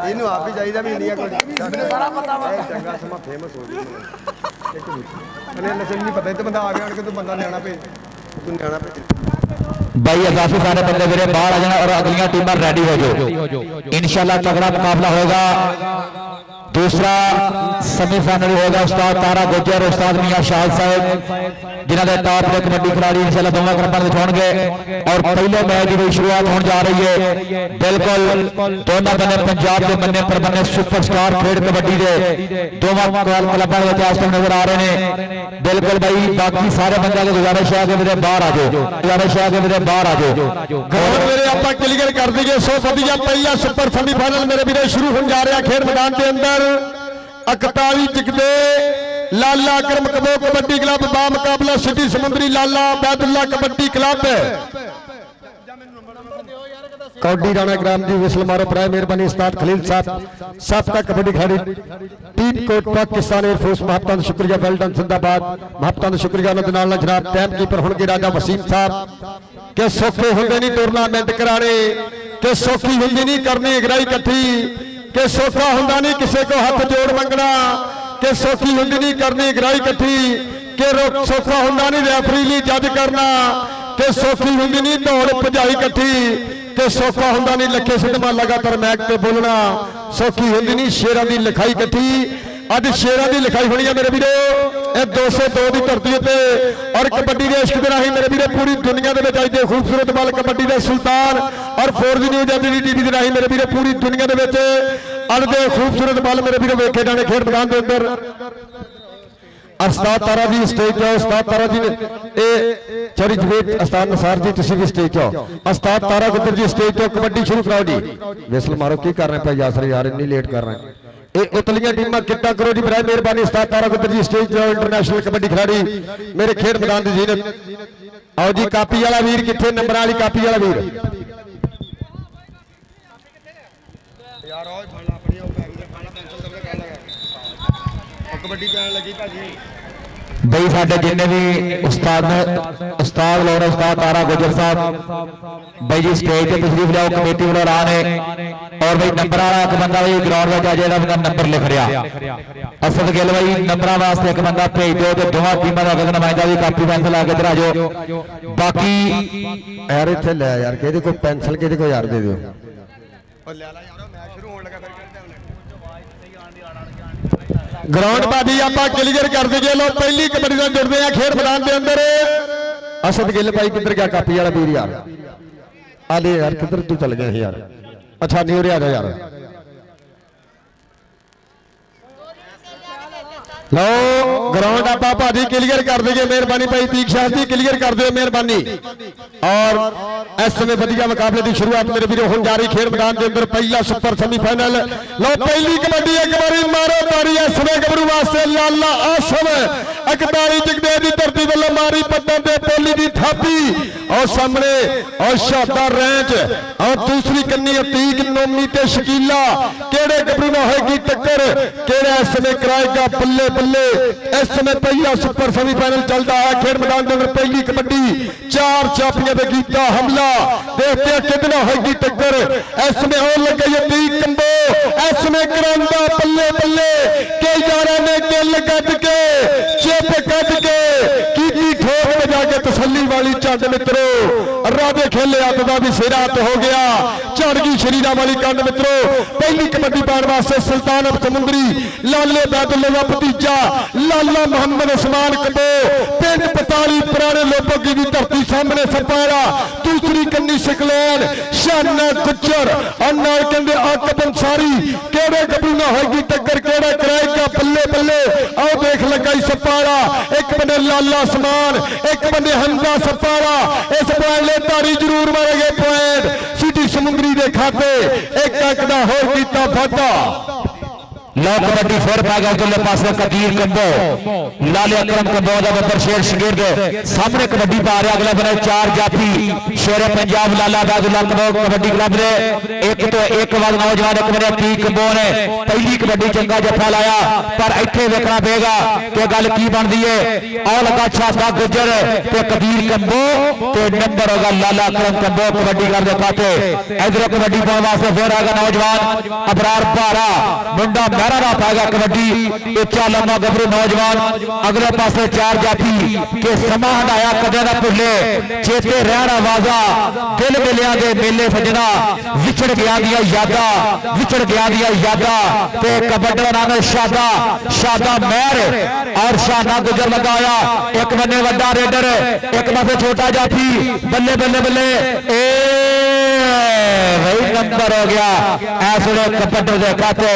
ਇਹਨੂੰ ਆਪ ਵੀ ਚਾਹੀਦਾ ਵੀ ਇੰਡੀਆ ਕੋਈ ਸਾਰਾ ਪਤਾ ਵਾ ਚੰਗਾ ਸਮਾਂ ਫੇਮਸ ਹੋ ਗਿਆ ਇੱਕ ਵੀ ਨਸਲ ਨਹੀਂ ਪਤਾ ਇਹ ਤਾਂ ਬੰਦਾ ਆ ਗਿਆ ਕਿ ਤੂੰ ਬੰਦਾ ਨਿਆਣਾ ਭੇਜ ਤੂੰ ਨਿਆਣਾ ਭੇਜ भाई काफी सारे बंदे मेरे बाहर आ जाना और अगलियां टीम रेडी हो जाओ इंशाल्लाह तगड़ा मुकाबला होगा दूसरा सेमीफाइनल होगा उस्ताद तारा गुजर उस्ताद मियां शाह साहब जिन्होंने टॉप के कबड्डी खिलाड़ी इंशाल्लाह दोनों क्रमां दिखाएंगे और पहले मैच की शुरुआत होने जा रही है बिल्कुल दोनों बने पंजाब के बने पर बने सुपरस्टार खेड कबड्डी के दोनों क्लबों के आज तक नजर आ रहे हैं बिल्कुल भाई बाकी सारे बंदे की गुजारिश है कि मेरे बाहर आ जाओ गुजारिश है कि मेरे बाहर आ जाओ ग्राउंड मेरे आप क्लियर कर दीजिए 100 फतिया पहला सुपर सेमीफाइनल मेरे वीर शुरू होने जा रहा है खेड मैदान के अंदर 41 टिकटे लाला अकरम कबो कबड्डी क्लब बा मुकाबला सिटी समुंदरी लाला बैदुल्ला कबड्डी क्लब कौडी राणा ग्राम जी विसल मारो प्राय मेहरबानी उस्ताद खलील साहब सबका कबड्डी खिलाड़ी टीम कोट पाकिस्तान एयरफोर्स महत्ता शुक्रिया वेल्डन जिंदाबाद महत्ता शुक्रिया जनाब टाइम कीपर होंगे राजा वसीम साहब के सौखे होंगे नहीं टूरनामेंट कराने के सौखी होंगी नहीं करनी अगराई इकट्ठी के सौखा होंगे नहीं किसी को हाथ जोड़ मंगना के सौखी होंगी नहीं करनी अगराई इकट्ठी के सौखा होंगे नहीं रेफरी जज करना के सौखी होंगी नहीं दौड़ भजाई इकट्ठी के सौखा होंगे नहीं लखे सिद्धमा लगातार मैच पे बोलना सौखी होंगी नहीं शेरां की लिखाई इकट्ठी अज शेरां की लिखाई होनी है मेरे वीरो 202 की धरती पे और कबड्डी के इश्क राही मेरे वीरो पूरी दुनिया के अज खूबसूरत बल कबड्डी के सुल्तान और 4G न्यूज़ एलईडी टीवी राही मेरे वीरो पूरी दुनिया के अज के खूबसूरत बल मेरे वीरो वेखे जाने खेड मैदान के अंदर उस्ताद तारा जी स्टेज जाओ उस्ताद तारा जी चरी जवेद उस्ताद नसार जी तुसी भी स्टेज जाओ उस्ताद तारा गुजर जी स्टेज जाओ कबड्डी शुरू कराओ जी विसल मारो की कर रहे हैं भाई यासर यार इतनी लेट कर रहे हैं ये उतलियां टीमां किट्टा करो जी बराए मेहरबानी उस्ताद तारा गुजर जी स्टेज जाओ इंटरनेशनल कबड्डी खिलाड़ी मेरे खेड मैदान की जीनत आओ जी कापी वाला वीर कितने नंबर वाली कापी वाला वीर यार और फड़ना पड़ी हो खाना पेंसिल करके क्या लगा कबड्डी पैन लगी भाजी भाई साडे जिन्ने भी उस्ताद लोड़ उस्ताद तारा गुजर साहब भाई जी स्टेज पे तशरीफ लियाओ कमेटी वालों आ रहे और भाई नंबर वाला एक बंदा भाई ग्राउंड में जाए जेड़ा बंदा नंबर लिख रहा असद गिल भाई नंबर वास्ते एक बंदा भेज दो तो दोवां टीमां दा अगला नुमाइंदा भी कापी पेंसिल आके इधर आ जाओ बाकी यार इत्थे ले यार किहदे कोई पेंसिल किहदे कोई यार दे दियो और ले ला यार मैच शुरू होने लगा फिर ग्राउंड बाजी आप क्लियर कर दीजिए लो पहली कबड्डी से जुड़ते हैं खेड मैदान के अंदर असद गिल भाई किधर गया कापी वाला वीर यार आले यार किधर तू चल गया यार अच्छा नहीं हो रहा यार लो ग्राउंड आप भाजी क्लियर कर दीजिए मेहरबानी भाई तीक्षा जी क्लियर कर दो मेहरबानी और इस समय वधिया मुकाबले की शुरुआत मेरे वीरों होने जा रही खेड मैदान के अंदर पहला सुपर सेमीफाइनल लो पहली कबड्डी एक बारी मारो तारी इस समय गबरू वास्ते लाला आसम 41 जगदेव की धरती वालों मारी पत्तों ते पोली की थापी और सामने और शानदार रेंज और दूसरी कन्नी अतीक नोमी ते शकीला केड़े गबरू में होगी टक्कर केड़े इस समय कराएगा बल्ले बल्ले इस समय पहला सुपर सेमीफाइनल चलता है खेड मैदान के अंदर पहली कबड्डी 4 चापियां पे कीता हमला देखते हैं कितना होगी टक्कर इस समय और लग गई अतीक कंबो इस समय करांदा बल्ले बल्ले के यारा ने दिल कट के चिप कट के की ठोक बजा के तसल्ली वाली चंड मित्रों राधे खेले हथ का भी सिरा हथ हो गया चढ़ गई शरीरा वाली कंड मित्रों पहली कबड्डी पाने वास्ते सुल्तान समुंदरी लाले बैदुल्ला का भतीजा लाला मोहम्मद उस्मान कबो पिंड पताली पुराने लोगों की भी धरती सामने सपारा दूसरी कन्नी सिकलैन शाना गुज्जर और नाल कहंदे आकब अंसारी केड़े गबरू ना होगी टक्कर केड़ा कराएगा बल्ले बल्ले आओ देख लगाई सपारा एक बंदे लाला उस्मान एक बंदे हमजा सपारा इस पॉइंट ले तारी जरूर मारेंगे पॉइंट सिटी समुंदरी के खाते एक दा होर कीता वादा लो कबड्डी फिर पै गया उधरले पासे कदीर कंबो लाले अकरम कंबो का बब्बर शेर शगिर्द सामने कबड्डी पा रहा अगला बने 4 जाफी शेर पंजाब लाला अबैदुल्ला कंबो कबड्डी क्लब ने एक तो एक वाग नौजवान एक बने ती कंबो ने पहली कबड्डी चंगा जफा लाया पर इत्थे देखना पेगा कि गल की बनदी है आ लगा छाता गुजर ते कदीर कंबो ते नंबर होगा लाला अकरम कंबो कबड्डी क्लब दे खाते इधर कबड्डी पाने वास्ते फिर आएगा नौजवान अबरार भारा मुंडा मेरा ना पाएगा कबड्डी उच्चा लंबा गबरू नौजवान अगले पासे 4 जाफी के समा हटाया कदे ना भुले चेते रहना वाजा दिल मिलिया दे मेले सजना विछड़ गया दिया यादा विछड़ गया दिया यादा ते कबड्डी नाम शादा शादा मेहर और शाना गुजर लगाया एक बने वड्डा रेडर एक पासे छोटा जाफी बल्ले बल्ले बल्ले ए वही नंबर हो गया ऐसे कबड्डी दे खाते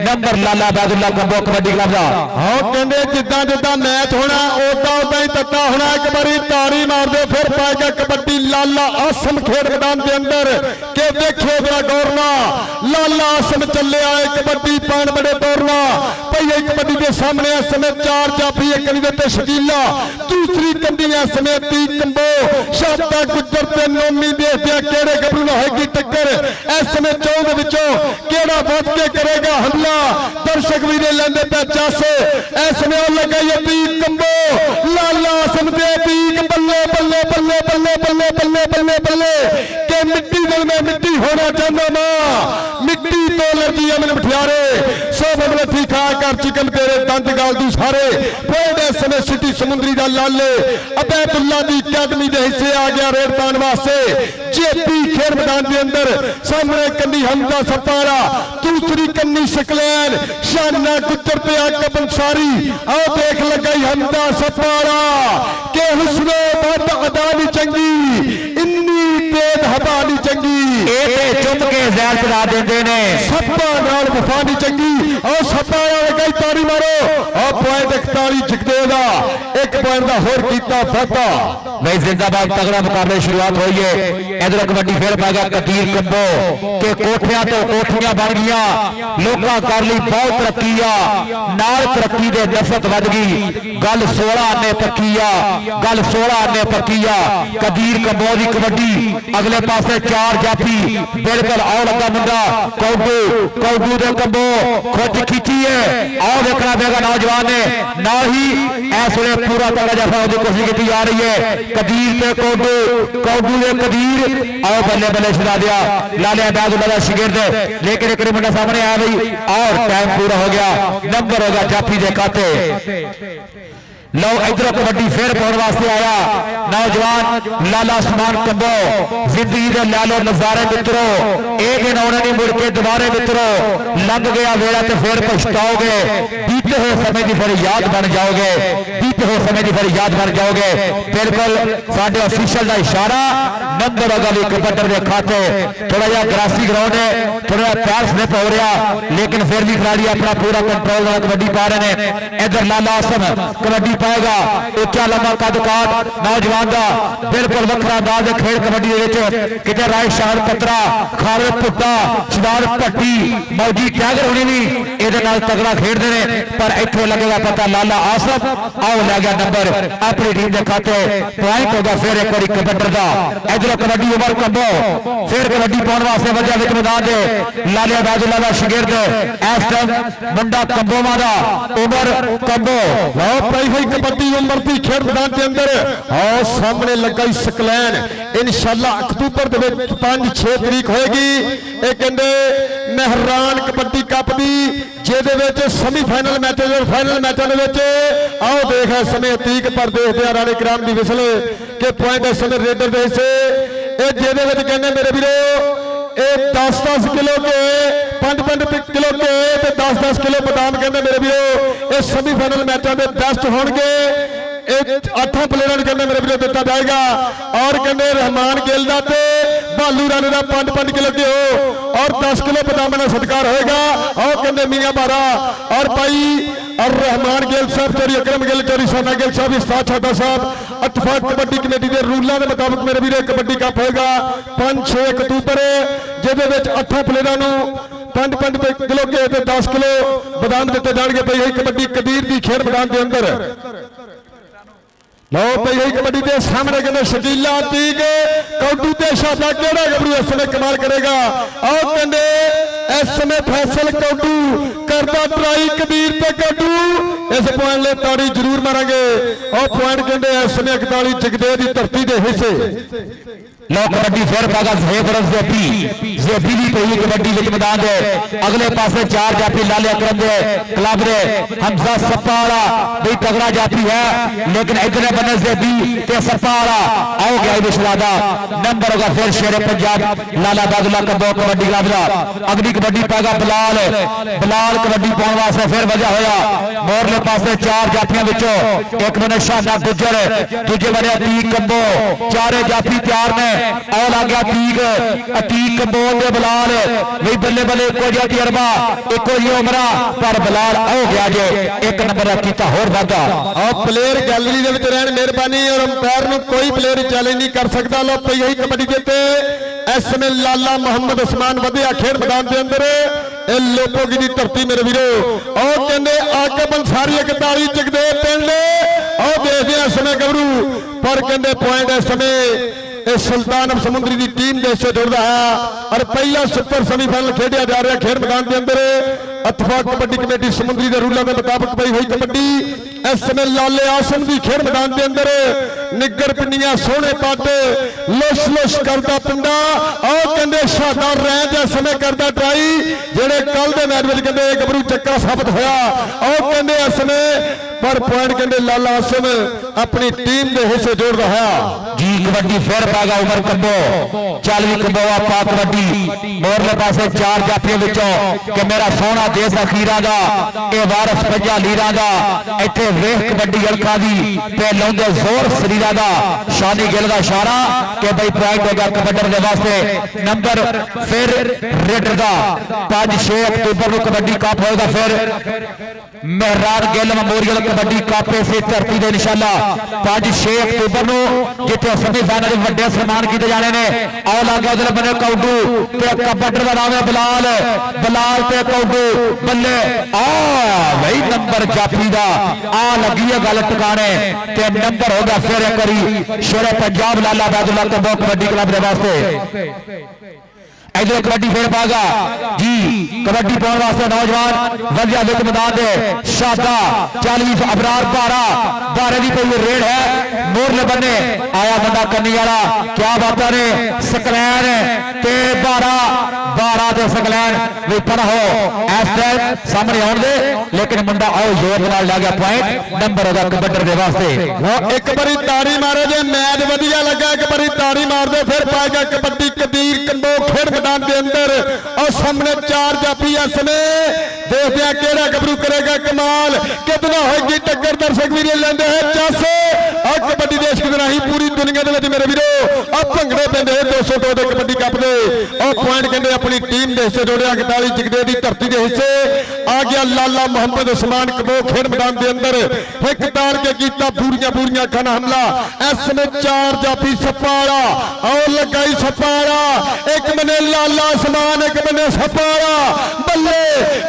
नंबर लाला अबैदुल्ला कंबो कबड्डी क्लब दा हाँ कहते जिदा जिदा मैच होना उदा उदा ही तत्ता होना एक बारी तारी मार दे फिर पाएगा कबड्डी लाला आसम खेल मैदान के अंदर के देखो जरा गौरना लाला आसम चले आए कबड्डी पान बड़े दौड़ना पहले कबड्डी के सामने इस समय 4 जाफी एक कंडी दे शकीला दूसरी कंडी इस समय 3 कंबो शादा गुजर ते नोमी देखदे केड़े गबरू नाल होएगी टक्कर इस समय 14 विचों केड़ा वध के करेगा हमला दर्शक भी ने लेंदे पे चासे इस समय लगा ये 3 कंबो लाला आसम दे 3 बल्ले बल्ले बल्ले बल्ले बल्ले बल्ले बल्ले बल्ले के मिट्टी दिल में मिट्टी होना चाहना ना मिट्टी तो लगी अमन मठियारे सब अमन ठीक कर चिकन तेरे दंद गाल दी सारे पहले समय सिटी समुद्री दा लाले अबैदुल्ला दी अकादमी दे हिस्से आ गया रेड पान वास्ते जेपी खेल मैदान के अंदर सामने कंडी हमजा सपारा दूसरी कन्नी सकलैन शाना गुजर पे आकब अंसारी आओ देख लगाई हमजा सपारा के हुस्नो बद अदा नहीं चंगी इन्नी तेज हवा नहीं चंगी ए चुप के जहर चढ़ा देंदे ने सप्पा नाल वफा नहीं चंगी और सप्पा लगाई तारी मारो और पॉइंट 41 जगदेव एक पॉइंट का होर कीता फता भाई जिंदाबाद तगड़ा मुकाबले शुरुआत हुई है इधर कबड्डी फिर पाएगा कदीर कंबो के कोठियां तो कोठियां बन गया लोकां कर ली बहुत तरक्की नाल तरक्की दे नफरत वध गई गल 16 आने पक्की गल 16 आने पक्की कदीर कंबो दी कबड्डी अगले पासे 4 जाफी बिल्कुल आओ लगा मुंडा कौडू दे कंबो खुद खींची है आओ देखना पेगा नौजवान ने ना ही इस वे पूरा तगड़ा जफा की कोशिश की जा रही है कदीर ते कौडू दे कदीर आओ बल्ले बल्ले छुड़ा दिया लाले अबैदुल्ला दा शिगिर्द लेकिन एक मुंडा सामने आया भाई और टाइम पूरा हो गया नंबर होगा जाफी दे खाते लो इधर कबड्डी फिर पाने वास्ते आया नौजवान लाला उस्मान कंबो जिंदगी दे लालो नजारे मित्रो एक दिन आने नहीं मुड़ के दोबारे मित्रो लंघ गया वेला तो फिर पछताओगे बीते हुए समय की फिर याद बन जाओगे बीते हुए समय की फिर याद बन जाओगे बिल्कुल साडे ऑफिशियल का इशारा नंबर अगली कबड्डी के खाते थोड़ा जिहा ग्रासी ग्राउंड है थोड़ा पैर स्लिप हो रहा लेकिन फिर भी खिलाड़ी अपना पूरा कंट्रोल कबड्डी पा रहे हैं इधर लाला आसम कबड्डी पाएगा उच्चा लंबा कद काट नौजवान का बिल्कुल वखरा अंदाज खेल कबड्डी किते राय शाह पत्रा खालिद भुट्टा शिदार भट्टी मौजी टैगर होनी भी ये तगड़ा खेडते हैं पर इतों लगेगा पता लाला आसफ आओ लै गया नंबर अपनी टीम के खाते पॉइंट होगा फिर एक बार कबड्डी का इधर कबड्डी उमर कंबो फिर कबड्डी पाने वास्ते वजह विच मैदान दे लाले अबैदुल्ला दा शिगिर्द इस टाइम मुंडा कंबोमा दा उमर कंबो कबड्डी उम्र की खेल मैदान के अंदर और सामने लगा सकलैन इंशाअल्लाह अक्तूबर 5-6 तरीक होएगी ये कहते मेहरान कबड्डी कप की जिहदे सेमीफाइनल मैच और फाइनल मैचों के आओ देख इस समय अतीक पर देखते हैं राणे ग्राम की विसल के पॉइंट इस समय रेडर दे से जिहदे कहने मेरे वीरो 10-10 किलो के 5-5 किलो के 10-10 किलो बादाम कहते मेरे वीरो ये सेमीफाइनल मैचों के बेस्ट होंगे 8 प्लेयर कहते मेरे वीरो दिता जाएगा और कहते रहमान गिल का भालू राणे का 5-5 किलो के हो और 10 किलो बादाम का सत्कार होएगा और कहते मियाँ बारा और भाई और रहमान गिल साहब चोरी अकरम गिल चोरी सोना गिल साहब इस्ताद छाटा साहब अतफाक कबड्डी कमेटी के रूलों के मुताबिक मेरे वीरे कबड्डी कप होएगा 5-6 अक्तूबर जिहदे विच 8 प्लेयरां नूं 5 किलो के ते 10 किलो बदाम दिते जाएंगे पई हुई कबड्डी कबीर की खेड मैदान के अंदर लो पई हुई कबड्डी के सामने कहते शकीला तीक कौडू ते शादा केड़ा गबरू इस समय कमाल करेगा और कहते इस समय फैसल कौडू करता ट्राई कबीर पे कौडू इस पॉइंट ले ताड़ी जरूर मारेंगे और पॉइंट कहते इस समय 41 जगदेव की धरती के हिस्से लो कबड्डी फिर पागा जेबी भी पई कबड्डी विच मैदान दे अगले पासे 4 जाफी लाले अकरम दे क्लब दे हमजा सप्पा वाला भी तगड़ा जाफी है लेकिन इधर बने जेबी ते सप्पा वाला आओ गया विशलादा नंबर होगा फिर शेर पंजाब लाला बादुल्ला कबो कबड्डी क्लब दा अगली कबड्डी पागा बिलाल कबड्डी पाउण वास्ते फिर वजह होया मोरले पासे 4 जाफियां विचों एक बने शाना गुजर दूजे बने अतीक कबो चारे जाफी तैयार ने और आ गया अतीक कबोल दे बिलाल भी बल्ले बल्ले एको जिहा तजर्बा एको जी उमरा पर बिलाल हो गया जे एक नंबर कीता होर वाधा और प्लेयर गैलरी दे विच रहन मेहरबानी और अंपायर नु कोई प्लेयर चैलेंज नहीं कर सकता लो पई यही कबड्डी जिते इस समय लाला मोहम्मद उस्मान वधिया खेड मैदान के अंदर ए लोपोगी दी धरती मेरे वीरो और कहंदे आके बंसारी 41 जगदेव पिंड और देखदे इस समय गबरू पर कहंदे पॉइंट इस समय सुल्तान ऑफ समुद्री की टीम देश से जुड़ रहा है और पहला सुपर सेमीफाइनल खेड़ा जा रहा है खेड मैदान के अंदर अतफाक कबड्डी कमेटी समुद्री के रूलों के मुताबिक पई हुई कबड्डी इस समय लाले आसम की खेड मैदान के अंदर निगर पिंडियां सोने पाटे लुश लुश करता पिंडा और कहते शानदार रैंच इस समय करता ट्राई जेडे कल के मैच में कहते गबरू चक्का साबित होया और कहते इस समय पर पॉइंट कहते लाला आसम अपनी टीम के हिस्से जोड़ रहा जी कबड्डी फिर पागा उमर कबो 40 कबोआ पा कबड्डी मोरले पासे 4 जाफियों विचों कि मेरा सोना देश अखीरा दा ए वारस पंजा लीरा दा इत्थे वेख कबड्डी हल्का दी ते लाउंदे जोर शरीरा दा शानी गिल दा इशारा कि भाई पॉइंट होगा कबड्डर दे वास्ते नंबर फिर रेड दा 5-6 अक्टूबर को कबड्डी कप होगा फिर मेहरान गिल मेमोरियल कबड्डी कप से धरती दे इंशाअल्लाह 5-6 अक्टूबर को जिथे सेमीफाइनल वड्डे सन्मान किए जाने ने आओ लागे उधर बने कौडू ते कबड्डर का नाम है बिलाल ते कौडू बल्ले आ भाई नंबर जाफी दा आ लगी है गल टकाने ते नंबर होगा फिर एक बारी शेर पंजाब लाला बादुल्ला कबो कबड्डी क्लब के वास्ते इधर कबड्डी फिर पागा जी कबड्डी पाने वास्ते नौजवान वजिया विच मैदान दे शादा 40 अबरार 12 की कोई रेड है मोरले बने आया बंदा कन्नी वाला क्या बात ने सकलैन ते 12 ते सकलैन भी पर हो इस टाइम सामने आउण दे लेकिन मुंडा आओ जोर नाल ला गया पॉइंट नंबर होगा कबड्डर दे वास्ते एक बारी ताड़ी मारो जे मैच वधिया लगा एक बारी ताड़ी मार दे फिर पाएगा कबड्डी कबीर कंबो खेड मैदान के अंदर और सामने 4 जाफी इसने देखते हैं केड़ा गबरू करेगा कमाल कितना होगी टक्कर दर्शक भी लेंदे है चासे और कबड्डी देश की तरह ही पूरी दुनिया के मेरे वीरो अब भंगड़े पेंदे 202 के कबड्डी कप दे और पॉइंट कहते अपनी टीम देश से जोड़े 41 जगदेव की धरती के हिस्से आ गया लाला मोहम्मद उस्मान कबो खेड मैदान के अंदर एक तार के कीता पूरियां खाना हमला इस समय 4 जाफी सपाड़ा और लगाई सपाड़ा एक बने लाला उस्मान एक बने सपाड़ा बल्ले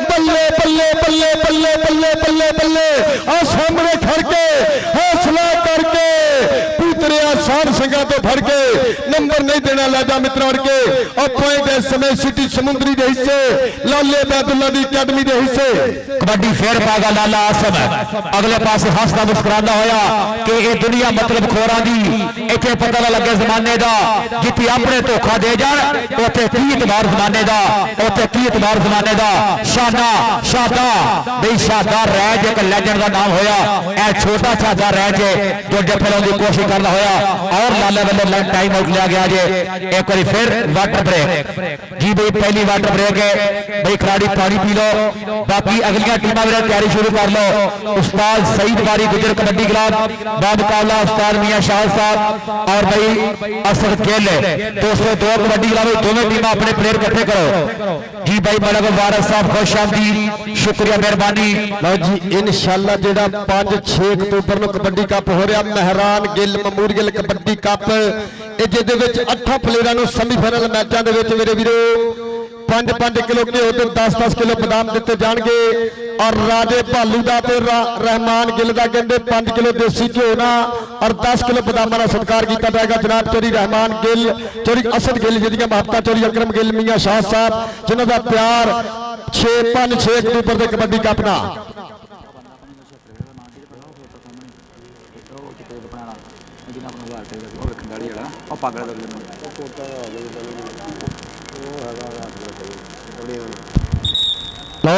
बल्ले बल्ले बल्ले बल्ले बल्ले बल्ले बल्ले और सामने खड़ के हौसला करके पुतरिया सार संघा तो फड़ के नंबर नहीं देना लाजा मित्रों के और पॉइंट इस समय सिटी समुद्री के हिस्से लाले बैदुल्ला दी अकादमी के हिस्से कबड्डी फिर पागा लाला आसम अगले पास हंसदा मुस्कुरांदा होया कि ये दुनिया मतलब खोरा दी इत्थे पता ना लगे जमाने दा जिथे अपने धोखा दे जान उथे की इतबार जमाने दा उथे की इतबार जमाने दा शादा बे शादा रैज एक लेजेंड का नाम होया ए छोटा शादा रैज जो जफलों की कोशिश करना होया और लाले वाले टाइम आउट लिया गया जे एक बार फिर वाटर ब्रेक जी भाई पहली वाटर ब्रेक है भाई खिलाड़ी पानी पी लो बाकी अगलियां टीमां मेरे तैयारी शुरू कर लो उस्ताद सईद वारी गुजर कबड्डी क्लब बामुकाबला उस्ताद मियां शाह साहब और भाई असद केल 202 कबड्डी क्लब दोनों टीमां अपने प्लेयर इकट्ठे करो जी भाई बड़ा वारस साहब खुश आमदीद शुक्रिया मेहरबानी लो जी इंशाअल्लाह जेड़ा 5-6 अक्टूबर को कबड्डी कप हो रहा मेहरान गिल मेमोरियल कबड्डी कप जिहदे विच 8 प्लेयरां नूं सेमीफाइनल मैचां दे विच मेरे वीरो 5-5 किलो घ्यो ते 10-10 किलो बादाम दिते जाणगे और राजे भालू दा ते रहमान गिल दा कहंदे 5 किलो देसी घ्यो ना और 10 किलो बादामां दा सत्कार कीता जाएगा। जनाब चोरी रहमान गिल, चोरी असद गिल जिहदियां महबतां, चोरी अकरम गिल, मियां शाह साहब जिन्हां दा प्यार 6-5-6 अक्तूबर दे कबड्डी कप नाल लो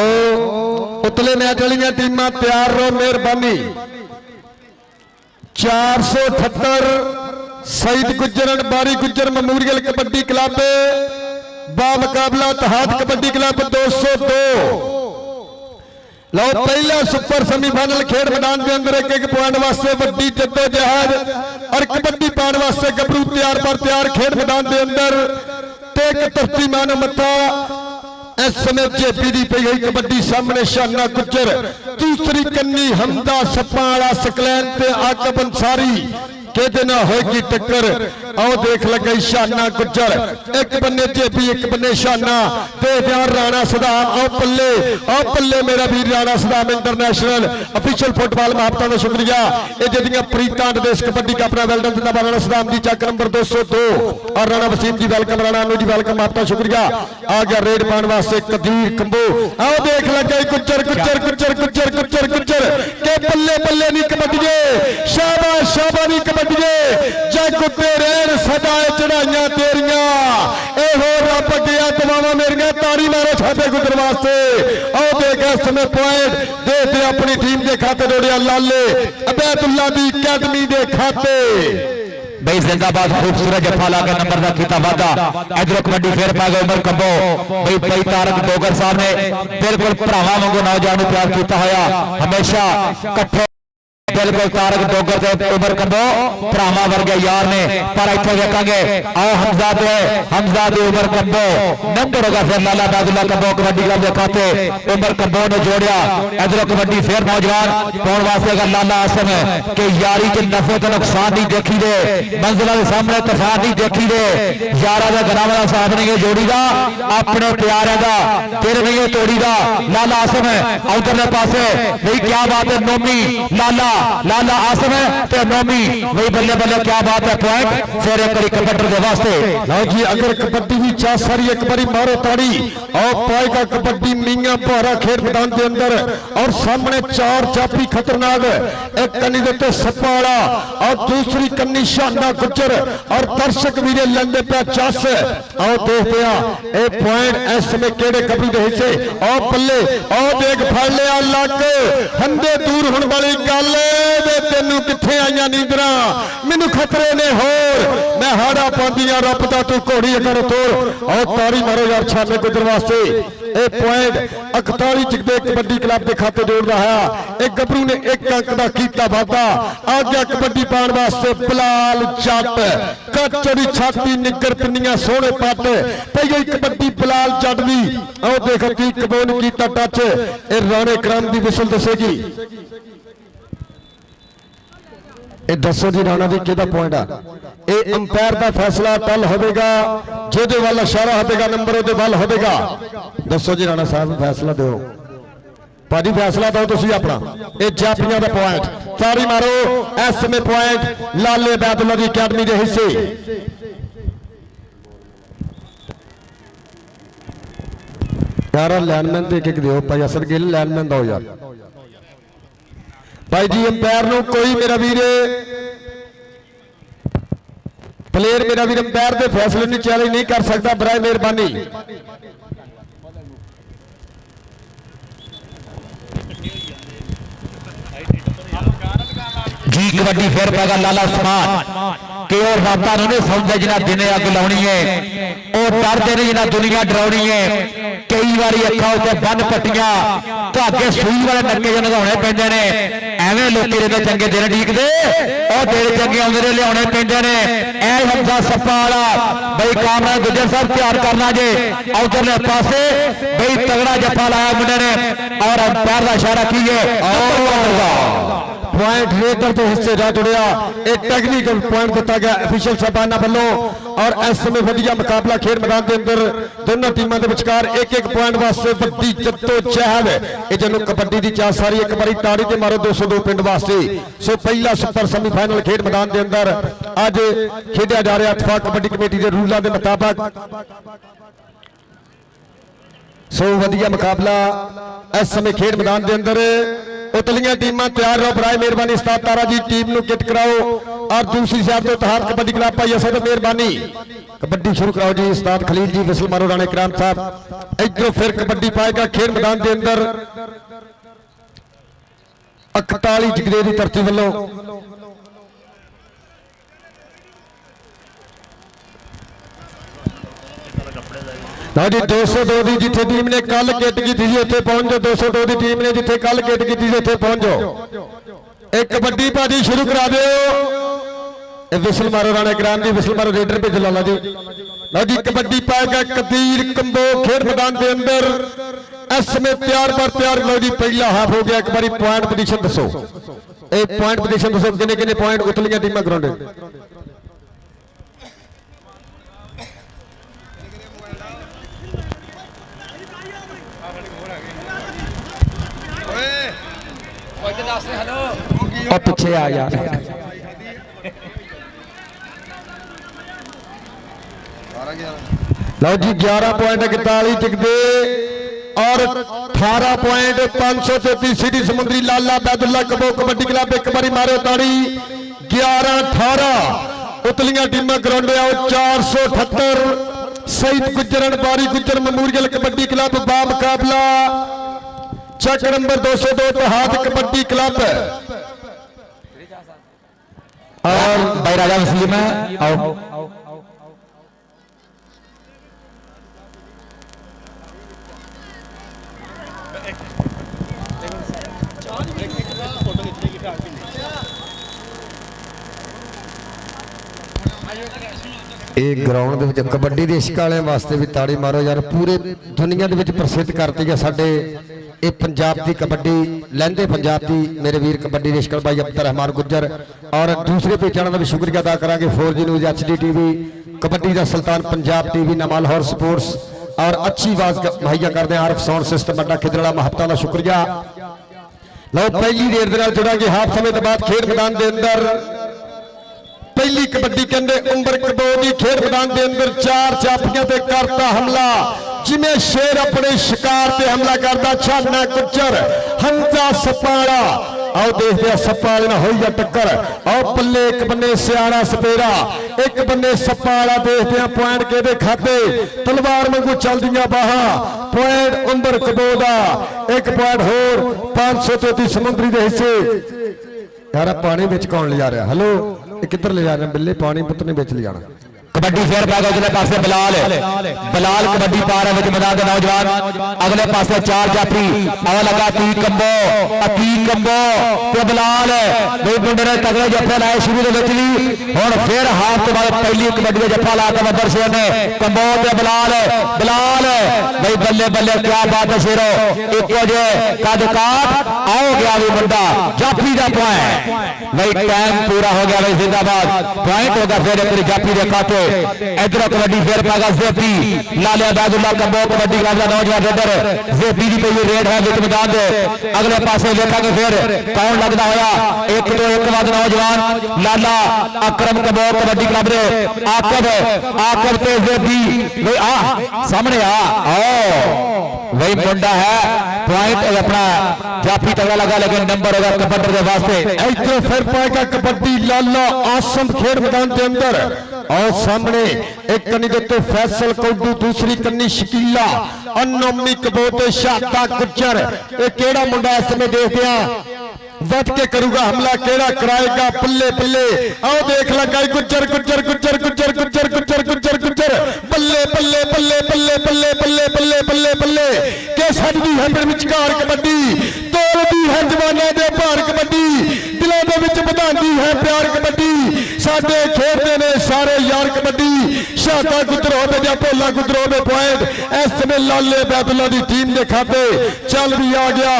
उतले मैच वाली टीमां तैयार रहो, मेहरबानी। 478 सईद गुजर बारी गुजर मेमोरियल कबड्डी क्लब बा मुकाबला इत्तेहाद कबड्डी क्लब 202। लो पहला सुपर सेमीफाइनल खेड मैदान के अंदर एक पॉइंट वास्ते वड्डी जद्दोजहद और कबड्डी पाने वास्ते गबरू तैयार पर तैयार खेड मैदान के अंदर ते एक धरती मानो मत्था इस समय जेपी दी पई हुई कबड्डी सामने शाना गुजर, दूसरी कन्नी हमदा सप्पा वाला सकलैन ते आकब अंसारी कहते ना होगी टक्कर। आओ देख लगे शाना गुजर, एक बन्ने जेपी एक बन्ने शाना ते राणा सदाम। आओ पल्ले मेरा वीर Rana Saddam international official football महबतां दा शुक्रिया। ये जिहदियां प्रीतां देश कबड्डी का अपना वेलडन दिंदा राणा सदाम दी चक नंबर 202 और राणा वसीम जी वेलकम, राणा अनु जी वेलकम, महबतां शुक्रिया। आ गया रेड पाने वास्ते कदीर कंबो। आओ देख लगे गुजर गुजर गुजर गुजर गुजर गुजर के पल्ले पल्ले नहीं कबड्डी, शाबाश शाबाश नहीं कबड्डी जग कुत्ते रेण सदाए चढ़ाइयां तेरियां, एहो रब गया दवावां मेरियां, ताड़ी मारो छाते गुजर वास्ते। आओ देख इस समय पॉइंट देते अपनी टीम के खाते जोड़िया लाले अबैदुल्ला दी अकैडमी के खाते। भाई जिंदाबाद, खूबसूरत जफा ला के नंबर का किता वादा। इधर कबड्डी फेर पा गए उमर कंबो भाई तारक डोगर साहब ने बिल्कुल भरावां वांगू नौजवान प्यार किया होया, हमेशा कट्ठे बिल्कुल तारक डोगर से उमर कंबो भरावां वर्गे यार ने। पर इत्थे देखांगे आओ हमजादे उमर कंबो नंबर होगा फिर लाला अबैदुल्ला कंबो कबड्डी क्लब के खाते उमर कंबो ने जोड़िया। इधर कबड्डी फिर नौजवान पाने वास्ते अगर लाला आसम के यारी च नफे तो नुकसान नहीं देखी दे, मंजिलों के सामने तफार नहीं देखी दे, यारा का गरावा का साथ नहीं जोड़ी का अपने प्यारे का फिर नहीं तोड़ी का। लाला आसम उधरले पासे भाई क्या बात है, नोमी लाला आसम है तो नोमी वही बल्ले बल्ले, क्या बात है। पॉइंट फिर एक बारी कबड्डी के वास्ते। लो जी अगर कबड्डी भी चा सारी एक बारी मारो ताड़ी और पाएगा कबड्डी मियां पहरा खेड मैदान के अंदर और सामने चार चापी खतरनाक, एक कन्नी देते सप्पा वाला और दूसरी कन्नी शाना गुजर और दर्शक वीरे लेंदे पे चस। आओ देखते हैं ए पॉइंट इस समय केड़े कबड्डी दे हिस्से। आओ पल्ले आओ देख फड़ लिया लग हंदे दूर होने वाली गल तेनू किथे आईया नींदरा, मैनू खतरे ने होर, मैं हाड़ा पांदिया रब दा तू घोड़ी कर तोड़। आओ तारी मारो यार छाने गुजर वास्ते। ए पॉइंट 41 जगदे कबड्डी क्लब के खाते जोड़ रहा है। एक गबरू ने एक अंक का कीता वादा। आ गया कबड्डी पाने वास्ते बिलाल जट, कचड़ी छाती निगर पिन्नियां सोहने पट पई कबड्डी बिलाल जट दी। आओ देख की कबोन कीता टच, ए राणे क्रम दी विसल दसेगी। दसो जी राणा जी कि पॉइंट आ, ये अंपायर का फैसला कल होगा, जिहदे वाल इशारा होगा नंबर उहदे वाल होगा। दसो जी राणा साहब फैसला दो भाजी, फैसला दो तुसीं अपना। ये जाफियां का पॉइंट तारी मारो इस समय पॉइंट लाले अबैदुल्ला की अकैडमी के हिस्से। यार लैंडमैन तो एक दो भाई असर गिल लैंडमैन दो यार भाई जी। अंपायर नु कोई मेरा वीर प्लेयर मेरा वीर अंपायर के फैसले नहीं चैलेंज नहीं कर सकता, बराए मेहरबानी। जी कबड्डी फिर पैगा लाला उस्मान कि और रातां नहीं समझे जिन्हें दिने अग लाउनी है, और डरते नहीं जिन्हें दुनिया डराउनी है। कई बार अखा उत्ते बन पट्टियां धागे सूई वाले नक्के च नगाने पैंदे ने, एवें लोकी रहंदे चंगे दिन ढीकदे और दिन चंगे आउंदे ने लियाउने पैंदे ने। ऐ हमजा सप्पा वाला बई कामरान गुजर साहब तैयार करना जे उधरले पासे बई तगड़ा जफा लाया मुंडे ने और अंपायर का इशारा कीए पॉइंट रेडर के हिस्से जा जुड़िया। एक टेक्निकल पॉइंट दिता गया ऑफिशियल साहबाना वालों और इस समय वधिया मुकाबला खेड मैदान के अंदर दोनों टीमों के विचकार एक एक पॉइंट वास्ते वड्डी जद्दोजहद ये जिन्होंने कबड्डी की चाह सारी एक बारी ताड़ी ते मारो 202 पिंड वास्ते। सो पहला सुपर सेमीफाइनल खेड मैदान के अंदर अज खेडिया जा रहा इतफाक कबड्डी कमेटी के रूलों के मुताबिक। सो वधिया मुकाबला इस समय खेड मैदान के अंदर उतलियां टीमां तैयार रहो बराए मेहरबानी उस्ताद तारा जी टीम नूं किट कराओ और दूसरी साइड तो इत्तेहाद कबड्डी क्लब भाई असद मेहरबानी कबड्डी शुरू कराओ जी उस्ताद खलील जी विसल मारो राणे इकराम साहब इधरों फिर कबड्डी पाएगा खेड मैदान के अंदर 41 जिगरे की धरती वालों लो जी 202 की जिथे टीम ने कल किट की थी उत्थे पहुंच जाओ 202 की टीम ने जिथे कल किट की थी उत्थे पहुंच जाओ। एक कबड्डी भाजी शुरू करा दो विसल मारो राणे ग्राम जी विसल मारो रेडर भेज लाला जी। लो जी कबड्डी पाएगा कदीर कंबो खेड मैदान के अंदर इस समय तैयार पर तैयार। लो जी पहला हाफ हो गया एक बारी पॉइंट पोजीशन दसो पॉइंट पोजीशन दसो किन्ने किन्ने पॉइंट उतलियां टीमां ग्राउंड और पीछे आ यार लो जी 11 पॉइंट 41 टिकते और 18 पॉइंट 533 सिटी समुद्री लाला बैदुल्ला कबो कबड्डी क्लब एक बारी मारो ताड़ी 11-18 उतलियां टीमां ग्राउंड आओ 478 शहीद गुजर बारी गुजर मेमोरियल कबड्डी क्लब बा मुकाबला चक नंबर 202 इत्तेहाद कबड्डी क्लब और भाई राजा मुस्लिम है आओ ग्राउंड कबड्डी के इश्क वाले वास्ते भी ताड़ी मारो यार पूरे दुनिया के प्रसिद्ध करती है साडे ये पंजाब की कबड्डी लहंदे पंजाब की मेरे वीर कबड्डी इश्क भाई अब्दुल रहमान गुज्जर और दूसरे पेचाना का भी शुक्रिया अदा करा 4G news HD TV kabaddi का सुल्तान पंजाब TV नमाल हॉर स्पोर्ट्स और अच्छी आवाज मुहैया करते हैं आरफ साउंड सिस्टम अड्डा खिदड़ा महबता का शुक्रिया। लो पहली देर के जुड़ा हाफ समय के बाद खेड मैदान के अंदर पहली कबड्डी कहते उम्र कबोदी खेड मैदान के अंदर 4 चापियां ते करता हमला जिमें शेर अपने शिकार ते हमला करता छाना गुज्जर हमजा सपाड़ा आओ देखते हैं सपाड़े ना होई टक्कर आओ पल्ले एक बन्ने सियाना सपेरा एक बन्ने सपाड़ा देखते हैं पॉइंट के खाते तलवार वांगू चलदियां बाहां पॉइंट उम्र कबोदा एक पॉइंट होर 533 समुद्री के हिस्से यार पानी बिच कौन ले जा रहा हेलो किधर ले जा रहे बिल्ले पानी पुत ने बेच ले जाना कबड्डी फेर पा गया अगले पासे बिलाल बिलाल कबड्डी पा रहा है मैदान के नौजवान अगले पासे 4 जाफरी आवा लगा अतीक कंबो ते बिलाल दो मुंडे ने तगड़े जफे लाए शुरू दे विच ली हुण फिर हाफ तो बाद पहली कबड्डी का जफा लाता मदर शेर ने कंबो ते बिलाल भाई बल्ले बल्ले क्या बात है शेरो एक जे कद काट आओ गया भी मुंडा जाफरी का पॉइंट भाई टाइम पूरा हो गया भाई जिंदाबाद पॉइंट होगा फिर एक जाफरी दे खाते इधर कबड्डी फेर पागा जेपी लालिया बैदुल्ला कंबो कबड्डी का नौजवान रेडर जेपी की पहली रेड है विच मैदान दे अगले पासे देखेंगे फिर कौन लगता होया एक तो एक बाद नौजवान लाला अकरम कंबो कबड्डी क्लब दे आकब ते जेपी वे आ सामने आ वही मुंडा है पॉइंट अपना जाफी तगड़ा लगा लेकिन नंबर होगा कबड्डी के वास्ते इधर फिर पाएगा कबड्डी लाला आसम खेड मैदान के अंदर और सामने एक कन्नी तो फैसल कौडू दूसरी कन्नी शकीला अनोमी कबोते शाता गुज्जर ये केड़ा मुंडा इस समय देखते हैं वट के करूगा हमला केड़ा कराएगा पल्ले पल्ले आओ देख लगा गुज्जर गुज्जर गुज्जर गुज्जर गुज्जर गुज्जर गुज्जर गुज्जर बल्ले बल्ले बल्ले बल्ले बल्ले बल्ले बल्ले बल्ले बल्ले के सजदी है विचकार कबड्डी तोड़दी है जवाना दे भार कबड्डी दिलों दे विच ਵਧਾਉਂਦੀ है प्यार कबड्डी साडे खेडदे ने सारे यार कबड्डी शाता गुजर होवे या भोला गुजर होवे पॉइंट इस समय लाले बैदुल्ला दी टीम दे खाते चल भी आ गया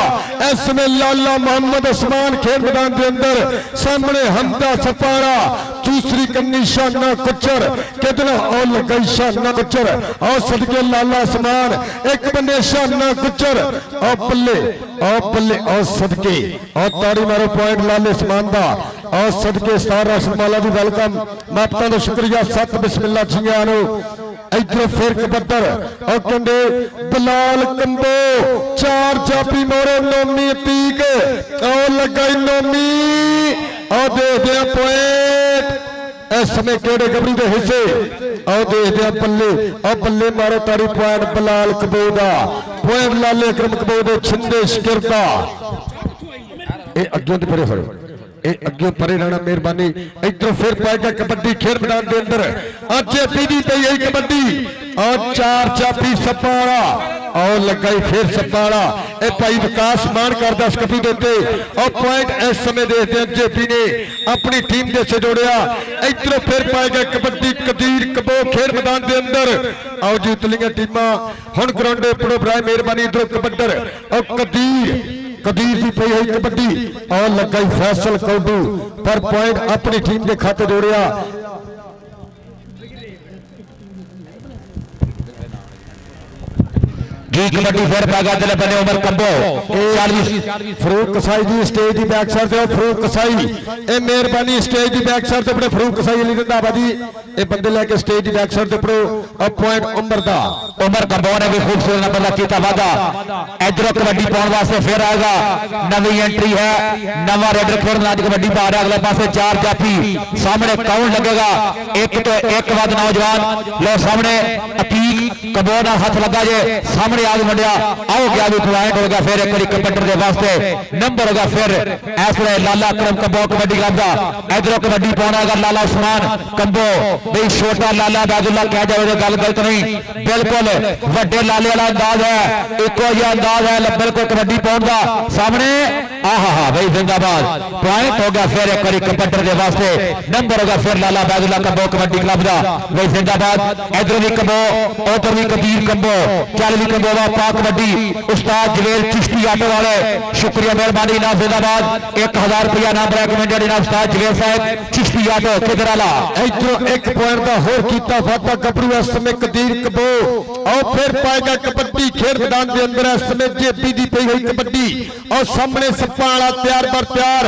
इस समय लाला मोहम्मद उस्मान खेड मैदान के अंदर सामने हमदा सफारा दूसरी कन्नी शाना कुचर कितना और लगा शाना कुचर और सदके लाला समान एक बने शाना कुचर और बल्ले और सदके और ताड़ी मारो पॉइंट लाले समान दा और सदके स्टार राशनमाला दी वेलकम मापता दा शुक्रिया सत बिस्मिल्लाह जियां नु इधर फिर कबड्डर और कंडे दलाल कंबो चार जापी मोरे नोमी तीक और लगाई नोमी और दे दिया पॉइंट इस समय केड़े गबरी दे हिस्से और दे दिया बल्ले मारो तारी पॉइंट दलाल कंबो दा पॉइंट लाले अकरम कंबो दे छिंदे शिकरदा ए अग्गे ते परे खड़ो अगे परे रहना मेहरबानी इधर फिर पाएगा कबड्डी खेल मैदान के अंदर आज पीढ़ी पे यही कबड्डी और चार चापी सपाड़ा और लगाई फिर सपाड़ा ए भाई विकास मान कर 10 कपी देते और पॉइंट इस समय देते हैं जेपी ने अपनी टीम के से जोड़िया इधर फिर पाएगा कबड्डी कदीर कबो खेल मैदान के अंदर और जीतलियां टीमां हुण ग्राउंड पड़ो बराए मेहरबानी इधर कबड्डर और कदीर की पई हुई कबड्डी और लगाई फैसल कौडू पर पॉइंट अपनी टीम के खाते जोड़िया जी कबड्डी फिर पागा दिले बने उमर कंबो 40 फरूक कसाई जी स्टेज की बैक साइड ते फरूक कसाई ए मेहरबानी स्टेज की बैक साइड ते अपने फरूक कसाई अली रंधावा जी ए बंदे लेके स्टेज की बैक साइड ते पड़ो और पॉइंट उमर कंबो ने भी खूबसूरत नंबर का कीता वादा इधर कबड्डी पाने वास्ते फिर आएगा नवी एंट्री है नवा रेडर खेलना आज कबड्डी पा रहा अगले पासे चार जाफी सामने काउंट लगेगा एक तो एक बाद नौजवान लो सामने अतीक कंबो दा हाथ लगा जे सामने आगे बढ़िया आओ क्या भी पॉइंट होगा फिर एक बार कबड्डी के वास्ते नंबर होगा फिर ऐसे लाला अकरम कंबो कबड्डी का इधर कबड्डी पाना अगर लाला उस्मान कंबो भाई छोटा लाला बाजुल्ला कह जाए गल गलत नहीं बिल्कुल वड्डे लाले वाला अंदाज है एको ही अंदाज है बिल्कुल कबड्डी पाउन का सामने आहा भाई जिंदाबाद पॉइंट होगा फिर एक बार कबड्डी के वास्ते नंबर होगा फिर लाला बाजुल्ला कंबो कबड्डी क्लब का भाई जिंदाबाद इधर भी कंबो उधर भी कबीर कंबो चल भी कंबो पाक कबड्डी उस्ताद जवेल चिश्ती आटो वाले शुक्रिया मेहरबानी ना जिंदाबाद 1000 रुपया नाम रेकमेंडेड ना उस्ताद जवेल साहब चिश्ती आटो किधर आला इधर एक पॉइंट का होर कीता फाता गबरू इस समय कदीर कबो और फिर पाएगा कबड्डी खेल मैदान के अंदर इस समय जेपी दी पई हुई कबड्डी और सामने सप्पा वाला तैयार पर तैयार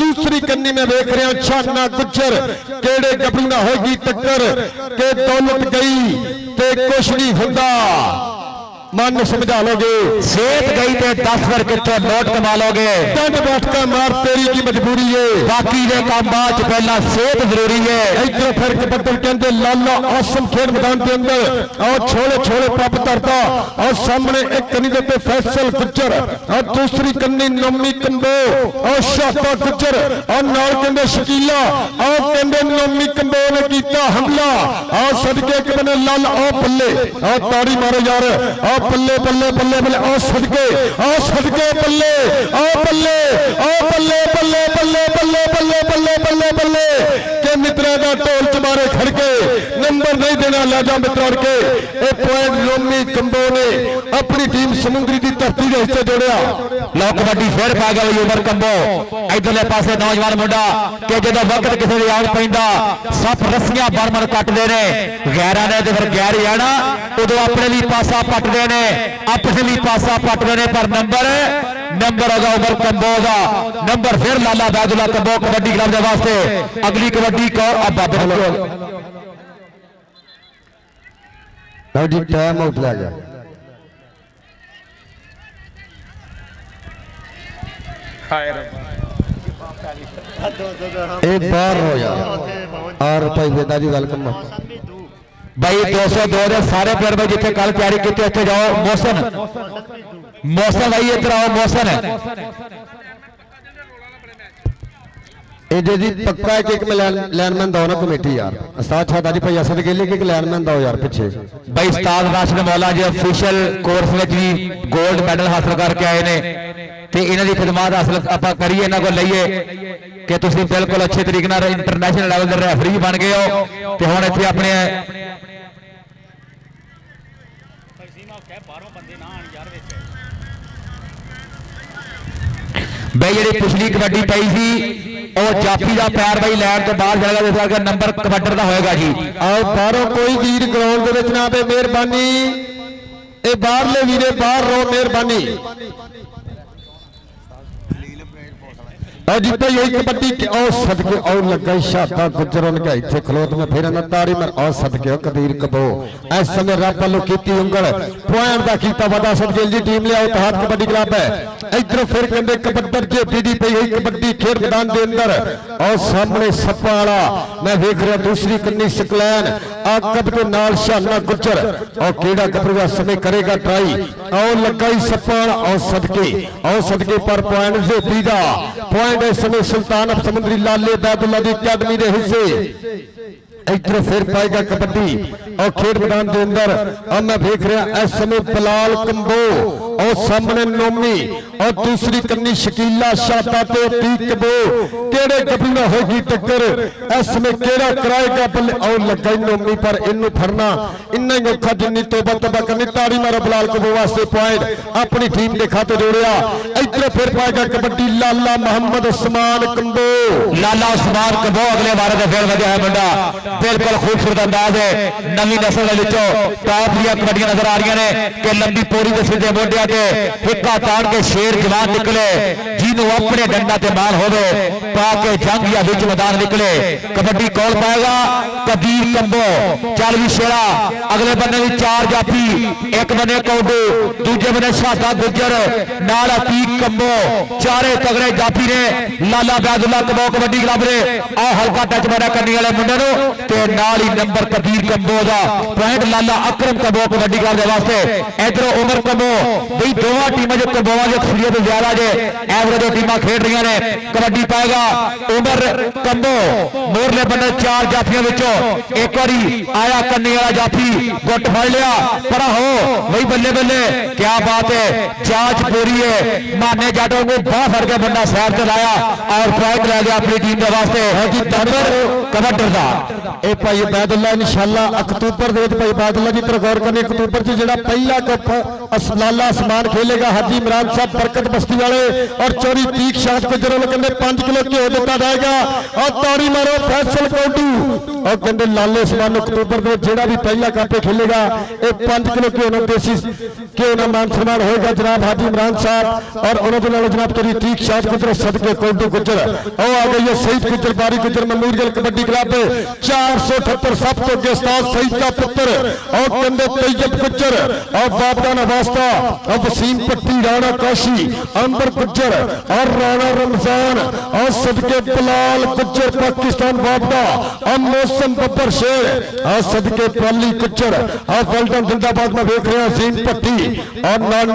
दूसरी कन्नी में देख रहे हो छाना गुजर केड़े गबरू ना होगी टक्कर के दौलत गई ते कुछ नहीं हुंदा मन समझा लोगे सेहत गई थे 10 बार कितने नोट कमा लोगे दंड बैठका मार तेरी की मजबूरी है बाकी दे काम बाद पहला सेहत जरूरी है इधर फिर कबड्डी कहते लाला आसम खेल मैदान के अंदर और छोले छोले पप तरता और सामने एक कन्नी देते फैसल गुजर और दूसरी कन्नी नोमी कंबो और शाता गुजर और नाल कहते शकीला और कहते नोमी कंबो ने कीता हमला और सदके के बने लाल और बल्ले और ताड़ी मारो यार बल्ले बल्ले बल्ले बल्ले ओ सदके बल्ले ओ बल्ले बल्ले बल्ले बल्ले बल्ले बल्ले बल्ले के मित्रा का टोल तुम्हारे खड़के नंबर नहीं देना लाजा मित्रों के ए पॉइंट लोमी कंबो ने अपनी टीम समुद्री की धरती के हिस्से जोड़िया लो कबड्डी फिर पा गया उमर कंबो इधरले पासे नौजवान मुंडा कि जो वक्त किसी की आग पैंदा सप रस्सियां बन कटते ने गैरा ने तो फिर गैर ही आना उदो अपने लिए पासा पटते ने अपने लिए पासा पटते ने पर नंबर होगा उमर कंबो का नंबर फिर लाला बाजुला कंबो कबड्डी क्लब के वास्ते अगली कबड्डी को अब टाइम आउट ला गया एक बार हो यार और भाई बेदा जी वेलकम भाई 202 दे सारे प्लेयर भाई जिथे कल तैयारी की उत्थे जाओ मौसम भाई इधर आओ मौसम जी पक्का एक लाइनमैन दो ना कमेटी यार उस्ताद छाता जी भाई असद के लिए एक लाइनमैन दो यार पीछे भाई उस्ताद राशिद मौला जी ऑफिशियल कोर्स में जी गोल्ड मेडल हासिल करके आए ने ते इन्हां दी खिदमत हासिल आपां करिए इन्हां को लईए कि तुसीं बिल्कुल अच्छे तरीके नाल इंटरनेशनल लेवल दे रेफरी बन गए हो ते हुण इत्थे अपने भाई जी पिछली कबड्डी पाई सी ਉਹ ਜਾਫੀ ਦਾ ਪੈਰ ਬਈ ਲੈਣ ਤੋਂ ਬਾਹਰ ਜਾਏਗਾ, ਜਿਸ ਕਰਕੇ ਨੰਬਰ ਕਬੱਡਰ ਦਾ ਹੋਏਗਾ ਜੀ। ਆਓ ਬਾਹਰੋਂ ਕੋਈ ਵੀਰ ਗਰਾਊਂਡ ਦੇ ਵਿੱਚ ਨਾ ਆਵੇ, ਮਿਹਰਬਾਨੀ। ਇਹ ਬਾਹਰਲੇ ਵੀਰੇ ਬਾਹਰ ਰਹੋ, ਮਿਹਰਬਾਨੀ। ਜੀ ਭਾਈ ਇਹ ਕਬੱਡੀ ਉਹ ਸਦਕੇ ਉਹ ਲੱਗਾ ਸ਼ਾਤਾ ਗੁਜਰਨ ਕੇ ਇੱਥੇ ਖਲੋਤ ਮੈਂ ਫਿਰ ਨਾ ਤਾੜੀ ਮਰ ਉਹ ਸਦਕੇ ਕਦੀਰ ਕਬੋ ਇਸ ਸਮੇਂ ਰੱਬ ਵੱਲੋਂ ਕੀਤੀ ਉਂਗਲ ਪੁਆਇੰਟ ਦਾ ਕੀਤਾ ਵਾਦਾ ਸਦਕੇ ਜੀ ਟੀਮ ਲਿਆਓ ਤਹਾਤ ਕਬੱਡੀ ਕਲੱਬ ਹੈ। ਇੱਧਰ ਫਿਰ ਕਹਿੰਦੇ ਕਬੱਡਰ ਜੇ ਬੀਡੀ ਪਈ ਹੋਈ ਕਬੱਡੀ ਖੇਡ ਮੈਦਾਨ ਦੇ ਅੰਦਰ ਉਹ ਸਾਹਮਣੇ ਸੱਪਾ ਵਾਲਾ ਮੈਂ ਵੇਖ ਰਿਹਾ ਦੂਸਰੀ ਕੰਨੀ ਸਕਲੈਨ ਆਕਬ ਦੇ ਨਾਲ ਸ਼ਾਨਾ ਗੁਜਰ ਉਹ ਕਿਹੜਾ ਗੱਭਰੂ ਸਮੇਂ ਕਰੇਗਾ ਟਰਾਈ ਉਹ ਲੱਗਾ ਹੀ ਸੱਪਾ ਵਾਲਾ ਉਹ ਸਦਕੇ ਪਰ ਪੁਆਇੰਟ ਜੇ ਦਾ ਪੁਆਇੰਟ इस समय सुल्तान ऑफ समुद्री लाले बैदुल्ला दी अकादमी दे हिस्से इधर फिर पाएगा कबड्डी और खेड मैदान के अंदर अब मैं देख रहा इस समय बलाल कंबो और सामने नोमी और दूसरी कन्नी शकीला शाता ते तीक कबो केड़े गबरू ना होगी टक्कर इस समय केड़ा कराएगा बल्ले और लगा नोमी पर इन्नू फड़ना इन्ना ही औखा जिन्नी तौबा तौबा करनी ताड़ी मारो बलाल कंबो वास्ते पॉइंट अपनी टीम के खाते जोड़िया इधर फिर पाएगा कबड्डी लाला मोहम्मद उस्मान कंबो लाला उस्मान कंबो अगले बार का फिर वधिया है मुंडा बिल्कुल खूबसूरत अंदाज है नवी नस्ल टॉप दी कबड्डियां नजर आ रही ने कि लंबी पोरी के सीधे मोढिया ते हिक्का तान के शेर जवान निकले जिन्हों अपने डंडा ते माल होवे पाके जंग या विच मैदान निकले कबड्डी कौन पाएगा कबीर कंबो चल भी शेरा अगले बन्ने भी चार जाफी एक बने कौडू दूजे बने शादा गुजर नाल अतीक कंबो चारे तगड़े जाफी ने लाला बैदुल्ला कंबो कबड्डी क्लब ने आ हल्का टच मारा करने वाले मुंडे नूं ते नाल ही नंबर कबीर कंबो दा पॉइंट लाला अकरम कंबो कबड्डी क्लब दे वास्ते इधर उमर कंबो बई दोवां टीमां जो कंबोवां दी अक्सरियत ज्यादा जे एवरेज टीमां खेड रही ने कबड्डी पाएगा उमर कंबो मोरले बने चार जाफियों विचों एक बारी आया कन्नी वाला जाफी गुट फड़ लिया पर हो वही बल्ले बल्ले क्या बात है जांच पूरी है माने जाटों को बाह फड़ के बंदा सैर से लाया और पॉइंट ले गया अपनी टीम के वास्ते नंबर कबड्डर दा ए भाई बैदुल्ला इंशाअल्लाह अक्तूबर दे भाई बैदुल्ला जी पर गौर करनी अक्तूबर च जेड़ा पहला कप लाला आसमान खेलेगा हाजी इमरान साहब बरकत बस्ती वाले और चोरी तीक शाट को जरूर कहते 5 किलो घ्यो दिता जाएगा और तौड़ी मारो फैसल कौडू और कहते लाले आसमान अक्तूबर में जेड़ा भी पहला कप खेलेगा ये 5 किलो घ्यो ना देसी घ्यो ना मान सम्मान होगा जनाब हाजी इमरान साहब और उन्होंने जनाब चोरी तीक शाट गुजर सदके कौडू गुजर और आ गई है शहीद गुजर बारी गुजर मेमोरियल कबड्डी क्लब 478 सब तो गेस्ताज शहीद का पुत्र और कहते तैयब गुजर और बाबा नवास्ता और वसीम पट्टी राणा काशी अंबर गुजर और राणा रमजान और सदके बलाल गुजर पाकिस्तान बाबा और मौसम बब्बर शेर और सदके पाली गुजर और फलटन जिंदाबाद में देख रहे हैं वसीम पट्टी और नाल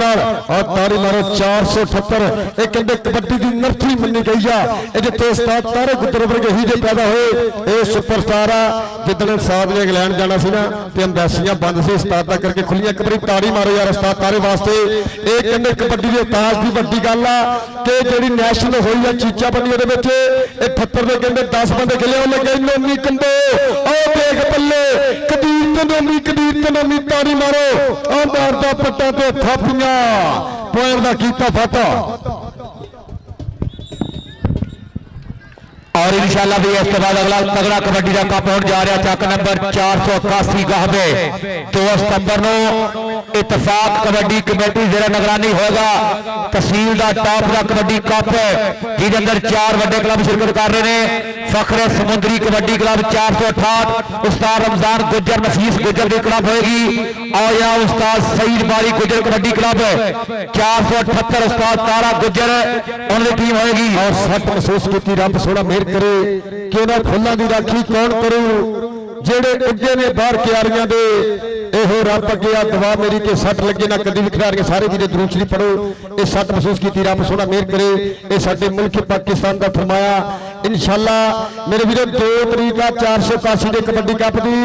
और तारी मारो 478 एक कहते कबड्डी की नर्थी मनी गई है जिथे उस्ताद तारे गुजर वर्गे ही पैदा हुए ये सुपरस्टार आ जिदन साहब ने इंग्लैंड जाना सी ना ते अंबैसियां बंद से उस्ताद दा करके खुलियां कबड्डी ताड़ी मारो यार उस्ताद तारे वास्ते ये कहते कबड्डी के इतिहास की वड्डी गल आ कि जिहड़ी नैशनल होई है चीचा बनी दे विच ये 78 दे कहते 10 बंदे खेले ओ लगे नोमी कंबो ओ देख बल्ले कदीर ते नोमी ताड़ी मारो ओ मारदा पट्टा ते थापियां पॉइंट दा कीता फाटा और इंशाल्लाह भी इसके बाद अगला तगड़ा कबड्डी का कप होने जा रहा चक नंबर 481 गाहबे 2 सितंबर को इतफाक कबड्डी कमेटी जिला निगरानी होगा तहसील का टॉप का कबड्डी कप जिसके अंदर 4 बड़े क्लब शिरकत कर रहे हैं फखरे समुद्री कबड्डी क्लब 468 उस्ताद रमजान गुजर नफीस गुजर की क्लब होगी और या उस्ताद सईद बारी गुजर कबड्डी क्लब 478 उस्ताद तारा गुजर उनकी टीम होगी और सट महसूस की रब सोना मेहर करे कि उन्होंने फुलों की राखी कौन करू जेड़े उगे ने बाहर क्यारियां दे एहो रब अगे आ दुआ मेरी के सट लगे ना कदी भी खिलाड़ी सारे वीरे दुरूद शरीफ पढ़ो ये सट महसूस की रब सोना मेहर करे ये साडे मुल्क पाकिस्तान का फरमाया इंशाअल्लाह मेरे वीरो 2 तरीक 481 के कबड्डी कप दी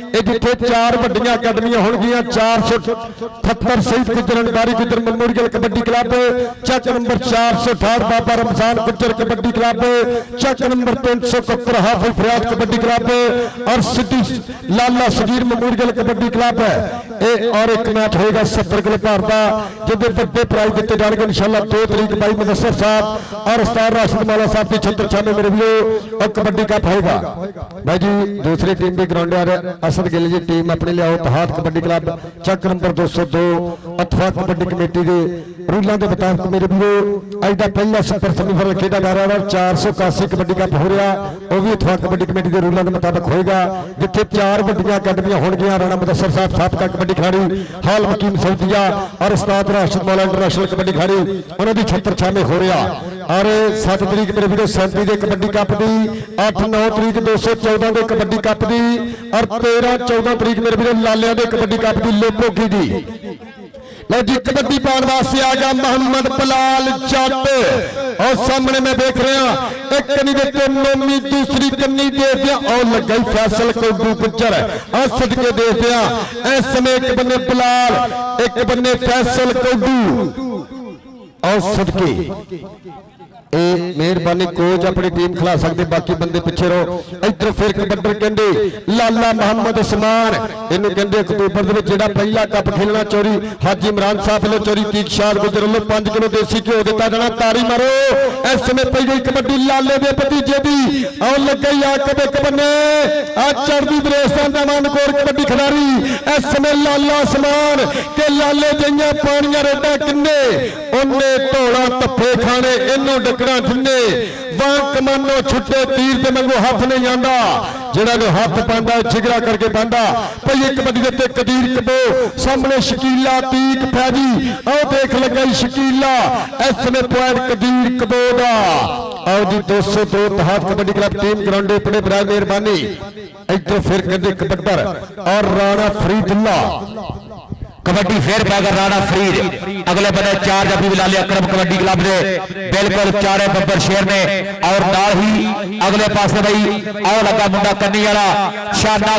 ये जिथे 4 वड्डियां अकादमियां होणगियां 478 शहीद गुजर बारी गुजर मेमोरियल कबड्डी क्लब चक नंबर 468 बाबा रमजान गुजर कबड्डी क्लब चक नंबर 371 हाफिज फरियाद कबड्डी क्लब और सिटी लाला सगीर मेमोरियल कबड्डी क्लब है और एक मैच होगा 70 किलो भार का जिसके बड़े प्राइज दिए जाएंगे इंशाअल्लाह 2 तरीक भाई मुदस्सर साहब और उस्ताद राशिद मौला साहब की छत्र छाने मेरे मेरे भी और कबड्डी कप होगा भाई जी। दूसरी टीम भी ग्राउंड आ रहा असद गिल जी टीम अपने लियाओ तहात कबड्डी क्लब चक नंबर 202 अथवा कबड्डी कमेटी के रूलों के मुताबिक मेरे भी अज का पहला सुपर सेमीफाइनल खेड़ा जा रहा है 481 कबड्डी कप हो रहा वो भी अथवा कबड्डी कमेटी के रूलों के मुताबिक होएगा जिथे 4 वड्डियां अकाडमियां होणगियां। राणा मुदस्सर साहब साबका कबड्डी खिलाड़ी हाल हकीम सऊदिया और उस्ताद राशिद मौला इंटरनेशनल कबड्डी खिलाड़ी उन्होंने छत्र शामिल हो रहा और 7 तरीक मेरे वीडियो 37 के कबड्डी कप की 8-9 तरीक 214 के कबड्डी कप की और 13-14 तरीक मेरे वीडियो लालिया के कबड्डी कप की लोपोगी दी। लो जी कबड्डी पाने वास्ते आ गया मोहम्मद बलाल जट और सामने मैं देख रहा एक कनी देते मोमी दूसरी कनी दे दिया और लग गई फैसल कोडू गुज्जर और सदके दे दिया इस समय एक बन्ने बलाल एक बन्ने फैसल कोडू और सदके मेहरबानी कोच अपनी टीम खिला सकते बाकी बंदे पिछे रहो। इधर फिर कबड्डर कहते लाला मोहम्मद उस्मान इन्हों कहते अक्तूबर जो पहला कप खेलना चोरी हाजी इमरान साहब वालों चोरी तीक्षाद गुजर वालों 5 किलो देसी घ्यो दिता जाना। तारी मारो इस समय पई गई कबड्डी लाले के भतीजे की और लग गई आकब एक बन्ने आज चढ़ती बरेस्तान का मानकोर कबड्डी खिलाड़ी इस समय लाला उस्मान के लाले जइयां पानियां रेटा किन्ने उन्ने ढोला धप्पे खाने इनू डकना जिन्ने वां कमानो छुट्टे तीर ते मंगो हाथ नहीं आंदा जेड़ा ने हाथ पांदा जिगरा करके पांदा पई कबड्डी दे कदीर कबो सामने शकीला तीक फैजी और देख लगाई शकीला इस समय पॉइंट कदीर कबो दा और जी 202 तहात कबड्डी क्लब टीम ग्राउंड पड़े बराए मेहरबानी। इधर फिर कहते कबड्डर और राणा फरीदुल्ला कबड्डी फेर पैगर राणा फरीद अगले बने 4 जबी बिलाली अकरम कबड्डी क्लब दे बिल्कुल चारे बब्बर शेर ने और नाल ही अगले पासे भाई आओ लगा मुंडा कन्नी वाला शाना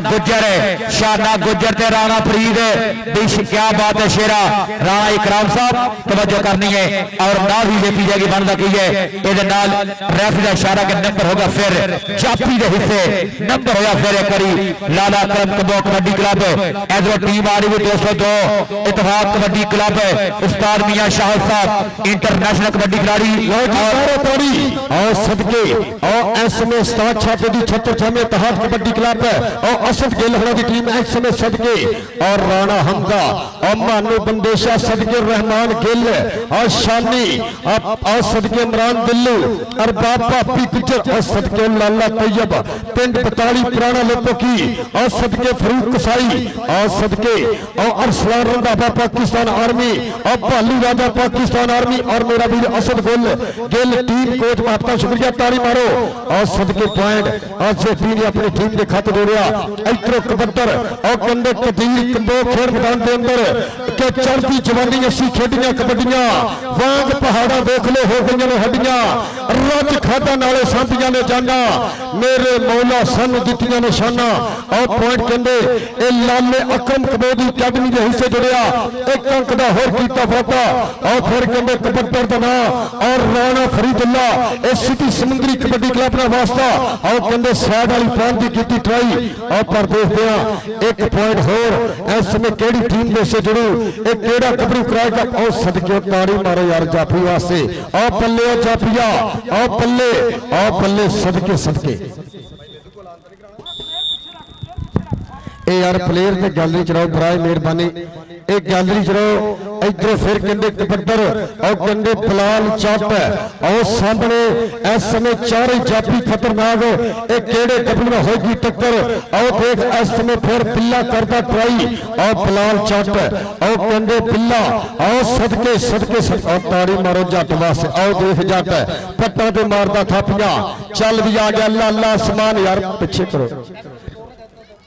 गुज्जर ते राणा फरीद दिश क्या बात है शेरा राणा इकराम साहब तवज्जो करनी है और नाल ही देखी जाएगी बनदा की है ये नाल रेफरी का इशारा के नंबर होगा फिर जाफी के हिस्से नंबर होगा फिर एक बारी लाला अकरम कबो कबड्डी क्लब इधर टीम आ रही है 202 इत्तेफाक कबड्डी क्लब उस्ताद मियां शाहिद साहब इंटरनेशनल कबड्डी खिलाड़ी और सदके और इस समय उस्ताद छापे की छत्र छमे तहत कबड्डी क्लब और असद गिल होना की टीम इस समय सदके और राणा हमदा और मानो बंदेशा सदके रहमान गिल और शानी और सदके इमरान दिल्लू और बाबा पी गुजर और सदके लाला तैयब पिंड 45 पुराना लोगों की और सदके फरूक कसाई और सदके और अरसलान रंधावा पाकिस्तान आर्मी और भालू राजा पाकिस्तान आर्मी और मेरा वीर असद गिल टीम कोच आपका शुक्रिया ताली मारो और सदके पॉइंट आज से टीम ने अपनी टीम के खत जोड़िया। इधर कबड्डर और कंधे कदीर कंबो खेल मैदान के अंदर के चढ़ती जवानी असी खेडियां कबड्डियां वांग पहाड़ा देख लो हो गई हड्डियां रज खादा नाले सांपियां ने जाना मेरे मौला सन दित्तियां निशाना और पॉइंट कहते ए लाले अकरम कबड्डी अकादमी के हिस्से जुड़िया एक अंक का होर कीता वादा और फिर कहते कबड्डर का नाम और राणा फरीदुल्ला इस सिटी समुद्री कबड्डी क्लब का वास्ता और कहते साइड वाली पॉइंट की की ट्राई और पर देखते हैं एक पॉइंट होर इस समय केड़ी टीम दे से जुड़ू एक केड़ा कबड्डी कराएगा और सदके ताड़ी मारो यार जाफी वास्ते और पल्ले जाफिया और पल्ले सदके यार प्लेयर ने गैलरी च रहो बराए मेहरबानी एक गैलरी च रहो। इधर फिर कहते कबड्डर और कहते बलाल जट और सामने इस समय चार जाफी खतरनाक एक केड़े कबड्डी में होगी टक्कर और देख इस समय फिर पिल्ला करता ट्राई और बलाल जट और कहते पिल्ला और सदके और ताड़ी मारो जट वास्ते और देख जट पट्टा ते मारदा थापियां चल भी आ गया लाला समान यार पिछे करो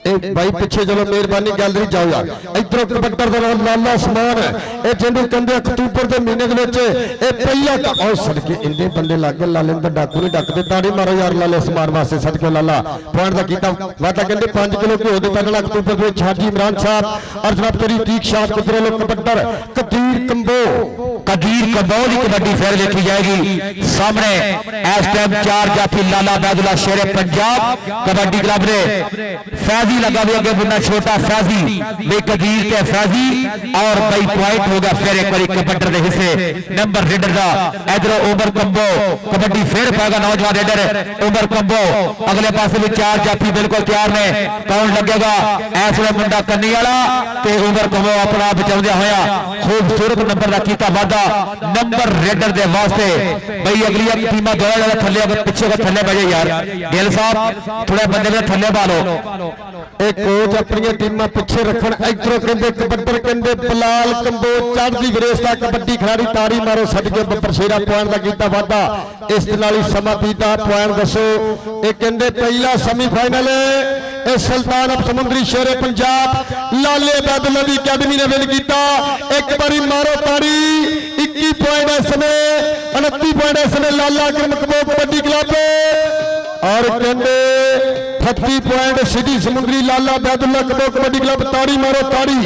एक भाई पिछे चलो मेहरबानी गैलरी जाओ यार। इधर कबड्डर का नाम लाला समान है जिन्हें कहते अक्तूबर के महीने के पहला और सदके इन्ने बंदे लग गए लाले तो डाकू नहीं डकते ताड़ी मारो यार लाले समान वास्ते सदके लाला पॉइंट का कीता वादा कहते 5 किलो घ्यो दिता जाना अक्तूबर के हाजी इमरान साहब और जनाब तेरी तीक शाद गुजरे लोग कबड्डर कदीर कंबो कदीर कंबोल की कबड्डी फिर देखी जाएगी। सामने इस टाइम 4 जाफी लाला बैदुल्ला शेरे पंजाब कबड्डी क्लब ने फैजी लगा भी अगे बुना छोटा फैजी वे कदीर के फैजी और भाई पॉइंट हो गया फिर एक बार कबड्डर के हिस्से नंबर रेडर का इधरों उमर कंबो कबड्डी फिर पाएगा नौजवान रेडर उमर कंबो अगले पासे भी 4 जाफी बिल्कुल तैयार ने काउंट लगेगा इस वे मुंडा कन्नी वाला ते उमर कंबो अपना बचाउंदे होया खूबसूरत नंबर का कीता वादा नंबर रेडर दे वास्ते भाई अगली टीमां दो ज्यादा थल्ले अगर पीछे को थल्ले बजे यार गिल साहब थोड़ा बंदे में थल्ले पालो एक कोच अपनी टीमां पीछे रखन इधरों कहंदे कबड्डर कहंदे बलाल कंबो चढ़दी ग्रेस दा कबड्डी खिलाड़ी ताड़ी मारो छड्ड के बब्बर शेरा पॉइंट दा कीता वादा इस दे नाल ही समा पीता पॉइंट दसो ये कहंदे पहला सेमीफाइनल ए सुल्तान ऑफ समुंदरी शेरे पंजाब लाले बैदुल्ला दी अकेडमी ने विन किया एक बारी मारो ताड़ी 21 पॉइंट इस समय 29 पॉइंट इस समय लाला कबड्डी क्लब और कहंदे 30 पॉइंट सिटी समुंदरी लाला बैदुल्ला कबड्डी क्लब ताड़ी मारो ताड़ी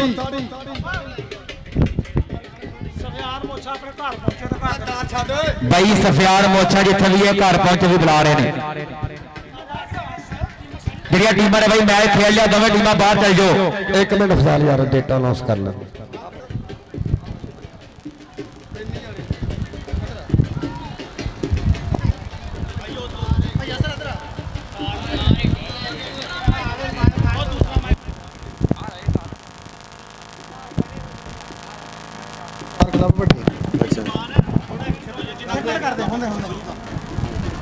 भाई सफियान मोछा जिथे भी घर पहुंचे भी बुला रहे हैं ਜਿਹੜੀਆਂ ਟੀਮਾਂ ਨੇ ਬਾਈ ਮੈਚ ਖੇਡ ਲਿਆ ਦੋਵੇਂ ਟੀਮਾਂ ਬਾਹਰ ਚੱਲ ਜਾਓ 1 ਮਿੰਟ ਫਸਾਲ ਯਾਰ ਡੇਟਾ ਅਨਾਉਂਸ ਕਰ ਲੈ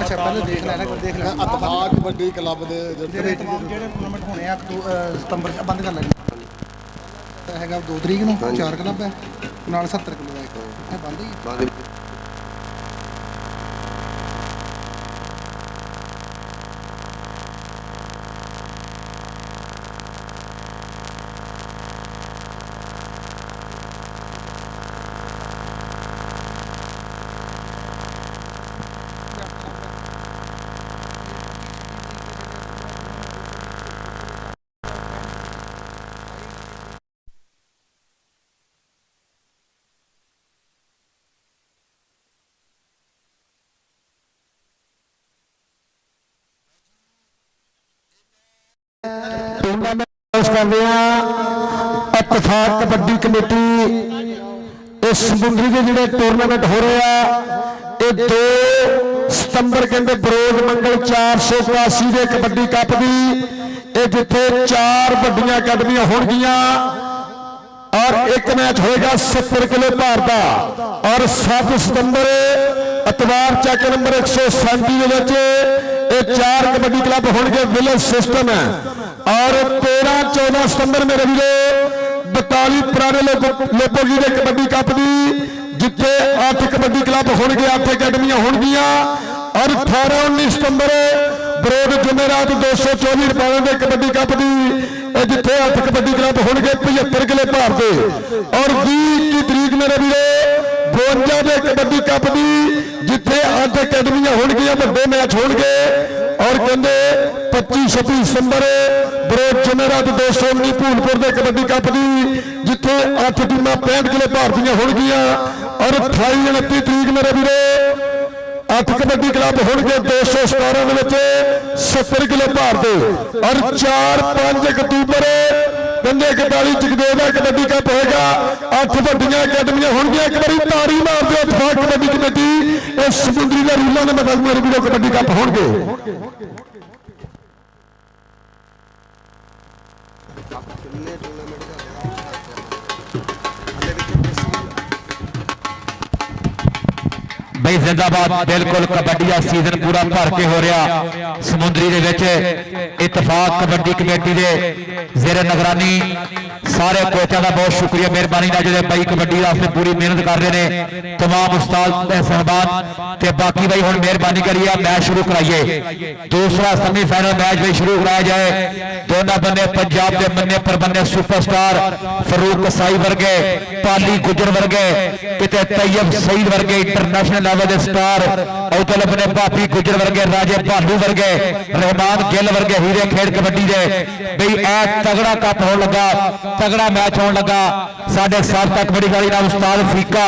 अच्छा पहले देख लेना देख लेना ਇਤਫਾਕ ਕਬੱਡੀ ਕਲੱਬ ਦੇ ਜਿਹੜੇ ਟੂਰਨਾਮੈਂਟ ਹੋਣੇ ਆ ਸਤੰਬਰ ਚ ਬੰਦ ਕਰ ਲੈਣਾ ਹੈਗਾ 2 ਤਰੀਕ ਨੂੰ 4 ਕਲੱਬ ਹੈ ਨਾਲ 70 ਕਿਲੋ ਦਾ ਇੱਕ ਇਹ ਬੰਦ ਹੀ टूर्नामेंट कर रहे हैं इत्तेफाक कबड्डी कमेटी इस समुंदरी के जोड़े टूर्नामेंट हो रहे हैं ये 2 सितंबर कहते बरोज मंगल 481 के कबड्डी कप की जिथे 4 वड्डियां अकेडमियां होणगियां और एक मैच होएगा 70 किलो भार का और 7 सितंबर इतवार चैक नंबर 137 ये 4 कबड्डी क्लब होंगे विलेज सिस्टम है और 13-14 सितंबर मेरे वीरो 42 पुराने लोपोगी के कबड्डी कप की जिथे 8 कबड्डी क्लब होंगे 8 अकेडमियां होंगियां और 18-19 सितंबर बरोड जुमेरात 224 रुपए के कबड्डी कप की जिथे 8 कबड्डी क्लब होंगे 75 किलो भार के और 20 तरीक मेरे वीरो 52 के कबड्डी कप की जिथे 8 अकेडमियां होंगियां बड़े मैच होंगे और कहते 25-26 सितंबर बरोड जुमेरात 219 भूलपुर के कबड्डी कप की जिथे 8 टीमां 65 किलो भार दियां होंगियां और 28-29 तरीक मेरे वीरो 8 कबड्डी क्लब होंगे 217 70 किलो भार दे और 4-5 अक्तूबर बंदे 41 जगदेव का कबड्डी कप होगा 8 वड्डियां अकेडमियां होंगियां एक बारी ताड़ी मार दो इत्तेफाक कबड्डी कमेटी इस समुंदरी के रूलों के मतलब मेरे वीडियो कबड्डी कप होंगे भाई जिंदाबाद बिल्कुल कबड्डी का सीजन पूरा भर के हो रहा समुंदरी दे विच इत्तेफाक कबड्डी कमेटी के जेर निगरानी सारे कोचों का बहुत शुक्रिया मेहरबानी जो भाई कबड्डी वास्ते पूरी मेहनत कर रहे हैं तमाम उस्ताद साहबान ते बाकी भाई हुण मेहरबानी करिए मैच शुरू कराइए दूसरा सेमीफाइनल मैच भाई शुरू कराया जाए दोनों बंदे पंजाब के मन्ने परमन्ने सुपरस्टार फरूक कसाई वर्गे पाली गुजर वर्गे किते तैयब सईद वर्गे इंटरनेशनल लेवल के स्टार उधर अपने भापी गुजर वर्गे राजे भालू वर्गे रहमान गिल वर्गे हीरे खेड कबड्डी दे बई ए तगड़ा कप होने लगा तगड़ा मैच होने लगा साढ़े साल तक बड़ी गाड़ी नाम उस्ताद फीका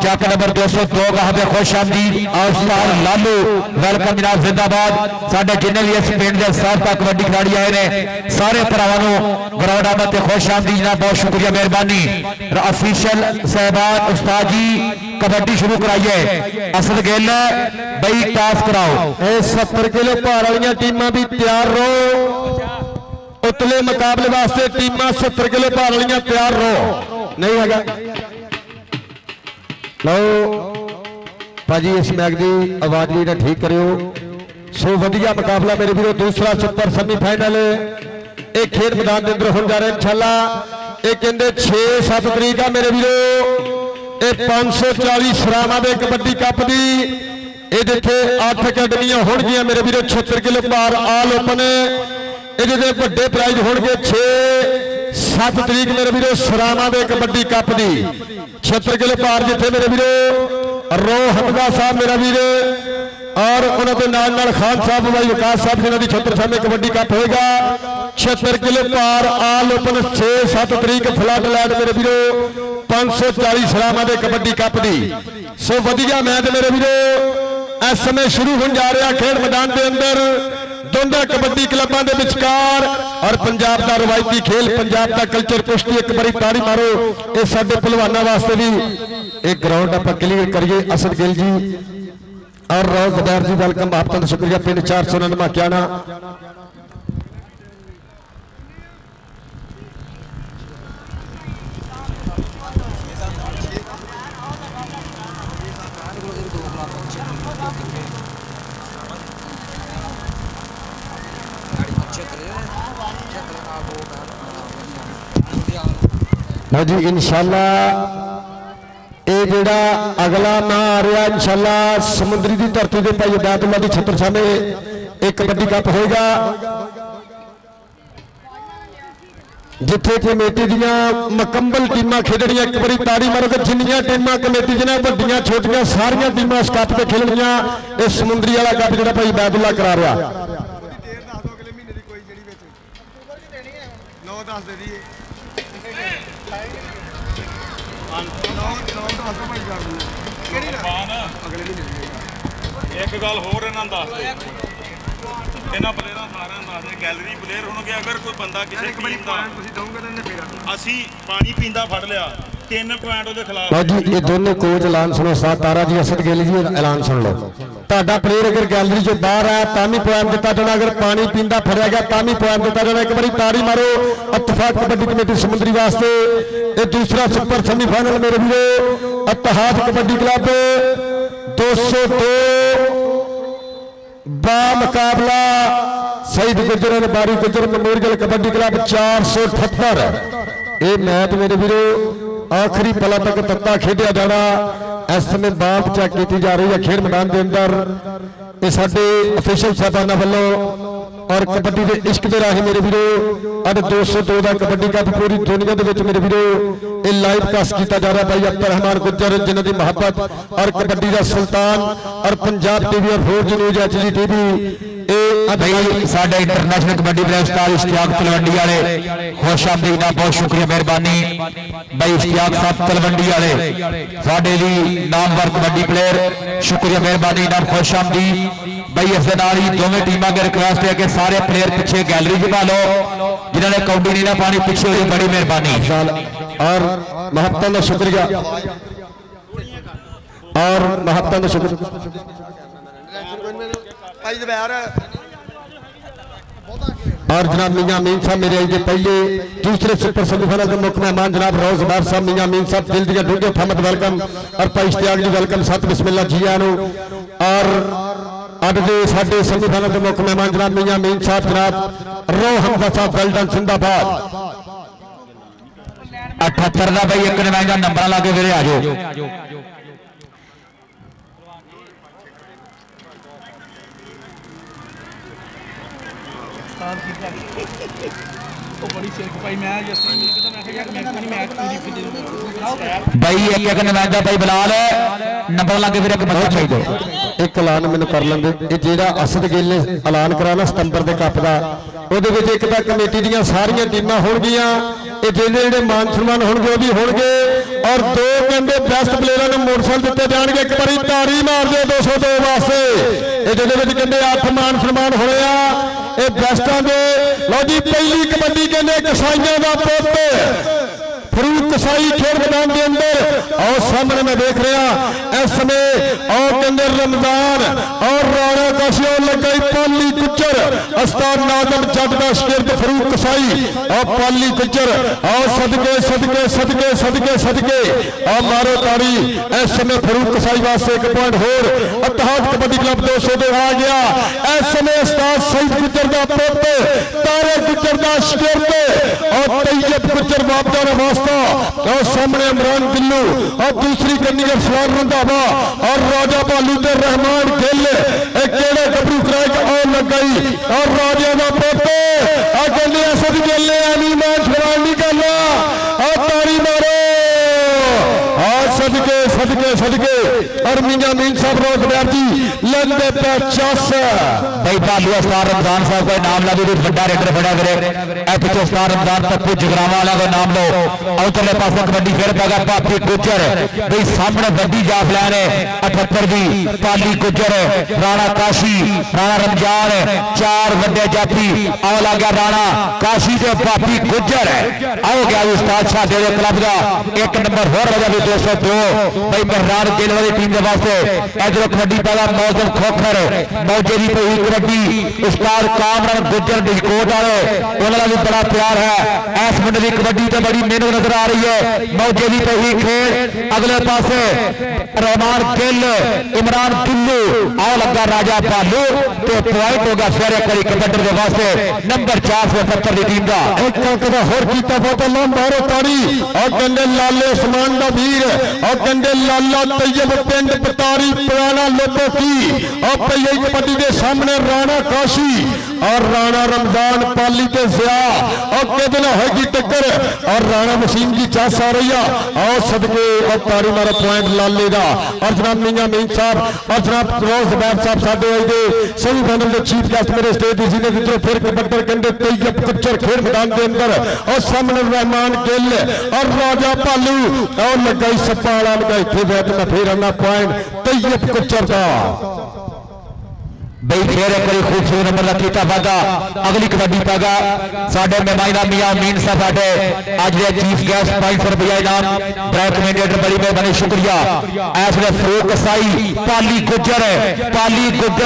चक नंबर 202 गहाबे खुश आमदीद और उस्ताद लालू वेलकम जनाब जिंदाबाद साढ़े जिन्ने भी इस पिंड के साल तक कबड्डी खिलाड़ी आए ने सारे भरावां ग्राउंड आमद ते खुश आमदीद जनाब बहुत शुक्रिया मेहरबानी ऑफिशियल साहबान उस्ताद जी कबड्डी शुरू कराइए असद गिल बई टॉस कराओ 70 किलो भार वाली टीमां भी तैयार रहो उतले मुकाबले वास्ते टीमां 70 किलो भार वाली तैयार रहो नहीं हैगा लो भाजी इस मैच की आवाज भी ठीक करियो सो वधिया मुकाबला मेरे वीरों दूसरा सुपर सेमीफाइनल एक खेल मैदान के अंदर हो जा रहा है इंशाल्लाह एक कहते 6-7 तरीक है मेरे वीरों ये 540 सरावां दे कबड्डी कप दी ये जिथे 8 अकैडमियां होणगियां मेरे वीरों 76 किलो भार आल ओपन ये बड़े प्राइज होणगे 6-7 तरीक मेरे वीरों सरावां दे कबड्डी कप दी 76 किलो भार जिथे मेरे वीरों रो हमदा साहब मेरा वीर और उन्होंने नाल खान साहब भाई विकास साहब जिन्होंने छत्र सामने कबड्डी कप होगा 76 किलो भार आल ओपन 6-7 तरीक फ्लड लैंड मेरे वीरों 540 सलामा दे कबड्डी कप दी सो वधिया मैच मेरे वीरों इस समय शुरू हो जा रहा खेल मैदान के अंदर दोनों कबड्डी क्लबों के विचकार और पंजाब का रवायती खेल पंजाब का कल्चर कुश्ती एक बारी ताड़ी मारो ये साडे पहलवानों वास्ते भी एक ग्राउंड आप क्लीयर करिए असद गिल जी और राव जबैर जी वेलकम आपका शुक्रिया पिंड 400 माकियाना जी इंशाल्लाह ये जोड़ा अगला ना आ रहा इंशाल्लाह समुद्री की धरती के भाई अबैदुल्ला की छत्र सामने एक कबड्डी कप होगा जिथे कमेटी दियां मुकम्मल टीमां खेडणियां एक बारी ताड़ी मारोगे जिन्नियां टीमां कमेटी जिन्हां वड्डियां छोटियां सारियां टीमां इस कप पे खेलणियां ये समुद्री वाला कप जो भाई अबैदुल्ला करा रहा एक गल होर इन्हां दस दे इन्हां प्लेयरां सारियां दस दे गैलरी प्लेयर होणगे अगर कोई बंदा किसी टीम दा असी पानी पींदा फड़ लिया 3 पॉइंट ਉਹਦੇ ਖਿਲਾਫ ਲਓ ਜੀ ਇਹ ਦੋਨੇ ਕੋਚ ਐਲਾਨ ਸੁਣੋ ਸਾਥ ਤਾਰਾ ਜੀ असद गिल जी ऐलान सुन लो ਤੁਹਾਡਾ प्लेयर अगर गैलरी चो बाहर आया तामी पॉइंट दिता जाना अगर पानी पींदा फड़िया गया तामी पॉइंट दिता जाना एक बारी ताड़ी मारो इत्तेफाक कबड्डी कमेटी समुद्री वास्ते ये दूसरा सुपर सेमीफाइनल मेरे वीरो इत्तेहाद कबड्डी क्लब 202 बा मुकाबला शहीद गुजर ने बारी गुजर मेमोरियल कबड्डी क्लब 478 ये मैच मेरे वीरो आखिरी पला तक तत्ता खेडिया जाना इस समय बाप चेक की जा रही है खेल मैदान के अंदर ये साडे ऑफिशियल साहबाना वालों और कबड्डी के इश्क के राही मेरे वीरो अब 202 का कबड्डी कप पूरी दुनिया के मेरे वीरो ये लाइव कास्ट किया जा रहा भाई अब्दुल रहमान गुज्जर जिन्हों की मुहब्बत और कबड्डी का सुल्तान और पंजाब टीवी और 4G news HD TV international kabaddi player उस्ताद इश्तियाक तलवंडी वाले खुश आमदीद बहुत शुक्रिया मेहरबानी भाई इश्तियाक साहब तलवंडी वाले साडे ली नामवर कबड्डी प्लेयर शुक्रिया मेहरबानी नाम खुश आमदीद भाई इस दोवें टीमां के रिक्वेस्ट है कि सारे प्लेयर पीछे गैलरी च पा लो जिन्होंने कौडी नहीं ना पानी पीछे हो बड़ी मेहरबानी और महत्ता का शुक्रिया और महत्ता का शुक्रिया और जनाब मियां अमीन साहब मेरे आज पहले दूसरे सुपर सेमीफाइनल के मुख्य मेहमान जनाब रोज जबार साहब मियां अमीन साहब दिल दिया ढूंढे फहमद वेलकम और भाई इश्तियाक जी वेलकम सत बिस्मिल्लाह जी आनू और अब के साडे सेमीफाइनल के मुख्य मेहमान जनाब मियां अमीन साहब जनाब रो हमदा साहब वेल्डन जिंदाबाद 78 का भाई एक नवां नंबर ला के फिर आ जाओ भाई एक नुमाइंदा भाई बिलाल नंबर लाके फिर एक बंदा चाहिए ਇੱਕ ਐਲਾਨ ਮੈਨੂੰ ਕਰ ਲੈਂਦੇ ਇਹ ਜਿਹੜਾ ਅਸਦ ਗਿੱਲ ਨੇ ਐਲਾਨ ਕਰਾਣਾ ਸਤੰਬਰ ਦੇ ਕੱਪ ਦਾ ਉਹਦੇ ਵਿੱਚ ਇੱਕ ਤਾਂ ਕਮੇਟੀ ਦੀਆਂ ਸਾਰੀਆਂ ਟੀਮਾਂ ਹੋਣਗੀਆਂ ਇਹ ਜਿਹੜੇ ਮਾਨ ਸਨਮਾਨ ਹੋਣਗੇ ਉਹ ਵੀ ਹੋਣਗੇ ਔਰ 2 ਕਹਿੰਦੇ ਬੈਸਟ ਪਲੇਅਰਾਂ ਨੂੰ ਮੋਟਰਸਾਈਕਲ ਦਿੱਤੇ ਜਾਣਗੇ ਇੱਕ ਵਾਰੀ ਤਾੜੀ ਮਾਰ ਦਿਓ 202 ਵਾਸਤੇ ਇਹ ਜਿਹਦੇ ਵਿੱਚ ਕਹਿੰਦੇ 8 ਮਾਨ ਸਨਮਾਨ ਹੋਣੇ ਆ ਇਹ ਬੈਸਟਾਂ ਦੇ ਲਓ ਜੀ ਪਹਿਲੀ ਕਬੱਡੀ ਕਹਿੰਦੇ ਕਸਾਈਆਂ ਦਾ ਪੁੱਤ फरूक कसाई खेल मैदान के अंदर और सामने मैं देख रहा इस समय और के अंदर रमजान और राणा काशी और लगाई पाली गुज्जर उस्ताद नाजम जग दा शिरद फरूक कसाई और पाली गुज्जर और सदके सदके सदके सदके सदके और मारो ताड़ी इस समय फरूक कसाई वास्ते 1 पॉइंट होर इतिहाद कबड्डी क्लब 200 दे आ गया इस समय उस्ताद सईद गुज्जर दा पुत तारे गुज्जर दा शिरद और तैयब गुज्जर वापदा ने वास्ते और सामने इमरान दिल्लू और दूसरी कन्नी का सवाल रंधावा और राजा भालू ते रहमान गिल एक केड़े गबरू कराई और लग गई और राजा का पोते कहते असद गिल ने एनी मैच खराब नहीं करना और ताड़ी मारो और सदके सदके सदके और मियां मीन साहब रोज बैठी लेंदे पे 50 भाई भालू उस्ताद रमजान साहब का नाम ला दो बड़ा रेडर बड़ा करे ए पिछे उस्ताद रमजान पप्पू जगरावा वाला का नाम लो उधरले पासे कबड्डी फिर पैगा पापी गुज्जर भाई सामने बड़ी जाफ लैन 78 दी पाली गुज्जर राणा काशी राणा रमजान 4 वड्डे जाफी आओ ला गया राणा काशी ते पापी गुज्जर आओ गया उस्ताद शाह दे क्लब का 1 नंबर होर वजह भी 202 भाई मेहरान गिल वाली टीम के वास्ते इधर कबड्डी पैगा मौजम खोखर मौजे की पई कबड्डी उस्ताद कामरान गुज्जर बिजकोट वाले उन्होंने भी बड़ा प्यार है इस मुंडे की कबड्डी तो बड़ी मेहनत नजर आ रही है मौजे की पई खेल अगले पासे रहमान गिल इमरान दिल्लू आओ लगा राजा भालू तो पॉइंट होगा फिर एक बारी कबड्डी के वास्ते नंबर 470 की टीम का एक कदा होर कीता फोटो लो मारो ताड़ी और कंडे लाले उस्मान दा वीर और कंडे लाला तैयब पिंड पतारी पुराना लोगों की और पहले कबड्डी के सामने राणा काशी और राणा रमजान पाली के जिया और कितना होगी टक्कर और राणा मशीन की चास आ रही है और सदके और ताड़ी मारो पॉइंट लाले दा और जनाब मियां मीन साहब और जनाब रोज बैब साहब साडे आई दे सभी पैनल के चीफ गेस्ट मेरे स्टेज दी ने विचों फिर कबड्डी कंडे तैयब गुज्जर खेल मैदान के अंदर और सामने रहमान गिल और राजा भालू और लगाई सप्पा वाला लगाई थे फिर आना पॉइंट तैयब गुज्जर का भाई फिर एक बार खूबसूरत नंबर का कीता वादा अगली कबड्डी पैगा साडे मेहमान मियां मीन साहब साडे आज दे चीफ गेस्ट 500 रुपया इनाम ड्राइव कमेंटेटर बड़ी मेहरबानी शुक्रिया ऐस वे फरूक कसाई पाली गुज्जर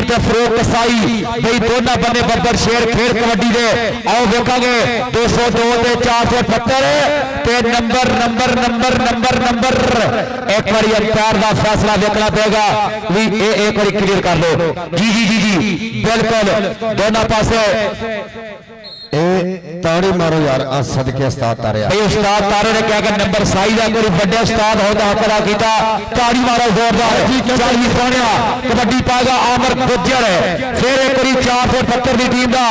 ते फरूक कसाई भाई दोनों बने बब्बर शेर खेल कबड्डी दे आओ वेखांगे 202 ते 478 ते number number number number number एक बार अंपायर का फैसला देखना पड़ेगा भी एक बार क्लियर कर लो जी जी जी बिल्कुल दोनों पासे ताड़ी मारो यार सदके उस्ताद तारे भाई उस्ताद तारे ने क्या नंबर साई का कोई बड़े उस्ताद होता हक अदा किया ताड़ी मारो जोरदार चाली सोनिया कबड्डी पाएगा आमर गुज्जर फिर एक बारी 470 की टीम का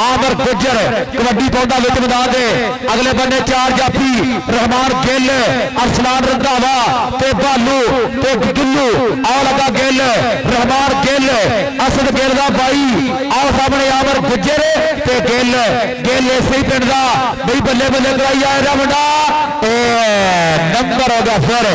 आमर गुज्जर कबड्डी पाउंदा विच मैदान दे अगले बन्ने 4 जाफी रहमान गिल अरसलान रंधावा ते भालू ते दिल्लू आओ लगा गिल रहमान गिल असद गिल का भाई आओ सामने आमर गुज्जर ते गिल गिल इसे ही पिंड का भाई बल्ले बल्ले कराई आया मुंडा नंबर होगा फिर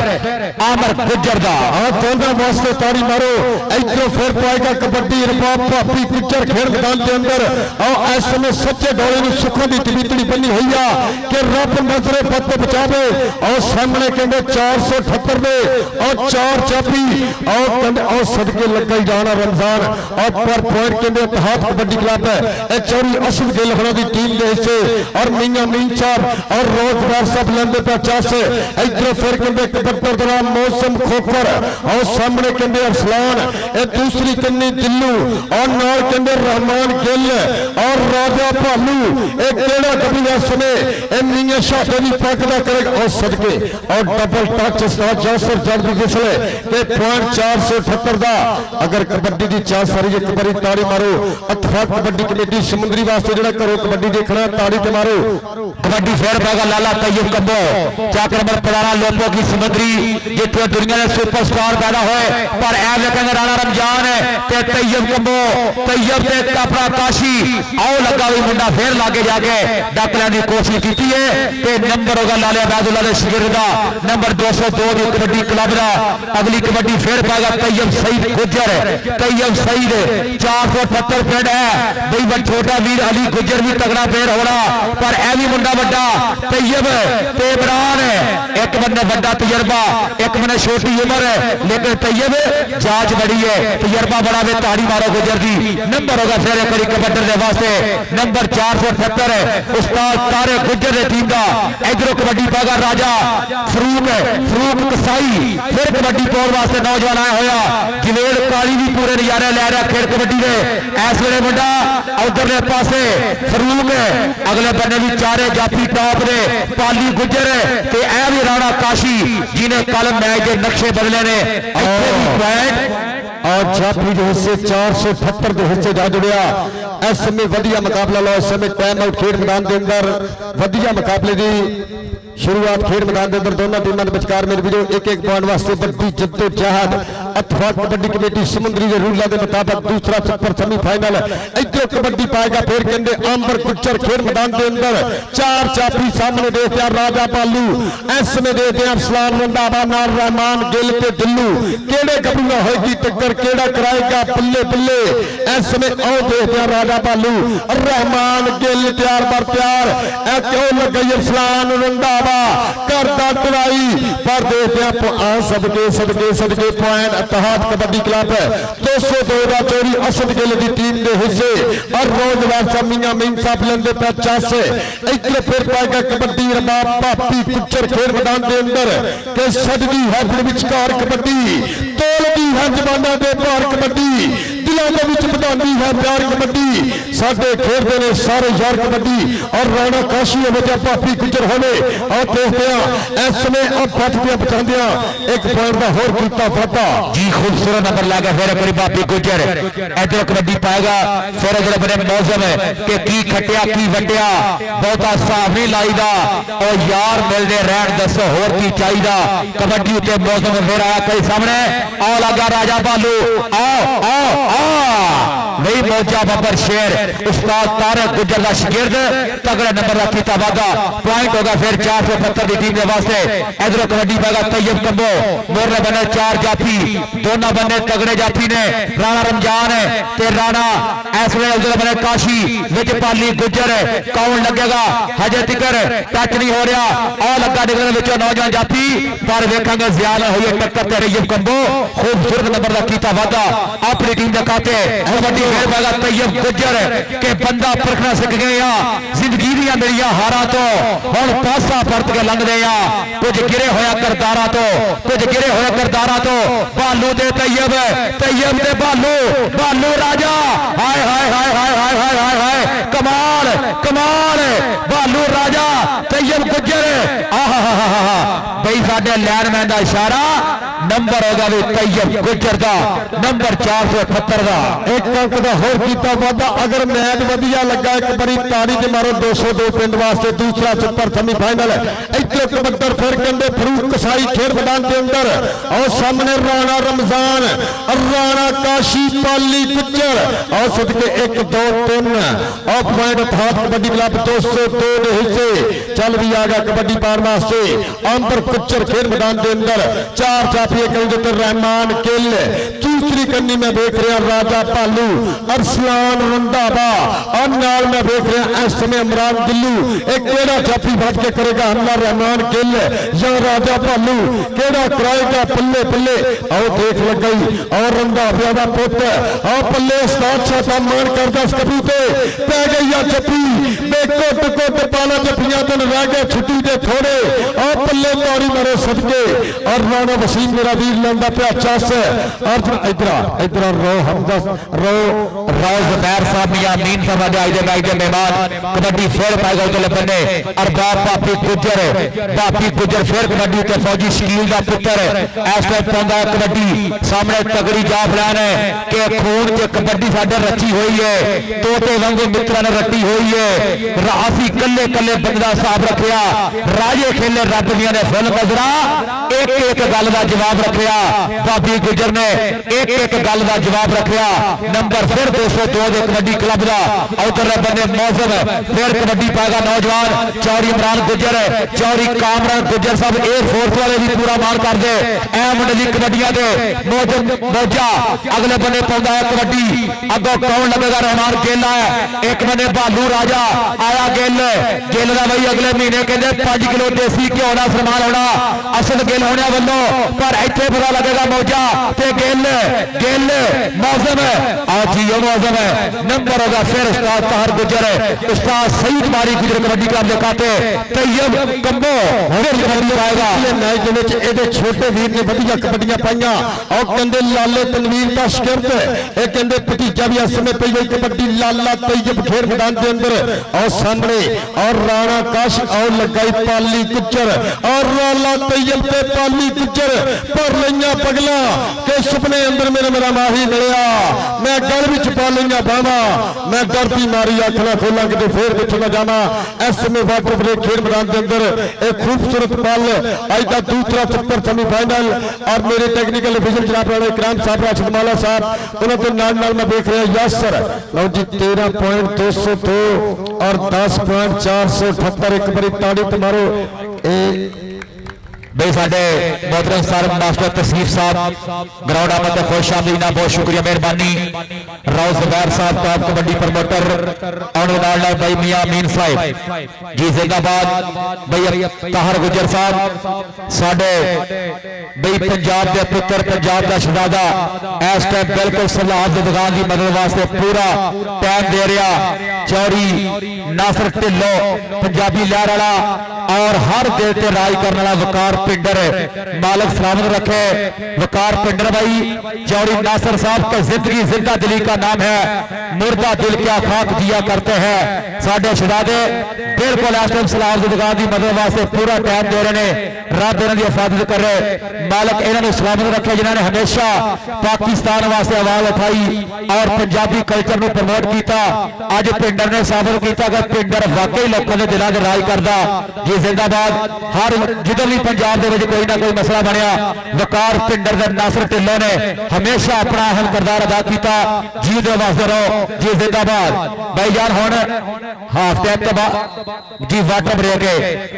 आमर गुज्जर का दोनों वास्ते ताड़ी मारो इधरों फिर पाएगा कबड्डी रबाब भापी गुज्जर खेल मैदान के अंदर और इस समय सच्चे डोले में सुखों की तबीतड़ी बनी हुई है कि रब नजरे पत बचावे और सामने कहते 478 दे और 4 चाबी और सदके लगा जाना रमजान और पर पॉइंट कहते इतिहाद कबड्डी क्लब है चौरी असद गिल होना की टीम के हिस्से और मियां मीन साहब और रोजगार सब लेंदे ਦੇ ਪਚਾਸ ਇਧਰ ਫਿਰ ਕਹਿੰਦੇ ਕਬੱਤਰ ਦਾ ਮੌਸਮ ਖੋਖਰ ਔਰ ਸਾਹਮਣੇ ਕਹਿੰਦੇ ਅਰਸਲਾਨ ਇਹ ਦੂਸਰੀ ਕੰਨੀ ਦਿੱਲੂ ਔਰ ਨਾਲ ਕਹਿੰਦੇ ਰਹਿਮਾਨ ਗਿੱਲ ਔਰ ਰਾਜਾ ਭਾਲੂ ਇਹ ਕਿਹੜਾ ਕਬੀਲਾ ਸਮੇਂ ਇਹ ਮੀਆਂ ਸ਼ਾਹ ਦੀ ਪੱਕ ਦਾ ਕਰੇਗਾ ਔਰ ਸਦਕੇ ਔਰ ਡਬਲ ਟੱਚ ਉਸਤਾਦ ਜੌਸਰ ਜਲਦੀ ਜਿਸਲੇ ਤੇ ਪੁਆਇੰਟ 478 ਦਾ ਅਗਰ ਕਬੱਡੀ ਦੀ ਚਾਹ ਸਾਰੀ ਇੱਕ ਵਾਰੀ ਤਾੜੀ ਮਾਰੋ ਇਤਫਾਕ ਕਬੱਡੀ ਕਮੇਟੀ ਸਮੁੰਦਰੀ ਵਾਸਤੇ ਜਿਹੜਾ ਘਰੋਂ ਕਬੱਡੀ ਦੇਖਣਾ ਤਾੜੀ ਤੇ मारो कबड्डी फेर पाएगा लाला तैयब कम्बो चाकर नंबर 15 लोगों की समुद्री जितने दुनिया में सुपरस्टार पैदा हुए पर ऐ देखेंगे राणा रमजान ते तैयब कम्बो तैयब ते अपना काशी आओ लगा हुई मुंडा फेर लागे जाके डकने की कोशिश की है ते नंबर होगा लाले अबैदुल्ला दे शिगिर दा नंबर 202 दी कबड्डी क्लब दा अगली कबड्डी फेर पाएगा तैयब सईद गुजर तैयब सईद 478 पिंड है भाई छोटा वीर अली गुजर भी तगड़ा फेर होना पर ऐ भी मुंडा वड्डा तैयब ते इमरान एक बंदे वड्डा तजर्बा एक बंदे छोटी उम्र लेकिन तैयब जांच बड़ी है तजर्बा बड़ा वे ताड़ी मारो गुजर दी नंबर होगा फिर एक बारी कबड्डी दे वास्ते नंबर 478 उस्ताद तारे गुजर दी टीम का इधरों कबड्डी पागा राजा फरूक कसाई फिर कबड्डी पाउण वास्ते नौजवान आया होया जवेल काली भी पूरे नजारे ले रहा खेल कबड्डी दे इस वेले मुंडा उधरले पासे फरूक अगले बन्ने भी चारे जाफी टॉप ने पाली गुजर ते ऐ भी राणा काशी जिन्हें कल मैच के नक्शे बदले ने और जाफी के हिस्से 478 के हिस्से जा जुड़िया इस समय वधिया मुकाबला लो इस समय टाइम आउट खेड मैदान के अंदर वधिया मुकाबले की शुरुआत खेड मैदान के अंदर दोनों टीमों के विचकार मेरे वीडियो एक एक पॉइंट वास्ते बड़ी जद्दोजहद इत्तेफाक कबड्डी कमेटी समुद्री के रूलों के मुताबिक दूसरा चक्कर सेमीफाइनल इधर कबड्डी पाएगा फिर कहते अंबर कुचर खेड मैदान के अंदर चार चापी सामने देखते हैं राजा पालू इस समय देखते हैं अरसलान रंधावा नाल रहमान गिल के दिल्लू केड़े कबूला होगी टक्कर केड़ा कराएगा बल्ले बल्ले इस समय आओ देखते हैं राजा पालू रहमान गिल तैयार बर तैयार क्यों लग गई अरसलान रंधावा करता टराई पर देखते हैं सदके सदके सदके पॉइंट इत्तेहाद कबड्डी क्लब 202 का चोरी असद गिल की टीम के हिस्से और रोजगार समियां मीन साहब लेंदे 50 इधर फिर पाएगा कबड्डी रबाब पापी कुचर खेल मैदान के अंदर के सदगी है विचकार कबड्डी तोलदी है जवाना दे भार कबड्डी दिलों के विच बढ़ाती है प्यार कबड्डी साडे खेलते ने सारे यार कबड्डी और राणा काशी होवे पापी गुजर होवे और देखते हैं इस समय और बचते बचाते एक पॉइंट का होर कीता फाटा जी खूबसूरत नंबर लागे फिर कोई पापी गुजर इधर कबड्डी पाएगा फिर जो बड़े मौसम के की खटिया की वटिया बहुता साफ नहीं लाईदा और यार मिलते रहन दसो होर की चाहिदा कबड्डी के मौसम फिर आया कई सामने आ लगा राजा भालू आओ आओ नहीं मौजा बबर शेर उस्ताद तारक गुजर का शिगिर्द तगड़े नंबर का कीता वादा पॉइंट होगा फिर 475 की टीम के वास्ते इधर कबड्डी पाएगा तैयब कम्बो मोरने बने चार जाफी दोनों बने तगड़े जाफी ने राणा रमजान ते राणा इस वे उधर बने काशी विच पाली गुजर कौन लगेगा हजे तिकर टच नहीं हो रहा आ लगा निकलने विचों नौजवान जाफी पर वेखांगे ज्यादा हुई टक्कर ते तैयब कम्बो खूबसूरत नंबर का कीता वादा अपनी टीम के खाते कबड्डी खेल पाएगा तैयब गुजर के बंदा परखना सीख गए जिंदगी दी मेरिया हारा तो हुण पासा परत के लंघदे कुछ गिरे होया करदारा तो कुछ गिरे होया करदारा तो भालू दे तैयब तैयब दे भालू भालू राजा हाय हाय हाय हाय हाय हाय हाय हाय कमाल कमाल भालू राजा तैयब गुजर भाई साडे लैनमैन का इशारा नंबर होगा भी तैयब गुजर का नंबर 478 का एक अंक का होर कीता वादा अगर मैच वधिया लगा एक बारी ताड़ी ते मारो 202 पिंड वास्ते दूसरा सुपर सेमीफाइनल इधर कबड्डर फिर कहते फरूक कसाई खेल मैदान के अंदर और सामने राणा रमजान राणा काशी पाली गुजर और सदके 1 2 3 और पॉइंट इत्तेहाद कबड्डी क्लब 202 के हिस्से चल भी आ गया कबड्डी पार वास्ते अंबर कुचर खेल मैदान के अंदर चार चापी ਕਾਫੀ ਇੱਕ ਦੇ ਉੱਤੇ ਰਹਿਮਾਨ ਗਿੱਲ, ਦੂਸਰੀ ਕੰਨੀ ਮੈਂ ਵੇਖ ਰਿਹਾ ਰਾਜਾ ਭਾਲੂ, ਅਰਸਲਾਨ ਰੰਧਾਵਾ, ਔਰ ਨਾਲ ਮੈਂ ਵੇਖ ਰਿਹਾ ਇਸ ਸਮੇਂ ਇਮਰਾਨ ਦਿੱਲੂ। ਇਹ ਕਿਹੜਾ ਜਾਫੀ ਵੱਜ ਕੇ ਕਰੇਗਾ ਹਮਲਾ, ਰਹਿਮਾਨ ਗਿੱਲ ਜਾਂ ਰਾਜਾ ਭਾਲੂ, ਕਿਹੜਾ ਕਰਾਏਗਾ ਪੱਲੇ ਪੱਲੇ। ਆਓ ਦੇਖ ਲੱਗਈ ਔਰ ਰੰਧਾਵਿਆਂ ਦਾ ਪੁੱਤ ਆਹ ਪੱਲੇ ਉਸਤਾਦ ਸ਼ਾਹ ਦਾ ਮਾਣ ਕਰਦਾ ਇਸ ਕਬੂ ਤੇ ਪੈ ਗਈ ਆ ਜੱਫੀ ਬੇਕੁੱਟ ਕੁੱਟ ਪਾਲਾ ਜੱਫੀਆਂ ਤੋਂ ਰਹਿ ਗਏ ਛੁੱਟੀ ਦੇ ਥੋੜੇ ਆਹ ਪੱਲੇ ਤਾੜੀ ਮਾਰੇ ਸਦਕੇ ਔਰ ਰਾਣਾ ਵਸੀਮ ਮੇਰਾ ਵੀਰ ਲੈਂਦਾ ਪਿਆ ਚਸ ਔਰ ਇਧਰ ਰੋ ਹਮਜ਼ਾ ਰੋ ਜ਼ੁਬੈਰ ਸਾਹਿਬ या मीन साहब आज के मैच के मेहमान कबड्डी फिर पाएगा उधर बने और बापी गुजर फिर कबड्डी के फौजी शकील का पुत्र इस टाइम पाਉਂਦਾ कबड्डी सामने तगड़ी जाफ लैन है कि खून च कबड्डी साडे रची हुई है तोते वांगू मित्रा ने रटी हुई है असी कल्ले कल्ले बंदा साफ रखिया राजे खेले रब दियां ने फुल नजरा एक एक गल का जवाब रखिया बापी गुजर ने एक एक गल का जवाब रखिया नंबर फिर 202 के कबड्डी क्लब का उधर बने मौसम फिर कबड्डी पाएगा नौजवान चौरी इमरान गुजर चौरी कामरान गुजर साहब एयरफोर्स वाले भी पूरा मान कर दे ए मुंडे दी कबड्डियां दे मौजा अगले बने पाਉਂਦਾ है कबड्डी अगो कौन लगेगा रहमान गिल है एक बने भालू राजा आया गिल का भाई अगले महीने कहते 5 किलो देसी घ्यो का समान होना असल गिल होने वालों पर इतने पता लगेगा मौजा ते गिल मौसम आज ही मौसम है नंबर होगा फिर उस्ताद ताहर गुजर उस्ताद सईद मारी गुजर कबड्डी क्लब के खाते तैयब कंबो फिर कबड्डी पाएगा मैच के छोटे वीर ने वधिया कबड्डियां पाइया और कहते लाले तनवीर का शिकरत ये कहते भतीजा भी इस समय पई गई कबड्डी लाला तैयब खेल मैदान के अंदर और सामने और राणा काश और लगाई पाली गुजर और लाला तैयब ते पाली गुजर पर लईया पगला के सुपने अंदर मेरा माही मिलिया मैं गल विच पा लईया बावा मैं डरती मारी अखना खोला कि फिर पिछे ना जावा इस समय वाटर ब्रेक खेल मैदान के अंदर एक खूबसूरत पल अज का दूसरा चक्कर सेमीफाइनल और मेरे टेक्निकल ऑफिसर जनाब राणा इकराम साहब राशिद मौला साहब उन्होंने नाल मैं देख रहा यासर लो जी 13.202 और 10.478 एक बारी ताड़ी तुम्हारो भाई साडे मोहतरम सर मास्टर तसीफ साहब ग्राउंड आमद खुश आमदीना बहुत शुक्रिया मेहरबानी राव जुबैर साहब टॉप कबड्डी प्रमोटर और भाई मियां अमीन साहब जी जिंदाबाद भाई ताहर गुजर साहब साडे भाई पंजाब के पुत्र पंजाब का शहजादा इस टाइम बिल्कुल सलाह दुकान की मदद वास्ते पूरा टाइम दे रहा चौरी नासर ढिल्लो पंजाबी लहर वाला और हर दिल से राज करने वाला वकार पिंडर मालक सलामत रखे वकार पिंडर भाई चौड़ी नासर साहब का जिंदगी जिंदा दिली का नाम है मुर्दा दिल क्या खाक दिया करते हैं साडे शहजादे बिल्कुल इस टाइम सलाम की दुकान की मदद वास्ते पूरा टाइम दे रहे हैं रब इन्हों की हिफाजत कर रहे मालक इन्होंने सलामत रखे जिन्होंने हमेशा पाकिस्तान वास्ते आवाज उठाई और पंजाबी कल्चर को प्रमोट किया अज पिंडर ने साबित किया कि पिंडर वाकई लोगों के दिलों से राज करता जी जिंदाबाद हर जिधर भी पंजाब के कोई ना कोई मसला बनया वकार पिंडर के नासर ढिल्लों ने हमेशा अपना अहम किरदार अदा किया जी दे वास्ते रहो जी जिंदाबाद भाई जान हुण हाफ टाइम तो बाद जी वाटर ब्रेक है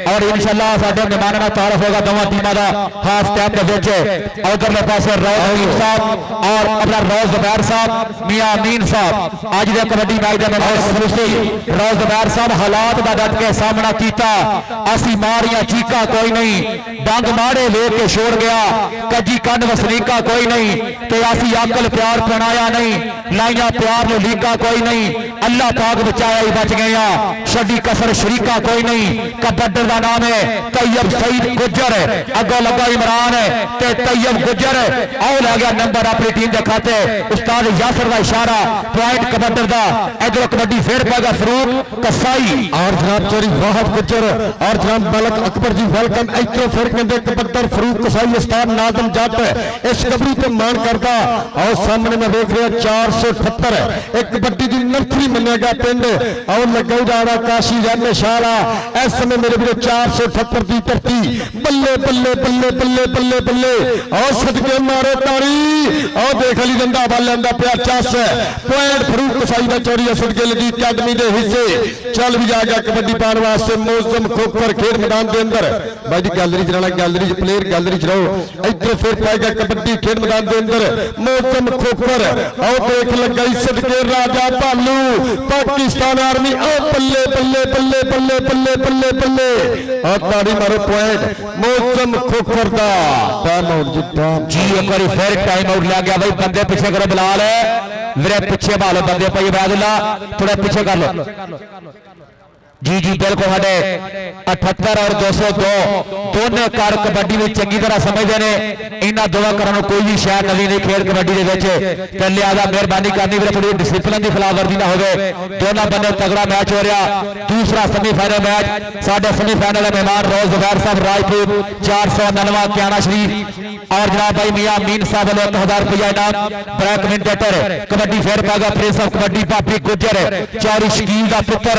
और इंशाअल्लाह साडे मेहमानां दा तारफ होगा दोवां टीमां दा हाफ टाइम दे विच उधरले पासे रौफ साहब और अपना रौफ जुबैर साहब मियां अमीन साहब अज दे कबड्डी मैच दे मेहमान रौफ जुबैर साहब हालात दा डट के सामना किया असी मारिया चीका कोई नहीं डंग माड़े वेख के छोड़ गया कजी कंड वसनीका कोई नहीं ते असी अकल प्यार पनाया नहीं लाइया प्यार ने लीका कोई नहीं अल्लाह पाक बचाया ही बच गए छड़ी कसर शरीका कोई नहीं कबड्डर का नाम है तैयब सईद गुजर अगो लगा इमरान ते तैयब गुजर आओ लै गया नंबर अपनी टीम के खाते उस्ताद यासर का इशारा पॉइंट कबड्डर का इधर कबड्डी फिर पाएगा फरूक कसाई और जनाब चोरी वाहद गुजर और जनाब मलक अकबर जी वेलकम इधरों फिर कहते कबड्डर फरूक कसाई उस्ताद नाजम जट इस कबड्डी पे मान करता और सामने में देख रहा 478 एक कबड्डी की नर्सरी मनेगा पिंड और लगो जाना काशी रहने शाला इस समय मेरे भी 478 की धरती बल्ले बल्ले बल्ले बल्ले बल्ले बल्ले और सदके मारो तारी और देख ली डंडा बल लेंदा पिया चस पॉइंट फरूक कसाई का चोरी सदके लगी अकादमी के हिस्से चल भी जाएगा कबड्डी पाने वास्ते मौसम खोकर खेड मैदान के अंदर भाई जी गैलरी च रहना गैलरी प्लेयर गैलरी च रहो इधर फिर पाएगा कबड्डी खेड मैदान के अंदर मौसम खोकर और देख लगा सदके राजा भालू पाकिस्तान आर्मी और बल्ले बल्ले बल्ले बल्ले बल्ले बल्ले बल्ले और ताड़ी मारो पॉइंट मौसम खोकर का टाइम आउट जी एक बार फिर टाइम आउट लिया गया भाई बंदे पीछे करो बिलाल मेरे पीछे भालो बंदे भाई बैदुल्ला थोड़ा पीछे कर लो जी जी बिल्कुल हमारे 78 और 202 दोनों कार कबड्डी में चंगी तरह समझते हैं इन्होंने दोनों कारों कोई भी शायद नवी नहीं खेल कबड्डी के लिहाजा मेहरबानी करनी भी थोड़ी डिसिप्लिन की खिलाफवर्जी ना हो दोनों बंदे तगड़ा मैच हो रहा दूसरा सेमीफाइनल मैच साढ़े सेमीफाइनल मेहमान रोज जुबैर साहब राजपूत 499 क्याना शरीफ और जनाब भाई मियां मीन साहब वाले 1000 रुपया इनाम बड़ा कमेंटेटर कबड्डी फेर पाएगा प्रिंस ऑफ कबड्डी भाभी गुजर चौरी शकील का पुत्र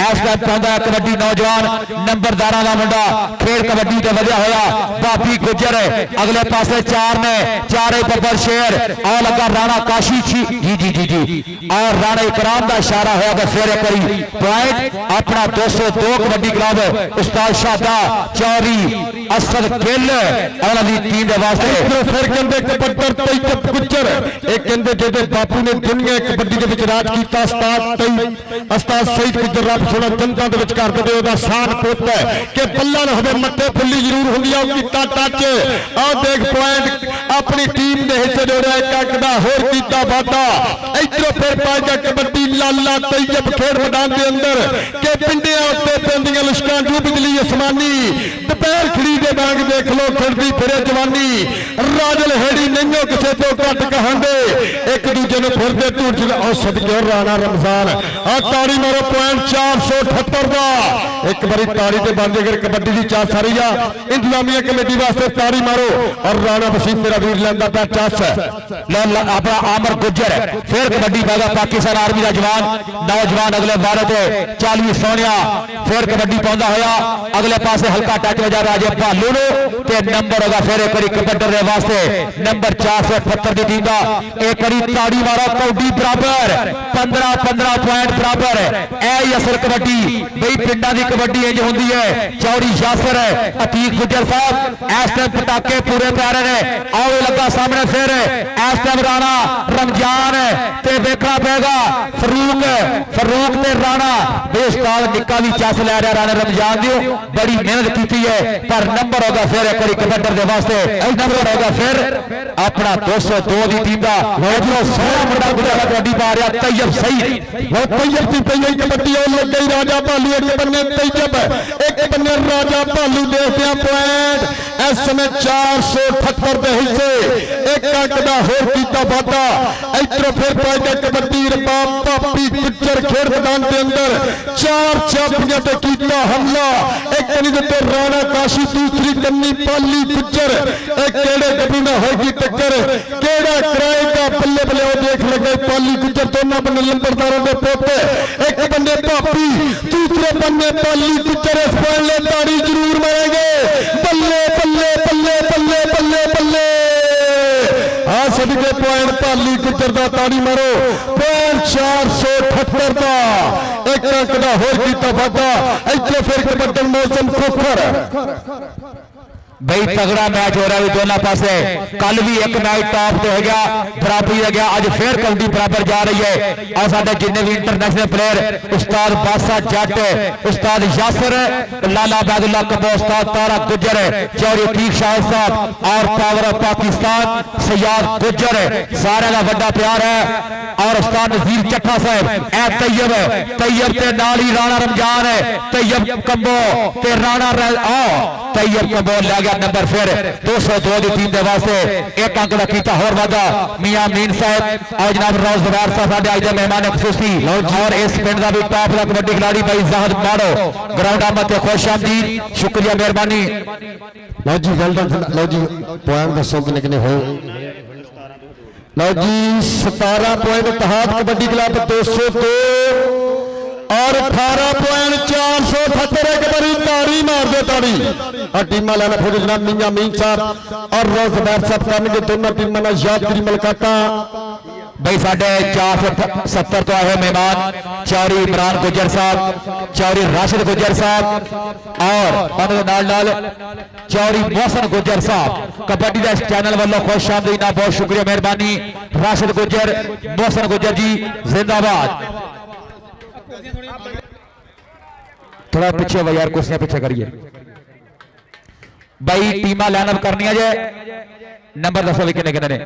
इस कबड्डी नौजवान नंबरदारा का मुंडा खेल कबड्डी से वधिया होया भाभी गुजर अगले पासे 4 ने चारे बब्बर शेर और लगा राणा काशी जी जी जी जी और राणा इकराम का इशारा होया तो फिर एक बारी पॉइंट अपना 202 कबड्डी क्लब उस्ताद शादा चौरी असद गिल और टीम के वास्ते फिर कहते कबड्डर तैयब गुजर एक कहते जेदे बापू ने दुनिया कबड्डी के विच राज कीता उस्ताद सईद गुजर रब सोना जनता दे विच कर दे ओदा शान पुੱਤ कि बल्ला ना होवे मट्टे फुल्ली जरूर हुंदी आ कीता टच आ देख पॉइंट अपनी टीम दे हिस्से जोड़िया एक दा होर कीता वादा इधरों फिर पाएगा कबड्डी लाला तैयब खेड मैदान के अंदर कि पिंडियां उत्ते पेंदियां लिशकां डूबदली आसमानी दोपहर खड़ी दे बांग देख लो खड़दी फिरे जवानी राजल हेड़ी नहीं किसी तो घट कहांदे एक दूजे ने फिरते धूड़ च और सदके राणा रमजान आ ताड़ी मारो पॉइंट 478 का एक बारी ताड़ी ते बंद अगर कबड्डी की चास आ रही है इंतजामिया कमेटी वास्ते ताड़ी मारो और राणा वसीम मेरा वीर लेंदा पा चास अपना आमर गुजर फिर कबड्डी पाएगा पाकिस्तान आर्मी का जवान नौजवान अगले भारत 40 सोनिया फिर कबड्डी पाਉਂਦਾ होया अगले पासे हल्का टच वजा राजे भालू ते नंबर होगा फिर एक बारी कबड्डर के वास्ते नंबर 478 की टीम का एक बारी ताड़ी मारो कौडी बराबर 15-15 पॉइंट बराबर ए असल कबड्डी बई पिंडा की कबड्डी इंज होंदी है चौड़ी यासर अतीक गुजर साहब इस टाइम पटाके पूरे प्यारे ने आओ लगा सामने फिर इस टाइम राणा रमजान ते देखना पेगा फरूक ते राणा उस्ताद निक्का भी चस लै रहा राणा रमजान दी बड़ी मेहनत की है पर नंबर होगा फिर एक बारी कबड्डर के वास्ते नंबर होगा फिर अपना 202 की टीम का सोना मुंडा गुजरा कबड्डी पा रहा तैयब सही तैयब की पई कबड्डी और लग गई राजा भालू एक बन्ने तैयब एक बन्ने राजा भालू देखते पॉइंट इस समय 478 के हिस्से एक अंक का होर कीता वादा इधरों फिर पाएगा कबड्डी रबाब भाभी गुजर खेड मैदान के अंदर 4 चापियां ते कीता हमला एक कनी दे राणा काशी दूसरी कन्नी पाली गुजर एक केड़े गड्डी में होगी टक्कर केड़ा कराएगा बल्ले बल्ले देख लगे पाली गुजर दोनों बन्ने लंबरदारों के पोते एक बन्ने भाभी दूसरे बन्ने पाली गुजर इस पहले ताड़ी जरूर मारेंगे बल्ले बल्ले बल्ले बल्ले बल्ले बल्ले आ सदके पॉइंट पाली गुजर का ताड़ी मारो पॉइंट 478 का एक अंक का होर कीता वादा इधर फिर कबड्डी मौसम खोखर बई तगड़ा मैच हो रहा है दोनों पासे कल भी एक मैच टॉप पे हो गया बराबरी हो गया आज फिर कबड्डी बराबर जा रही है और साडे जिन्ने भी इंटरनेशनल प्लेयर उस्ताद बासा जट उस्ताद यासर लाला बैदुल्ला कबो उस्ताद तारा गुजर चौरी अतीक शाह साहब और पावर ऑफ पाकिस्तान सयाद गुजर सारे का बड़ा प्यार है और उस्ताद नजीर चट्ठा साहब ए तैयब ते नाल ही राणा रमजान तैयब कम्बो ते राणा तैयब कम्बो ले गया नंबर फिर 202 की टीम के वास्ते एक अंक का कीता होर वादा मियां मीन साहब और जनाब रोज जुबैर साहब साडे आज दे मेहमान खसूसी और इस पिंड का भी टॉप का कबड्डी खिलाड़ी भाई जाहद माड़ो ग्राउंड आमद ते खुश आमदीद शुक्रिया मेहरबानी लो जी वेल डन लो जी पॉइंट दसो किने किने हो लो जी 17 पॉइंट इतिहाद कबड्डी क्लब 202 और 18 पॉइंट 478 एक बारी ताड़ी मार दे ताड़ी और टीमां लाना फिर जनाब मियां मीन साहब और रोज बैर साहब करनगे दोनों टीमां नाल यादगिरी मुलाकातां भाई साढ़े 470 तो आए मेहमान चौरी इमरान गुजर साहब चौरी राशिद गुजर साहब और चौरी मोहसन गुजर साहब कबड्डी का चैनल वालों खुश आमदीद बहुत शुक्रिया मेहरबानी राशिद गुजर मोहसन गुजर जी जिंदाबाद। थोड़ा पीछे हो यार कुर्सियां पीछे करिए भाई टीमां लाइनअप करनी है नंबर दसो भी किन्ने किन्ने ने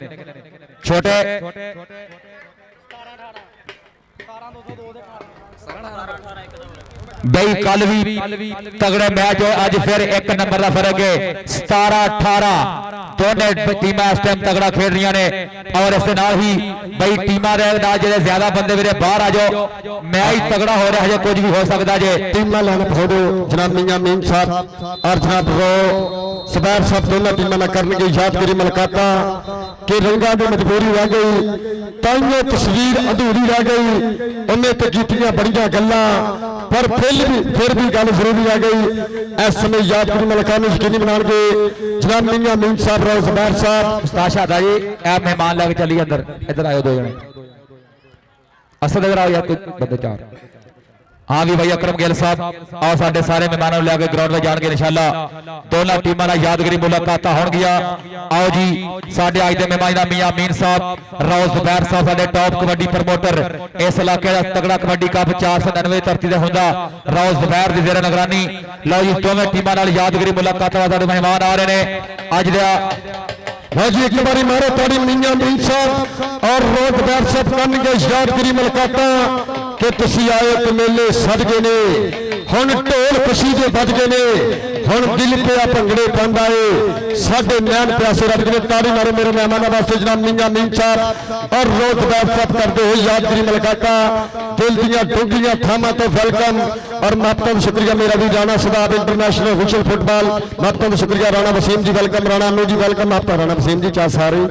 छोटे भाई कल भी तगड़े मैच हो अज फिर एक नंबर का फर्क है 17-18 दोनों टीमां इस टाइम तगड़ा खेल रही ने और इस ही भाई टीमां जो ज्यादा बंदे मेरे बाहर आ जाओ मैच तगड़ा हो रहा है कुछ भी हो सकता जे टीमां लाइनअप हो दो जनाब मियां मीन साहब और जनाब रो सबार साहब दोनों टीमां ना करने यादगिरी मुलाकातां के रंगा की मजबूरी रह गई ताइयों तस्वीर अधूरी रह गई उन्हें तो कीतियां बड़ियां गल्लां पर फिर भी गल जरूरी रह गई इस समय यादगिरी मुलाकात यकीनी बनाएंगे जनाब मियां मीन साहब रो सबार साहब उस्ताद शादा जी ऐ मेहमान लेके चलिए अंदर इधर आयो दो जने असद इधर आओ यार कोई बंदे चार हाँ भी भाई अकरम गिल साहब और साढ़े सारे मेहमानों लैके ग्राउंड में जाएंगे इंशाल्लाह दोनों टीमों का यादगिरी मुलाकात होणगियां। आओ जी साढ़े अज के मेहमान मियां मीन साहब राव जुबैर साहब साढ़े टॉप कबड्डी प्रमोटर इस इलाके का तगड़ा कबड्डी कप 499 धरती से होंदा राव जुबैर की जेर निगरानी लो जी दोवें टीमों नाल यादगिरी मुलाकात साडे मेहमान आ रहे हैं अज दा जी एक बारी मारो ताड़ी मियां मीन साहब और रोज बैर साहब करनगे यादगिरी मुलाकातां कि तुसी आए तो मेले सद गए ने हुण ढोल कसीदे बज गए ने हुण दिल पिया भंगड़े पंद आए साडे नैन प्यासे रज गए ताड़ी मारो मेरे मेहमानों वास्ते जनाब मियां मीन साहब और रोज बैर साहब करते हुए यादगिरी मुलाकातां दिल दियां डूंघियां थावां तो वेलकम और महत्वपूर्ण शुक्रिया मेरा भी राणा सदाब इंटरनेशनल विशल फुटबॉल महत्वपूर्ण शुक्रिया राणा वसीम जी वेलकम राणा अनु जी वेलकम आप राणा वसीम जी चाह सारे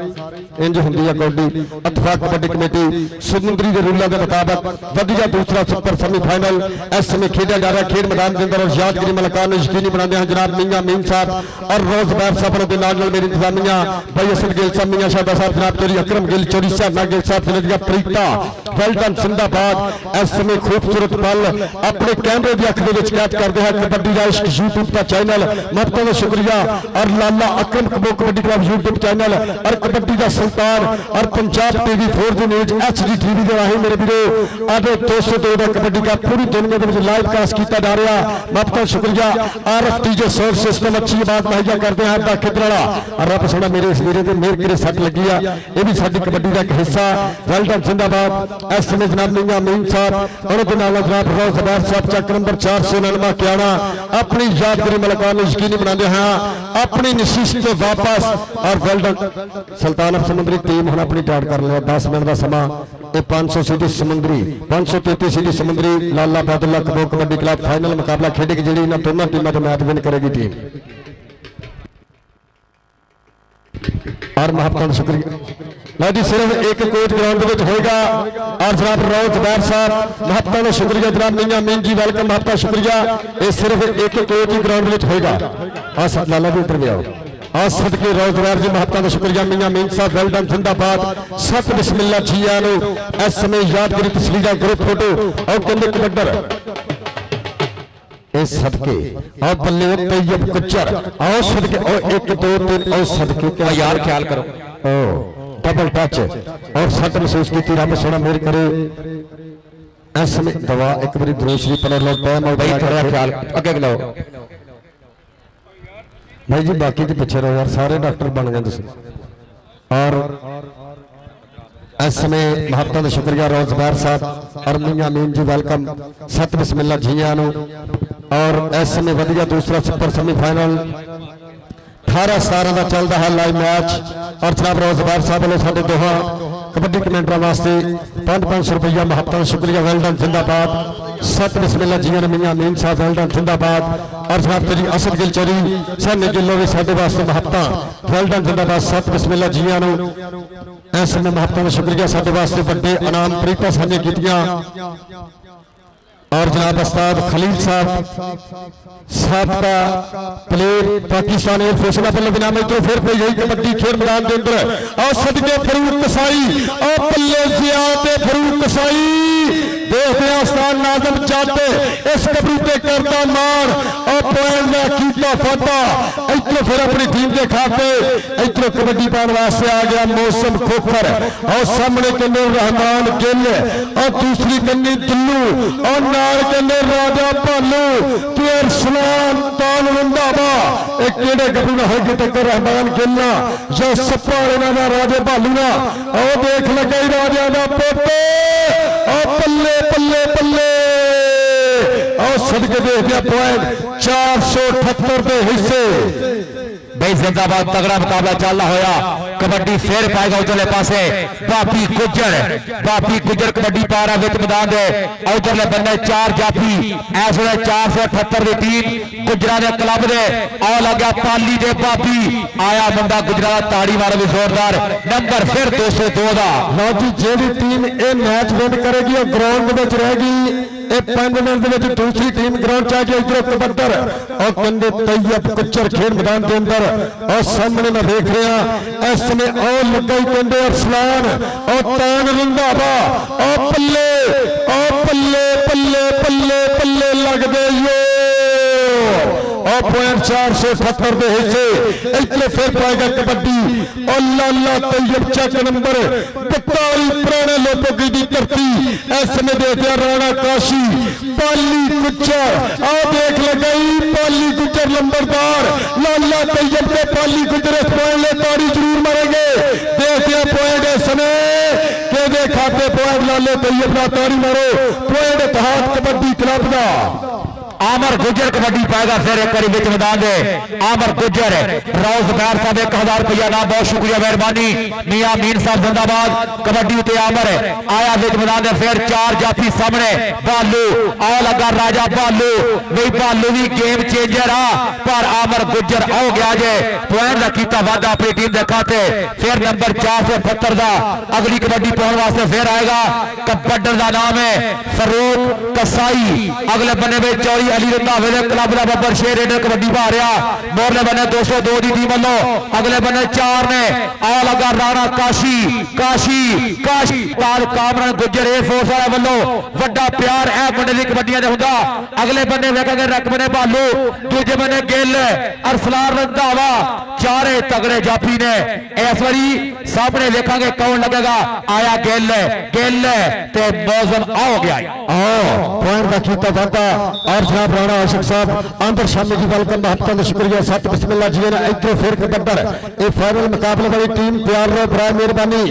इंज होंदी है कबड्डी इत्तेफाक कबड्डी कमेटी समुद्री के रूलों के मुताबिक वधिया दूसरा सुपर सेमीफाइनल इस समय खेड़ा जा रहा है खेल मैदान के अंदर और यादगिरी मुलाकात यकीनी बनाते हैं जनाब मियां मीन साहब और रोज बैर साहब के नाल मेरी इंतजामिया भाई असद गिल साहब मियां शादा साहब जनाब चोरी अकरम गिल चोरी शहना गिल साहब जनाब प्रीता वेलडन जिंदाबाद इस समय खूबसूरत पल अपने कैमरे की अख के कैद करते हैं कबड्डी का इश्क यूट्यूब का चैनल महत्वपूर्ण शुक्रिया और लाला अकरम कबो कबड्डी क्लब यूट्यूब चैनल और कबड्डी का सुल्तान और Punjab TV 4 news HD TV के राही मेरे वीरो अब 202 का कबड्डी का पूरी दुनिया में लाइव कास्ट किया जा रहा महत्वपूर्ण शुक्रिया RF DJ साउंड सिस्टम अच्छी बात मुहैया करते हैं आपका खिदराला और रब सोना मेरे इस वीरे मेर करे सट लगी है ये भी साडी कबड्डी का एक हिस्सा वेलडन जिंदाबाद इस समय जनाब मियां मीन साहब और जनाब रोज जुबैर साहब चक नंबर 499 क्याना अपनी यादगिरी मुलाकात यकीनी बनाते हैं अपनी नशीश से वापस और वेलडन सुल्तान ऑफ समुद्री टीम हम अपनी टाइट कर लिया 10 मिनट का समा 500 सीधी समुद्री 533 सीधी समुद्री लाला बैदुल्ला कबो कबड्डी क्लब फाइनल मुकाबला खेडेगी जी इन दोनों टीमों का मैच विन करेगी टीम और महत्वपूर्ण शुक्रिया जी सिर्फ एक कोच ग्राउंड में होगा और जनाब रोज जुबैर साहब महत्वपूर्ण शुक्रिया जनाब मियां मीन जी वेलकम महत्वपूर्ण शुक्रिया ये सिर्फ एक कोच ही ग्राउंड में होगा और लाला भी इंटरव्यू आओ और सदके रोज जुबैर जी महत्वपूर्ण शुक्रिया मियां मीन साहब वेलडन जिंदाबाद सत बिस्मिल्लाह जी आनो इस समय यादगिरी तस्वीर ग्रुप फोटो और कंधे कबड्डर इस सदके और बल्ले तैयब कुचर और सदके और 1 2 3 और सदके क्या यार ख्याल करो ओ डबल टच और सट महसूस की रब सोना मेर करे इस समय दवा एक बारी दूसरी पर लो टाइम और भाई थोड़ा ख्याल अगे लो भाई जी बाकी के पीछे रहो यार सारे डॉक्टर बन गए तुम और इस समय महत्वपूर्ण शुक्रिया रोज जुबैर साहब और मियां मीन जी वेलकम सत बिस्मिल्लाह जी आनो और इस समय वधिया दूसरा सुपर सेमीफाइनल 18-17 का चलता है लाइव मैच और जनाब रोज जुबैर साहब वालों साडे दोहा कबड्डी कमेंटर वास्ते 500 रुपया महत्वपूर्ण शुक्रिया वेलडन जिंदाबाद सत बिस्मिल्लाह जी आनो मियां मीन साहब वेलडन जिंदाबाद और जनाब तेरी असद गिल चोरी साने गिलो भी साडे वास्ते महत्ता वेलडन जिंदाबाद सत बिस्मिल्लाह जी आनो ਇਸ ਸਮੇਂ ਮਹੱਤਵ ਦਾ ਸ਼ੁਕਰੀਆ ਸਾਡੇ ਵਾਸਤੇ ਵੱਡੇ ਇਨਾਮ ਪ੍ਰੀਤਾਂ ਸਾਂਝੀਆਂ ਕੀਤੀਆਂ और जनाब उस्ताद खलील साहब साबका प्लेयर पाकिस्तान एयरफोर्स का बल्ले बिना में तो फिर यही कबड्डी खेल मैदान के अंदर और सदके फरूक कसाई और बल्ले जियाते फरूक कसाई देखते हैं उस्ताद नाज़िम चाहते इस कबूते करता मार और पॉइंट का कीता फटा इधर फिर अपनी टीम के खाते इधर कबड्डी पाने वास्ते आ गया मौसम खोखर और सामने कन्ने रहमान गिल और दूसरी कन्नी दिल्लू और नाल कन्ने राजा भालू ते अरसलान तान रंधावा एक केड़े गबरू होगी टक्कर रहमान गिल जो सप्पा इन्हां दा राजे भालू ना और देख लगे राजा दा पोते और बल्ले बल्ले बल्ले और सदके देखते पॉइंट 478 के हिस्से भाई जिंदाबाद तगड़ा मुकाबला चल रहा होया कबड्डी फिर पाएगा उधरले पासे बापी गुजर कबड्डी पा रहा विच मैदान दे उधरले बन्ने 4 जाफी इस वे 478 की टीम गुजरा दे क्लब दे आ लगा पाली दे बापी आया बंदा गुजरा ताड़ी मारे भी जोरदार नंबर फिर 202 दा लो जी जेडी टीम ये मैच विन करेगी और ग्राउंड में रहेगी 5 मिनट दूसरी टीम ग्राउंड च आ गई इधर कबड्डर और कंधे तैयब कुचर खेल मैदान के अंदर और सामने मैं देख रहा इस समय और लगा ही कंधे अरसलान और तान रंधावा और पल्ले पल्ले पल्ले पल्ले लग गए और पॉइंट 478 के हिस्से इतने फिर पाएगा कबड्डी और लाला तैयब चक नंबर 42 पुराने लोगों की धरती इस समय देखते राणा काशी पाली गुज्जर आओ देख लगाई पाली गुज्जर नंबरदार लाला तैयब के पाली गुज्जर इस पॉइंट ले ताड़ी जरूर मारेंगे देखते पॉइंट इस समय के खाते पॉइंट लाले तैयब का ताड़ी मारो पॉइंट इतिहाद कबड्डी क्लब का आमर गुजर कबड्डी पाएगा फिर एक करीब मैदान दे आमर गुजर राउस बैर साहब 1000 रुपया ना बहुत शुक्रिया मेहरबानी मियां मीन साहब जिंदाबाद कबड्डी उते आमर आया विच मैदान दे फिर 4 जाफी सामने भालू आ लगा राजा भालू नहीं भालू भी गेम चेंजर आ पर आमर गुजर आ गया जे पॉइंट का कीता वादा अपनी टीम के खाते फिर नंबर 478 का अगली कबड्डी पाने वास्ते फिर आएगा कबड्डर का नाम है फरूक कसाई अगले बने में चौड़ी अली रंधावे दे क्लब दा बब्बर शेर रेडर कबड्डी पा रहा मोरले बने 202 की टीम वालों अगले बने 4 ने आ लगा राणा काशी ताल कामरान गुजर एयरफोर्स वाले वालों बड़ा प्यार है मुंडे दी कबड्डियां दे हुंदा अगले बने वेखांगे रक बने भालू दूजे बने गिल अरसलान रंधावा चारे तगड़े जाफी ने इस बारी सामने वेखांगे कौन लगेगा आया गिल ते मौजम आ गया पॉइंट का कीता वादा और जनाब राणा आशिक साहब अंदर शामिल की वेलकम महत्ता का शुक्रिया सत बिस्मिल्लाह जी ने इधर फिर कबड्डर ये फाइनल मुकाबले वाली टीम तैयार रहो बड़ा मेहरबानी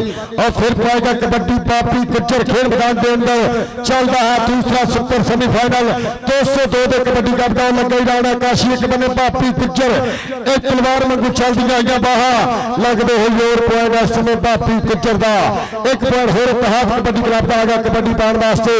और फिर पाएगा कबड्डी बापी गुज्जर खेल मैदान के अंदर चल रहा है दूसरा सुपर सेमीफाइनल 202 के कबड्डी का मैदान लग गई राणा काशी एक बने बापी गुज्जर एक तलवार मंगू चल दी आई बाहर लगते हुए और पॉइंट इस समय बापी गुज्जर का एक पॉइंट होर इतिहाद कबड्डी क्लब का आ गया कबड्डी पाने वास्ते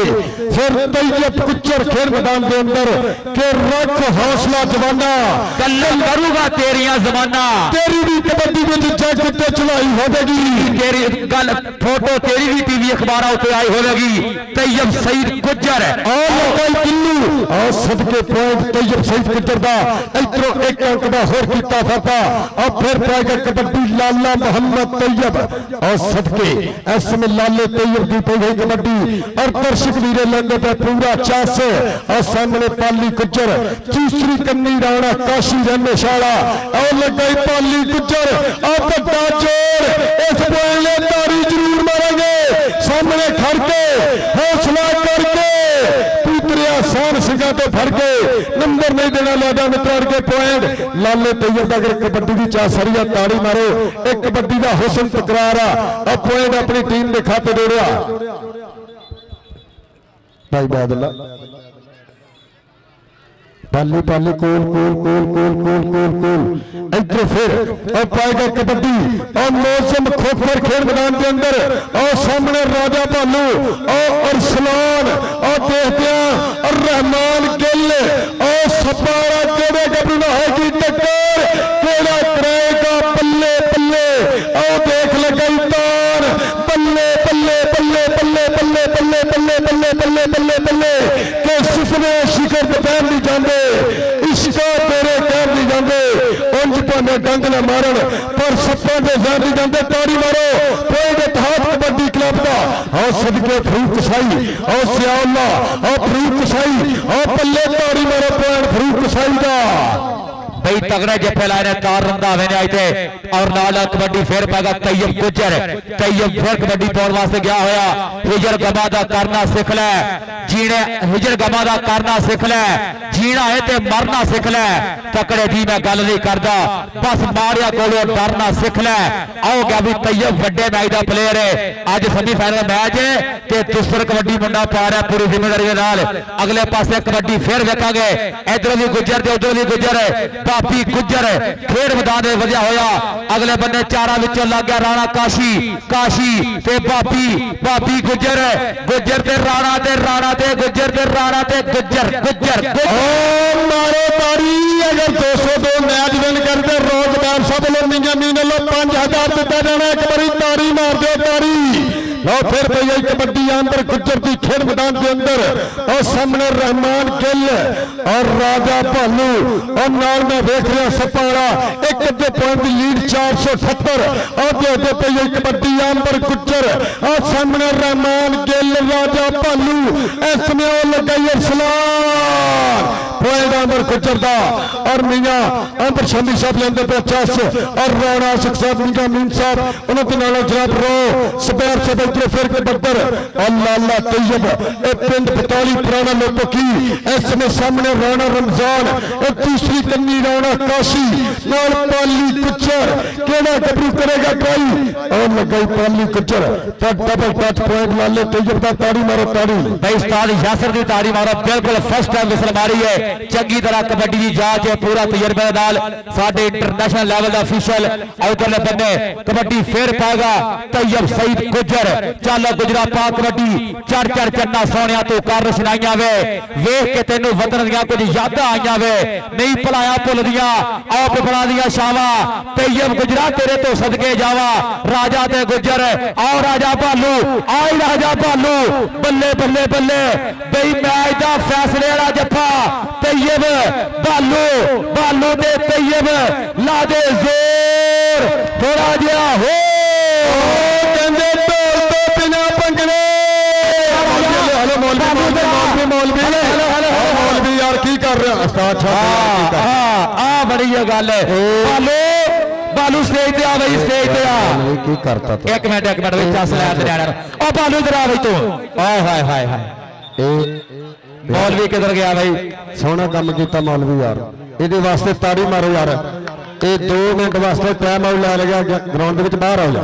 फिर तैयब गुज्जर खेल मैदान के अंदर के रख हौसला जवाना कल करूंगा तेरिया जमाना तेरी भी कबड्डी में जैकेट चलाई होगी तेरी गल फोटो तेरी भी टीवी अखबार उत्ते आई होगी तैयब सईद गुज्जर और दिल्लू और सबके पॉइंट तैयब सईद गुज्जर का इधरों एक अंक का होर कीता फरता और फिर पाएगा कबड्डी लाला मोहम्मद तैयब और सबके इस समय लाले तैयब की पई कबड्डी और दर्शक वीरे लंगे पे पूरा चास और सामने पाली गुज्जर तीसरी कन्नी राणा काशी रमेशाला और लग गई पाली गुज्जर और बड़ा जोर इस बोले तारी जरूर मारेंगे सामने खड़ के हौसला करके पुतरिया शान सिंह तो फड़ के नंबर नहीं देना लादा मित्र के पॉइंट लाले तैयब अगर कबड्डी की चाह सरिया ताड़ी मारो एक कबड्डी का हुसन तकरार और पॉइंट अपनी टीम के खाते दे रहा भाई बादल पाली पाली कोल कोल कोल कोल कोल कोल कोल इधर फिर और पाएगा कबड्डी और मौसम खोखर खेल मैदान के अंदर और सामने राजा भालू और अरसलान और देखते और रहमान गिल और सपारा केड़े गबरू होगी टक्कर केड़ा करेगा पल्ले पल्ले और देख लगाई तार ਬੱਲੇ ਬੱਲੇ ਬੱਲੇ ਬੱਲੇ ਬੱਲੇ ਬੱਲੇ ਕਿ ਸੁਪਨੇ ਸ਼ਿਖਰ ਤੇ ਬੈਠ ਨਹੀਂ ਜਾਂਦੇ, ਇਸ਼ਕਾ ਤੇਰੇ ਕਹਿ ਨਹੀਂ ਜਾਂਦੇ, ਉਂਝ ਭਾਵੇਂ ਡੰਗ ਨਾ ਮਾਰਨ ਪਰ ਸੱਪਾਂ ਦੇ ਜ਼ਹਿਰ ਨਹੀਂ ਜਾਂਦੇ। ਤਾੜੀ ਮਾਰੋ ਕੋਈ ਇਤਿਹਾਦ ਕਬੱਡੀ ਕਲੱਬ ਦਾ। ਆਓ ਸਦਕੇ ਫਰੂਕ ਕਸਾਈ, ਆਓ ਸਿਆਉल्ला, ਆਓ ਫਰੂਕ ਕਸਾਈ, ਆਓ ਬੱਲੇ ਤਾੜੀ ਮਾਰੋ ਪੁਆਇੰਟ ਫਰੂਕ ਕਸਾਈ ਦਾ। ਬਈ ਤਗੜੇ ਜੱਫੇ ਲਾਏ ਨੇ ਕਾਰ ਰੰਧਾਵੇ ਨੇ ਅੱਜ ਤੇ ਔਰ ਨਾਲ ਕਬੱਡੀ ਫੇਰ ਪੈਗਾ ਤੈਯਬ ਗੁੱਜਰ। ਤੈਯਬ ਫਿਰ ਕਬੱਡੀ ਪਾਉਣ ਵਾਸਤੇ ਗਿਆ ਹੋਇਆ। ਹਿਜਰ ਗਮਾ ਦਾ ਕਰਨਾ ਸਿੱਖ ਲੈ, ਜੀਣੇ ਹਿਜਰ ਗਮਾ ਦਾ ਕਰਨਾ ਸਿੱਖ ਲੈ, ਜੀਣਾ ਹੈ ਤੇ ਮਰਨਾ ਸਿੱਖ ਲੈ। ਤਕੜੇ ਦੀ ਮੈਂ ਗੱਲ ਨਹੀਂ ਕਰਦਾ, ਬਸ ਮਾਰਿਆ ਕੋਲੋਂ ਡਰਨਾ ਸਿੱਖ ਲੈ। ਆਓ ਗਿਆ ਵੀ ਤੈਯਬ ਵੱਡੇ ਮੈਚ ਦਾ ਪਲੇਅਰ ਹੈ। ਅੱਜ ਸੈਮੀ ਫਾਈਨਲ ਮੈਚ ਹੈ ਤੇ ਦੂਸਰ ਕਬੱਡੀ ਮੁੰਡਾ ਪਾ ਰਿਹਾ ਪੂਰੀ ਜ਼ਿੰਮੇਵਾਰੀ ਦੇ ਨਾਲ। ਅਗਲੇ ਪਾਸੇ ਕਬੱਡੀ ਫੇਰ ਵੇਖਾਂਗੇ, ਇਧਰੋਂ ਵੀ ਗੁੱਜਰ ਤੇ ਉਧਰੋਂ ਵੀ ਗੁੱਜਰ। ਬਾਪੀ ਗੁੱਜਰ ਖੇਡ ਮੈਦਾਨ ਦੇ ਵਧਿਆ ਹੋਇਆ। ਅਗਲੇ ਬੰਨੇ ਚਾਰਾਂ ਵਿੱਚੋਂ ਲੱਗ ਗਿਆ ਰਾਣਾ ਕਾਸ਼ੀ, ਕਾਸ਼ੀ ਤੇ ਬਾਪੀ ਗੁੱਜਰ, ਗੁੱਜਰ ਤੇ ਰਾਣਾ ਤੇ ਰਾਣਾ ਤੇ ਗੁੱਜਰ ਤੇ ਰਾਣਾ ਤੇ ਗੁੱਜਰ। ਓ ਮਾਰੋ ਤਾੜੀ। ਅਗਰ 202 ਮੈਚ ਵਿਨ ਕਰਦੇ ਰੋਜ਼ਗਾਰ ਸਭ ਵੱਲੋਂ ਮੀਆਂ ਵੱਲੋਂ 5000 ਦਿੱਤਾ ਜਾਣਾ। ਇੱਕ ਵਾਰੀ ਤਾੜੀ ਮਾਰ ਦਿਓ ਤਾੜੀ। ਲਓ ਫਿਰ ਪਈ ਕਬੱਡੀ ਅੰਦਰ ਗੁੱਜਰ ਦੀ ਖੇਡ ਮੈਦਾਨ ਦੇ ਅੰਦਰ। ਉਹ ਸਾਹਮਣੇ ਰਹਿਮਾਨ ਗਿੱਲ ਔਰ ਰਾਜਾ ਭਾਲੂ ਔਰ ਨਾਲ ਮੈਂ ਵੇਖ ਰਿਹਾ ਸੱਪਾੜਾ ਇੱਕ ਅੱਧੇ ਪੁਆਇੰਟ ਦੀ ਲੀਡ 478। ਉਹਦੇ ਅੱਗੇ ਪਈ ਕਬੱਡੀ ਅੰਦਰ ਗੁੱਜਰ। ਉਹ ਸਾਹਮਣੇ ਰਹਿਮਾਨ ਗਿੱਲ ਰਾਜਾ ਭਾਲੂ। ਇਸ ਸਮੇਂ ਉਹ ਲਗਾਈ ਸਲਾਮ ਪੁਆਇੰਟ ਅੰਦਰ ਗੁੱਜਰ ਦਾ। ਔਰ ਮੀਆਂ ਅੰਦਰ ਸ਼ਮੀ ਸਾਹਿਬ ਲੈਂਦੇ ਪਏ 50 ਔਰ ਰਾਣਾ ਸ਼ਖਸਾਬ ਮੀਆਂ ਮੀਨ ਸਾਹਿਬ ਉਹਨਾਂ ਦੇ ਨਾਲ ਜਨਾਬ ਰੋ ਸਪੇਰ ਸੇ फिर के बब्बर और लाला तैयब पिंड पतौली पुराना लोपकी। इस समय सामने राणा रमजान और तीसरी कन्नी राणा काशी नाल पाली गुज्जर। केड़ा गबरू करेगा ट्राई और लगाई पाली गुज्जर पर डबल टच पॉइंट लाले तैयब दा। ताड़ी मारो ताड़ी। भाई उस्ताद यासर दी ताड़ी मारो। बिल्कुल फर्स्ट टाइम विसल मारी है। चंगी तरह कबड्डी की जांच है पूरा तजर्बे नाल साडे इंटरनेशनल लेवल दा ऑफिशियल। उधरले बन्ने कबड्डी फेर पाएगा तैयब सईद गुज्जर। चल गुजरा पा कबड्डी चढ़ चढ़ चन्ना सोनिया तू कर रचनाइया वे वेख के तेनू वतन दियां कुछ यादां आईयां वे नहीं भुलाया भुल दियां आओ पिपला दियां शावा। तैयब गुजरा तेरे तो सदके जावा राजा ते गुजर। आओ राजा भालू आई राजा भालू बल्ले बल्ले बल्ले बई मैच दा फैसले वाला जफा तैयब भालू भालू ते तैयब ला दे जोर थोड़ा जिहा हो कहंदे मौलवी यार की कर रहा उस्ताद आ बड़ी गल है। बालू स्टेज पे आ भाई, स्टेज पे आ की करता तो एक मिनट विच चस लै ओ बालू इधर आ भाई तू। हाय हाय हाय हाय मौलवी किधर गया भाई? सोहना काम किया मौलवी यार। ये वास्ते ताड़ी मारो यार। ये 2 मिनट वास्ते टाइम आउट लै लिया ग्राउंड के बाहर आ जा।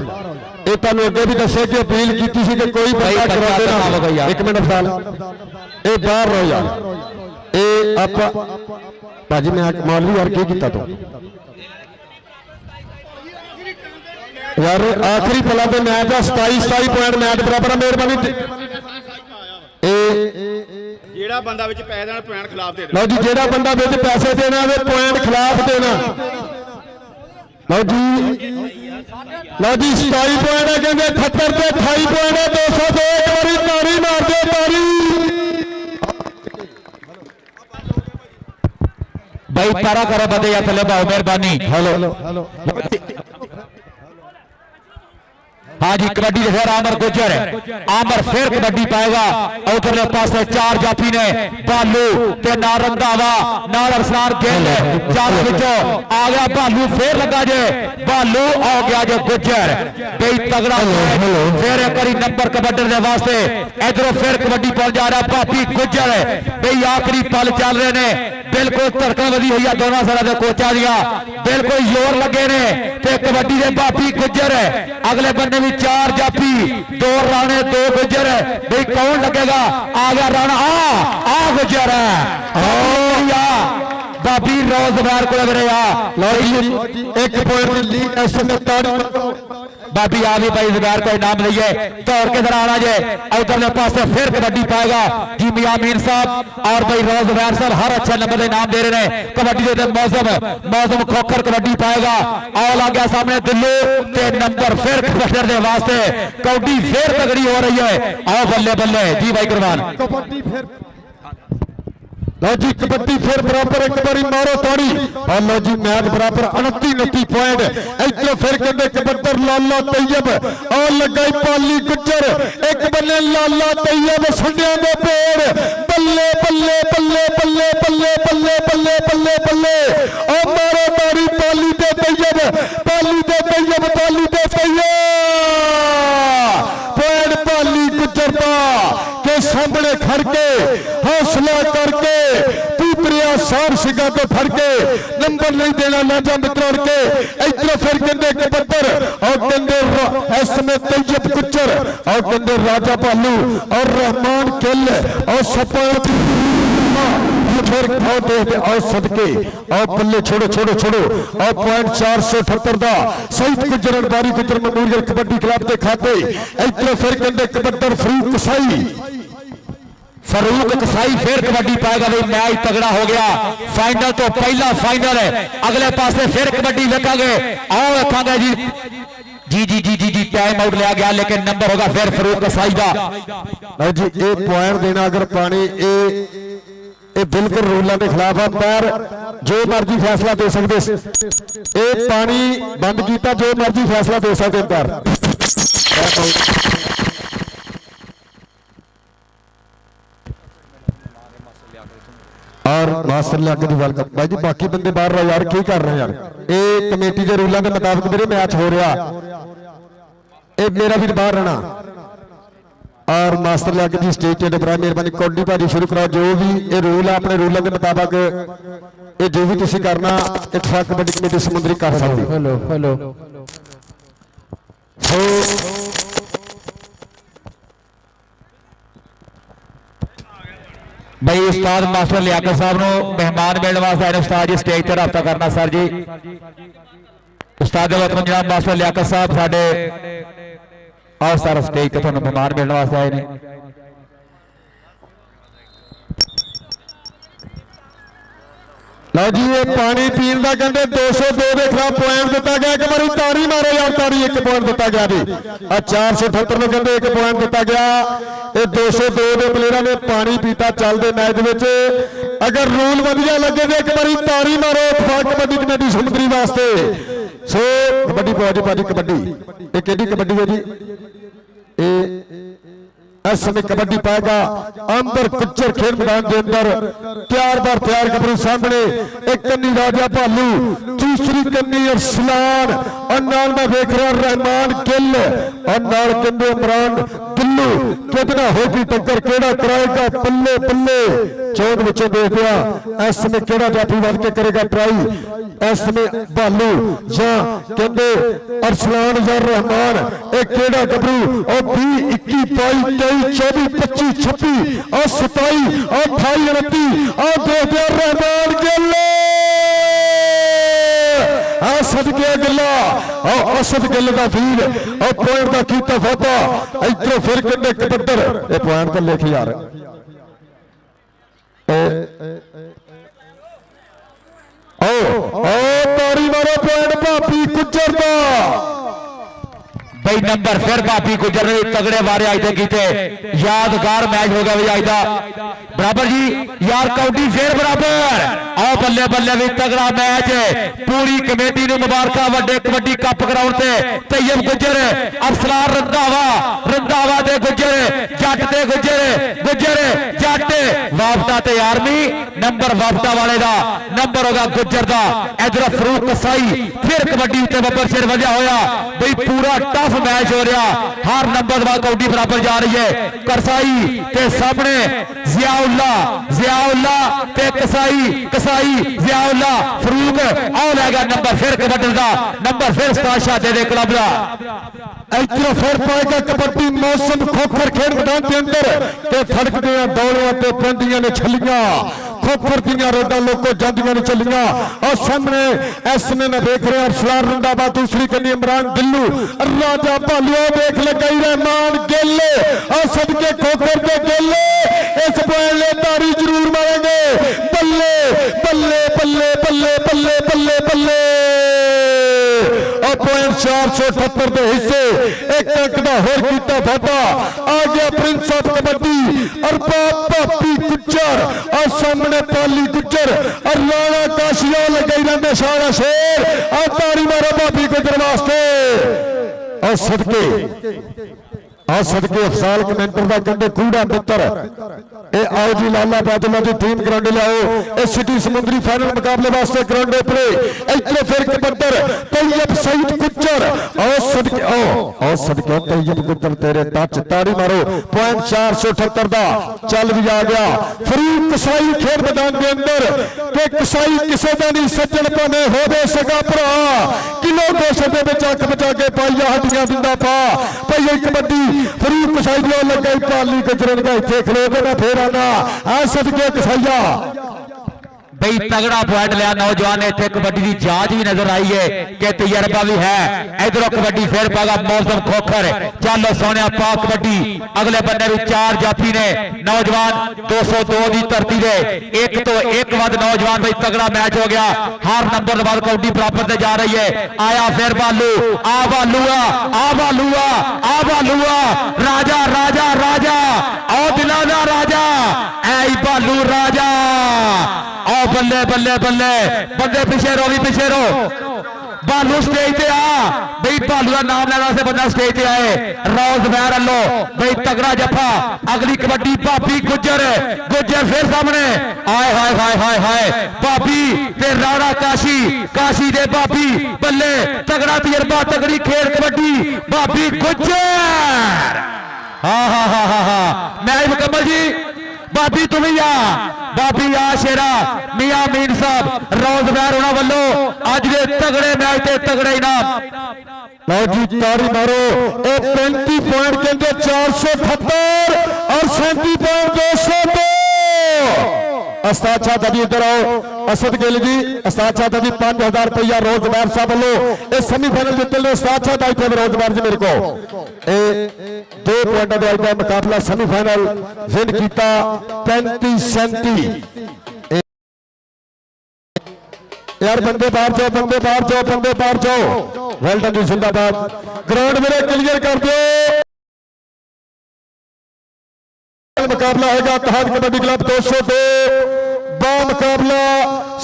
ये तुम अगे भी दसे कि अपील की थी कि कोई एक मिनट फिलहाल ये बाहर रहो यार। ये आप भाजी मैं मौलवी यार की किया तू यार आखिरी पला पे मैच है 27 पॉइंट मैच बराबर है। मेहरबानी ਜਿਹੜਾ ਬੰਦਾ ਵਿੱਚ ਪੈਸੇ ਦੇਣਾ ਪੁਆਇੰਟ ਖਿਲਾਫ ਦੇ ਦੇਣਾ। ਲਓ ਜੀ ਜਿਹੜਾ ਬੰਦਾ ਵਿੱਚ ਪੈਸੇ ਦੇਣਾ ਵੇ ਪੁਆਇੰਟ ਖਿਲਾਫ ਦੇਣਾ। ਲਓ ਜੀ 27 ਪੁਆਇੰਟ ਹੈ ਕਹਿੰਦੇ 78 ਤੇ 28 ਪੁਆਇੰਟ ਹੈ 202। ਇੱਕ ਵਾਰੀ ਤਾੜੀ ਮਾਰ ਦਿਓ ਤਾੜੀ। भाई तारा करो बंदे या थले बाओ मेहरबानी। हेलो हाँ जी कबड्डी फिर आमर गुजर आमर फिर कबड्डी पाएगा। उधरले पासे 4 जाफी ने भालू ते नाल रंधावा नाल अरसलान गिल चारों विचों आ गया भालू फिर लगा जे भालू आ गया जे गुजर बई तगड़ा फिर एक बारी नंबर कबड्डर दे वास्ते इधरों फिर कबड्डी पहुंच जा रहा भापी गुजर बई आखिरी पल चल रहे ने। बिल्कुल धड़कन वधी हुई है दोनों सारा दे कोचा दिया बिल्कुल जोर लगे ने ते कबड्डी दे भापी गुजर अगले बन्ने भी 4 जाफी 2 राणे 2 गुजर भाई कौन लगेगा? आ गया राणा आ गुजर है बाबी रोजगार को लग रहा। एक पॉइंट लीड ऐसे में ताड़ी बाबी आ भी भाई जुबैर को इनाम लइए दौड़ के दौरान आ जाए उधरले पास फिर कबड्डी पाएगा जी मियां मीर साहब और भाई रोज जुबैर साहब हर अच्छे नंबर का इनाम दे रहे हैं कबड्डी दे मौसम खोखर कबड्डी पाएगा और आ गया सामने दिल्लू के नंबर फिर कबड्डी दे वास्ते कबड्डी फिर तगड़ी हो रही है आओ बल्ले बल्ले जी भाई कुर्बान कबड्डी फिर लो जी कबड्डी फिर बराबर एक बारी मारो ताड़ी और लो जी मैच बराबर 29 पॉइंट इधर फिर कहते कबड्डर लाला तैयब और लगाई पाली गुज्जर एक बल्ले लाला तैयब सुनिया दे पेड़ बल्ले बल्ले बल्ले बल्ले बल्ले बल्ले बल्ले बल्ले बल्ले और मारो ताड़ी पाली दे तैयब पाली दे तैयब पाली दे तैयब पॉइंट पाली गुज्जर का के सामने खड़ के हौसला करके पुत्रिया सार सिंगा को फड़ के नंबर नहीं देना लाजा मित्रों के इधर फिर कहते कबड्डर और कहते इसमें तैयब गुज्जर और कहते राजा भालू और रहमान किल और सपाट और सदके और बल्ले छोड़ो छोड़ो छोड़ो और पॉइंट 478 का शहीद गुज्जर अनबारी गुज्जर मेमोरियल कबड्डी क्लब के खाते इधर फिर कहते कबड्डर फरूक कसाई फिर कबड्डी पाएगा भाई मैच तगड़ा हो गया फाइनल तो पहला फाइनल है अगले पास फिर कबड्डी देखेंगे आओ देखेंगे जी जी जी जी जी टाइम आउट लिया गया लेकिन नंबर होगा फिर फरूक कसाई का जी ये पॉइंट देना अगर पानी ये बिल्कुल रूलों के खिलाफ है पैर जो मर्जी फैसला दे सकते ये पानी बंद किया जो मर्जी फैसला दे सकते पैर और मास्टर लिया वेलकम भाई जी बाकी बंदे बाहर रहो यार की कर रहे हैं यार ये कमेटी के रूलों के मुताबिक मेरे मैच हो रहा ये मेरा भी बाहर रहना और मास्टर लिया जी स्टेज टेड पर मेहरबानी कौडी भाजी शुरू कराओ जो भी ये रूल है अपने रूलों के मुताबिक ये जो भी तुम करना इत्तेफाक कबड्डी कमेटी समुद्री कर सकती हेलो हेलो भाई उस्ताद मास्टर लियाकत साहब नो मेहमान मिलने वास्ते आए उस्ताद जी स्टेज पर रब्ता करना सर जी उस्ताद जनाब मास्टर लियाकत साहब साडे आओ सर स्टेज पर तुहानू मेहमान मिलने वास्ते आए ने लो जी ये पानी पीन का कहते 202 के खिलाफ पॉइंट दिता गया एक बार ताड़ी मारो यार ताड़ी एक पॉइंट दिता गया जी 478 में कहते एक पॉइंट दिता गया ये 202 के प्लेयर ने पानी पीता चलते मैच में अगर रूल वधिया लगे तो एक बार ताड़ी मारो इत्तेफाक कबड्डी कमेटी समुद्री वास्ते सो कबड्डी पाजी पाजी कबड्डी ये केडी कबड्डी है जी इस समय कबड्डी पाएगा अंदर गुज्जर खेल मैदान के अंदर तैयार बार तैयार गबरू सामने एक कन्नी राजा भालू दूसरी कन्नी अरसलान और नाल में देख रहा रहमान गिल और नाल कंदे इमरान दिल्लू कितना होगी टक्कर केड़ा कराएगा पल्ले पल्ले चौक बच्चों देख दिया इस समय केड़ा जाफी बन के करेगा ट्राई इस समय भालू या कंदे अरसलान या रहमान एक केड़ा गबरू और 20 21 22 24 25 26 और 27 और 28 29 और 2000 रहमान गिल असद के गिला और असद गिल का वीर और पॉइंट का कीता फाता इधर फिर कहते कबड्डर ये पॉइंट तो लिख यार ओ तारी मारो पॉइंट भाभी गुज्जर का भाई नंबर फिर भाभी गुज्जर ने तगड़े बारे आज कीते यादगार मैच हो गया भाई आज बराबर जी यार कबड्डी फिर बराबर आओ बल्ले बल्ले भी तगड़ा मैच पूरी कमेटी ने मुबारक वड्डे कबड्डी कप ग्राउंड से तैयब गुज्जर अफसलान रंधावा दे गुज्जर जट दे गुज्जर जट वापटा ते आर्मी नंबर वापटा वाले का नंबर होगा गुज्जर का इधर फरूक कसाई फिर कबड्डी उत्ते बब्बर सिर वजह होया भाई पूरा टफ मैच हो रहा हर नंबर बाद कबड्डी बराबर जा रही है करसाई के सामने जियाउल्ला ते कसाई जियाउल्ला फरूक आओ लेगा नंबर फिर कबड्डी का नंबर फिर उस्ताद शाह दे क्लब का इधर फिर पाएगा कबड्डी मौसम खोखर खेल मैदान के अंदर ते फड़कदियां दौड़ियां ते पेंदियां ने छलियां ਖੋਖਰ ਦੀਆਂ ਰੋਡਾਂ ਲੋਕੋ ਜਾਂਦੀਆਂ ਨੇ ਚੱਲੀਆਂ। ਔਰ ਸਾਹਮਣੇ ਇਸ ਸਮੇਂ ਮੈਂ ਦੇਖ ਰਿਹਾ ਅਰਸਲਾਨ ਰੰਦਾਵਾ, ਦੂਸਰੀ ਕੰਨੀ ਇਮਰਾਨ ਗਿੱਲੂ, ਰਾਜਾ ਭਾਲੂ ਦੇਖ ਲਗਾਈ ਰਹਿਮਾਨ ਗਿੱਲ ਔਰ ਸਦਕੇ ਖੋਖਰ ਦੇ ਗਿੱਲ ਇਸ ਪੁਆਇੰਟ ਲਈ ਤਾੜੀ ਜ਼ਰੂਰ ਮਾरेंगे। ਬੱਲੇ ਬੱਲੇ ਬੱਲੇ ਬੱਲੇ ਬੱਲੇ ਬੱਲੇ ਬੱਲੇ पॉइंट 478 के हिस्से एक अंक का होर किया वाधा आ गया प्रिंस ऑफ कबड्डी और भापी गुज्जर और सामने पाली गुज्जर और राणा काशिया लगाई रहते सारा शेर और तारी मारो भापी गुज्जर वास्ते और सदके अफसाल कमेंटर का कहते कूड़ा मित्र ए आओ जी लाला बादलों की टीम ग्राउंड लाओ इस सिटी समुद्री फाइनल मुकाबले वास्ते ग्राउंड उपरे इधर फिर कबड्डर तैयब सईद गुज्जर और सदके तैयब गुज्जर तेरे टच ताड़ी मारो पॉइंट 478 का चल भी आ गया फरीद कसाई खेल मैदान के अंदर के कसाई किसी का नहीं सज्जन भावे हो सका भरा किलो गोशे के अख बचा के पाइया हड्डियां दिंदा पा पई कबड्डी फरीद कसाई लगे पाली गजरन का इतने खलो के मैं फिर आना आ सदके कसाइया बई तगड़ा पॉइंट लिया नौजवान ने इतने कबड्डी की जांच भी नजर आई है कि तजर्बा भी है। इधरों कबड्डी फिर पागा मौसम खोखर चलो सोने पा कबड्डी अगले बन्ने भी 4 जाफी ने नौजवान 202 की धरती दे एक तो एक वध नौजवान भाई तगड़ा मैच हो गया। हर नंबर बाद कबड्डी बराबर से जा रही है। आया फिर बालू आ बालूआ आ बालूआ आ बालूआ राजा राजा राजा आओ दिला दा राजा ऐ बालू राजा आओ बल्ले बल्ले बल्ले बंदे पीछे रो भी पीछे रो बालू स्टेज पे आ बई बालू का नाम लेना से बंदा स्टेज पे आए रोज बैर लो बई तगड़ा जफा अगली कबड्डी भाभी गुज्जर गुज्जर फिर सामने आए हाय हाय हाय हाय भाभी ते राणा काशी काशी दे भाभी बल्ले तगड़ा तजर्बा तगड़ी खेल कबड्डी भाभी गुज्जर हा हा हा हा हा मैं मुकम्मल जी भाभी तुम ही आ भाभी आ शेरा मियां मीन साहब रोजगार होना वालों अज के तगड़े मैच ते तगड़े इनाम लो जी तारी मारो 35 पॉइंट के अंदर 478 और 37 पॉइंट 202 अस्ताद शाह जी इधर आओ असद गिल जी अस्ताद शाह जी 5000 रुपया रोजगार साहब वालों इस सेमीफाइनल जीतने लिए अस्ताद शाह इतने रोजगार जी मेरे को 2 पॉइंट का मुकाबला सेमीफाइनल विन किया 35-37 यार बंदे बाहर जाओ बंदे बाहर जाओ बंदे बाहर जाओ वेल डन जी जिंदाबाद ग्राउंड मेरे क्लियर कर दो। मुकाबला है तहत कबड्डी क्लब 202 बा मुकाबला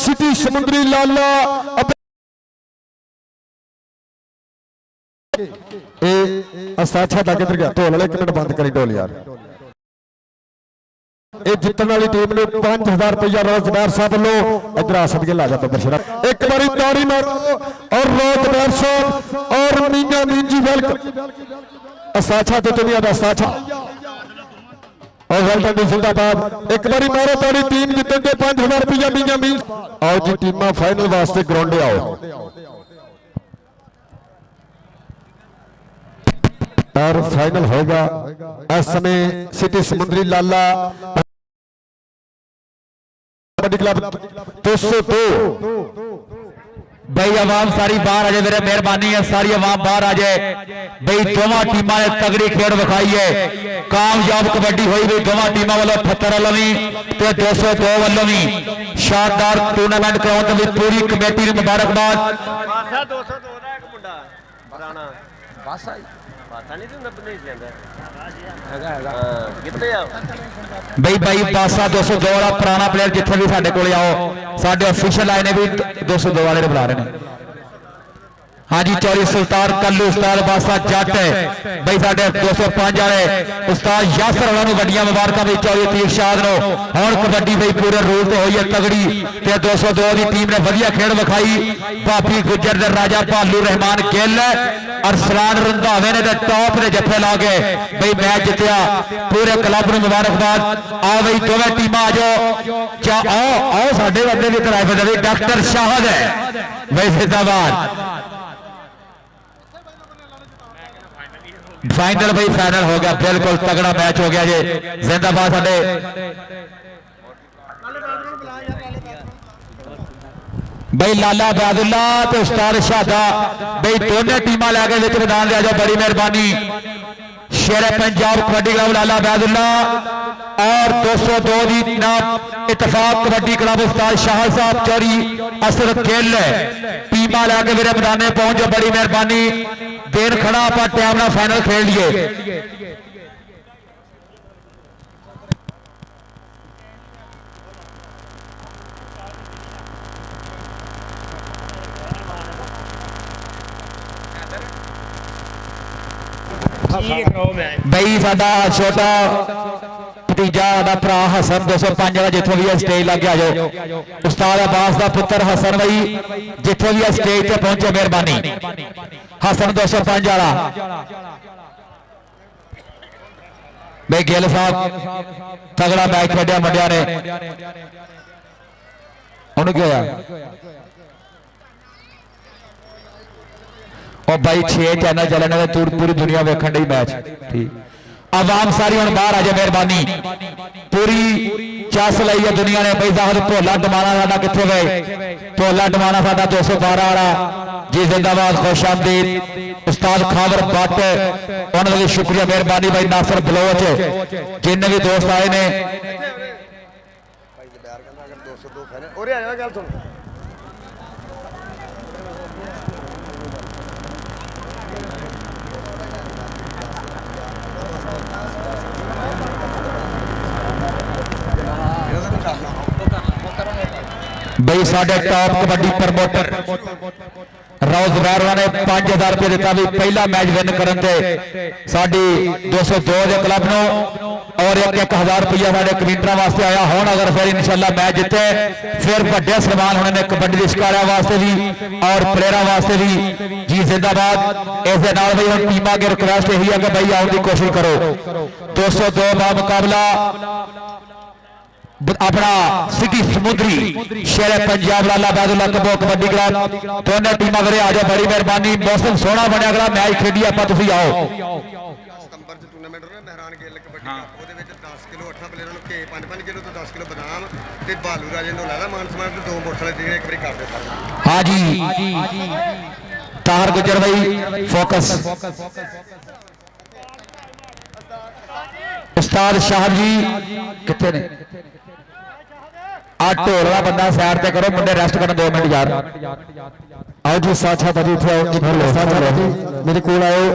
सिटी समुद्री लाला अस्ताद शाह किधर गया ढोल वाले 1 मिनट बंद करी ढोल यार ये जितने वाली टीम ने 5000 रुपया रोजगार साहब लो इधर आ सद के ला जाता दर्शक एक बारी ताड़ी मारो और रोजगार साहब और मीना मीन जी वेलकम अस्ताद शाह तो दुनिया का अस्ताद शाह और वेलकम जिंदाबाद एक बारी मारो ताड़ी टीम जितने के 5000 रुपया मीना मीन आओ जी टीमां फाइनल वास्ते ग्राउंड आओ और फाइनल होगा इस समय सिटी समुद्री लाला कबड्डी क्लब 202 भाई आवाम सारी बाहर आ जाए मेरे मेहरबानी है सारी आवाम बाहर आ जाए भाई दोवां टीमां ने तगड़ी खेल विखाई है कामयाब कबड्डी हुई भाई दोवां टीमां वालों 78 वालों भी ते 202 वालों भी शानदार टूर्नामेंट कराउण दी पूरी कमेटी नूं मुबारकबाद। बासा 202 ਦਾ ਇੱਕ ਮੁੰਡਾ ਪੁਰਾਣਾ ਬਾਸਾ नहीं तो नहीं लेंदा कितने आ भाई भाई बासा 202 वाला पुराना प्लेयर जिथे भी साडे कोले आओ साडे ऑफिशियल आए ने भी 202 वाले बुला रहे हैं। हाँ जी चौरी सुल्तान कल्लू उस्ताद बासा जट भाई साडे 205 वाले उस्ताद यासर वालों नूं वड्डियां मुबारकां भी चौरी तीर शाद नो और कबड्डी भाई पूरे रूल ते होई है तगड़ी ते 202 की टीम ने वधिया खेल विखाई भाभी गुज्जर दे राजा भालू रहमान गिल अरसलान रंधावे ने टॉप के जफे ला के भाई मैच जितया पूरे क्लब नूं मुबारकबाद। आओ भाई दोवें टीमां आ जाओ आओ आओ साडे बंदे भी कराए फिरदे डॉक्टर शाहद है भाई जिंदाबाद। फाइनल भाई फाइनल हो गया बिल्कुल तगड़ा मैच हो गया जी जिंदाबाद साडे ਬਈ ਲਾਲਾ ਬਾਦੁੱਲਾ ਤੇ ਉਸਤਾਦ ਸ਼ਹਾਦਾ ਬਈ ਦੋਨੇ ਟੀਮਾਂ ਲੈ ਕੇ ਵਿੱਚ ਮੈਦਾਨ ਦੇ ਆ ਜਾਓ, ਬੜੀ ਮਿਹਰਬਾਨੀ। शेर पंजाब कबड्डी क्लब लाला बैदुल्ला और 202 दी नाम इतफाक कबड्डी क्लब उस्ताद शाह साहब चौरी असर खेल टीमा लैके मेरे मैदान में पहुंच जाओ, बड़ी मेहरबानी। दिन खड़ा आप टाइम ना फाइनल खेल लिए। बई साडा छोटा भतीजा दा भरा हसन 205 वाला जिथों भी स्टेज लग आ जाओ। उस्ताद अब्बास दा पुत्र हसन भाई जिथों भी स्टेज ते पहुंचे मेहरबानी। हसन 205 वाला भाई गिल साहब तगड़ा मैच खेडिया मुंडिया ने। उन्होंने क्या होया और भाई 6 चैनल चलने पूरी दुनिया वेखण दी मैच ठीक। आवाम सारी हुण बाहर आ जाए मेहरबानी। पूरी चस लाई है दुनिया ने। भाई साहब भोला डमाना साडा कित्थे गए? भोला डमाना साडा 212 वाला जी जिंदाबाद, खुश आमदीद। उस्ताद खावर भट्ट उन्होंने भी शुक्रिया मेहरबानी। भाई नासर बलोच जिन्ने भी दोस्त आए ने बई साडे टॉप कबड्डी प्रमोटर राव जुबैर ने 5000 रुपये दिता भी पहला मैच विन करने साडी 202 के क्लब नो और 1000 रुपया साडे कमेंटरा वास्ते आया। हुण अगर फिर इंशाअल्लाह मैच जिते फिर बड़े सन्मान होने ने कबड्डी के शिकारियों वास्ते भी और प्लेयरों वास्ते भी जी जिंदाबाद। इस दे नाल भाई हुण टीमां अगे रिक्वेस्ट यही है कि भाई आउण की कोशिश करो। 202 का मुकाबला अपना सिटी समुद्री शेर पंजाब लाला बैदुल्ला कबो कबड्डी क्लब दोनों टीमां वीरे आ जाओ, बड़ी मेहरबानी। मौसम सोहना बनया अगला मैच खेडी आपां, तुसीं आओ। सितंबर च टूर्नामेंट होना मेहरान गेल कबड्डी कप, ਉਹਦੇ ਵਿੱਚ 10 ਕਿਲੋ 8 ਪਲੇਅਰਾਂ ਨੂੰ ਘੇ 5-5 ਕਿਲੋ ਤੋਂ 10 ਕਿਲੋ ਬਦਾਮ ਤੇ ਬਾਲੂ ਰਾਜੇ ਨੂੰ ਲਾਲਾ ਮਾਨ ਸਮਾਨ ਤੇ 2 ਮੋਟਰਸਾਈਕਲ ਜਿਹੜੇ ਇੱਕ ਵਾਰੀ ਕਰਦੇ ਸਾਰੇ। हाँ जी तार गुजर भाई फोकस। उस्ताद शाह जी कितने ने? ढोल का बंदा सैर ते करो, मुंडे रेस्ट करन 2 मिनट यार। आओ जी साथ जी मेरे को आओ।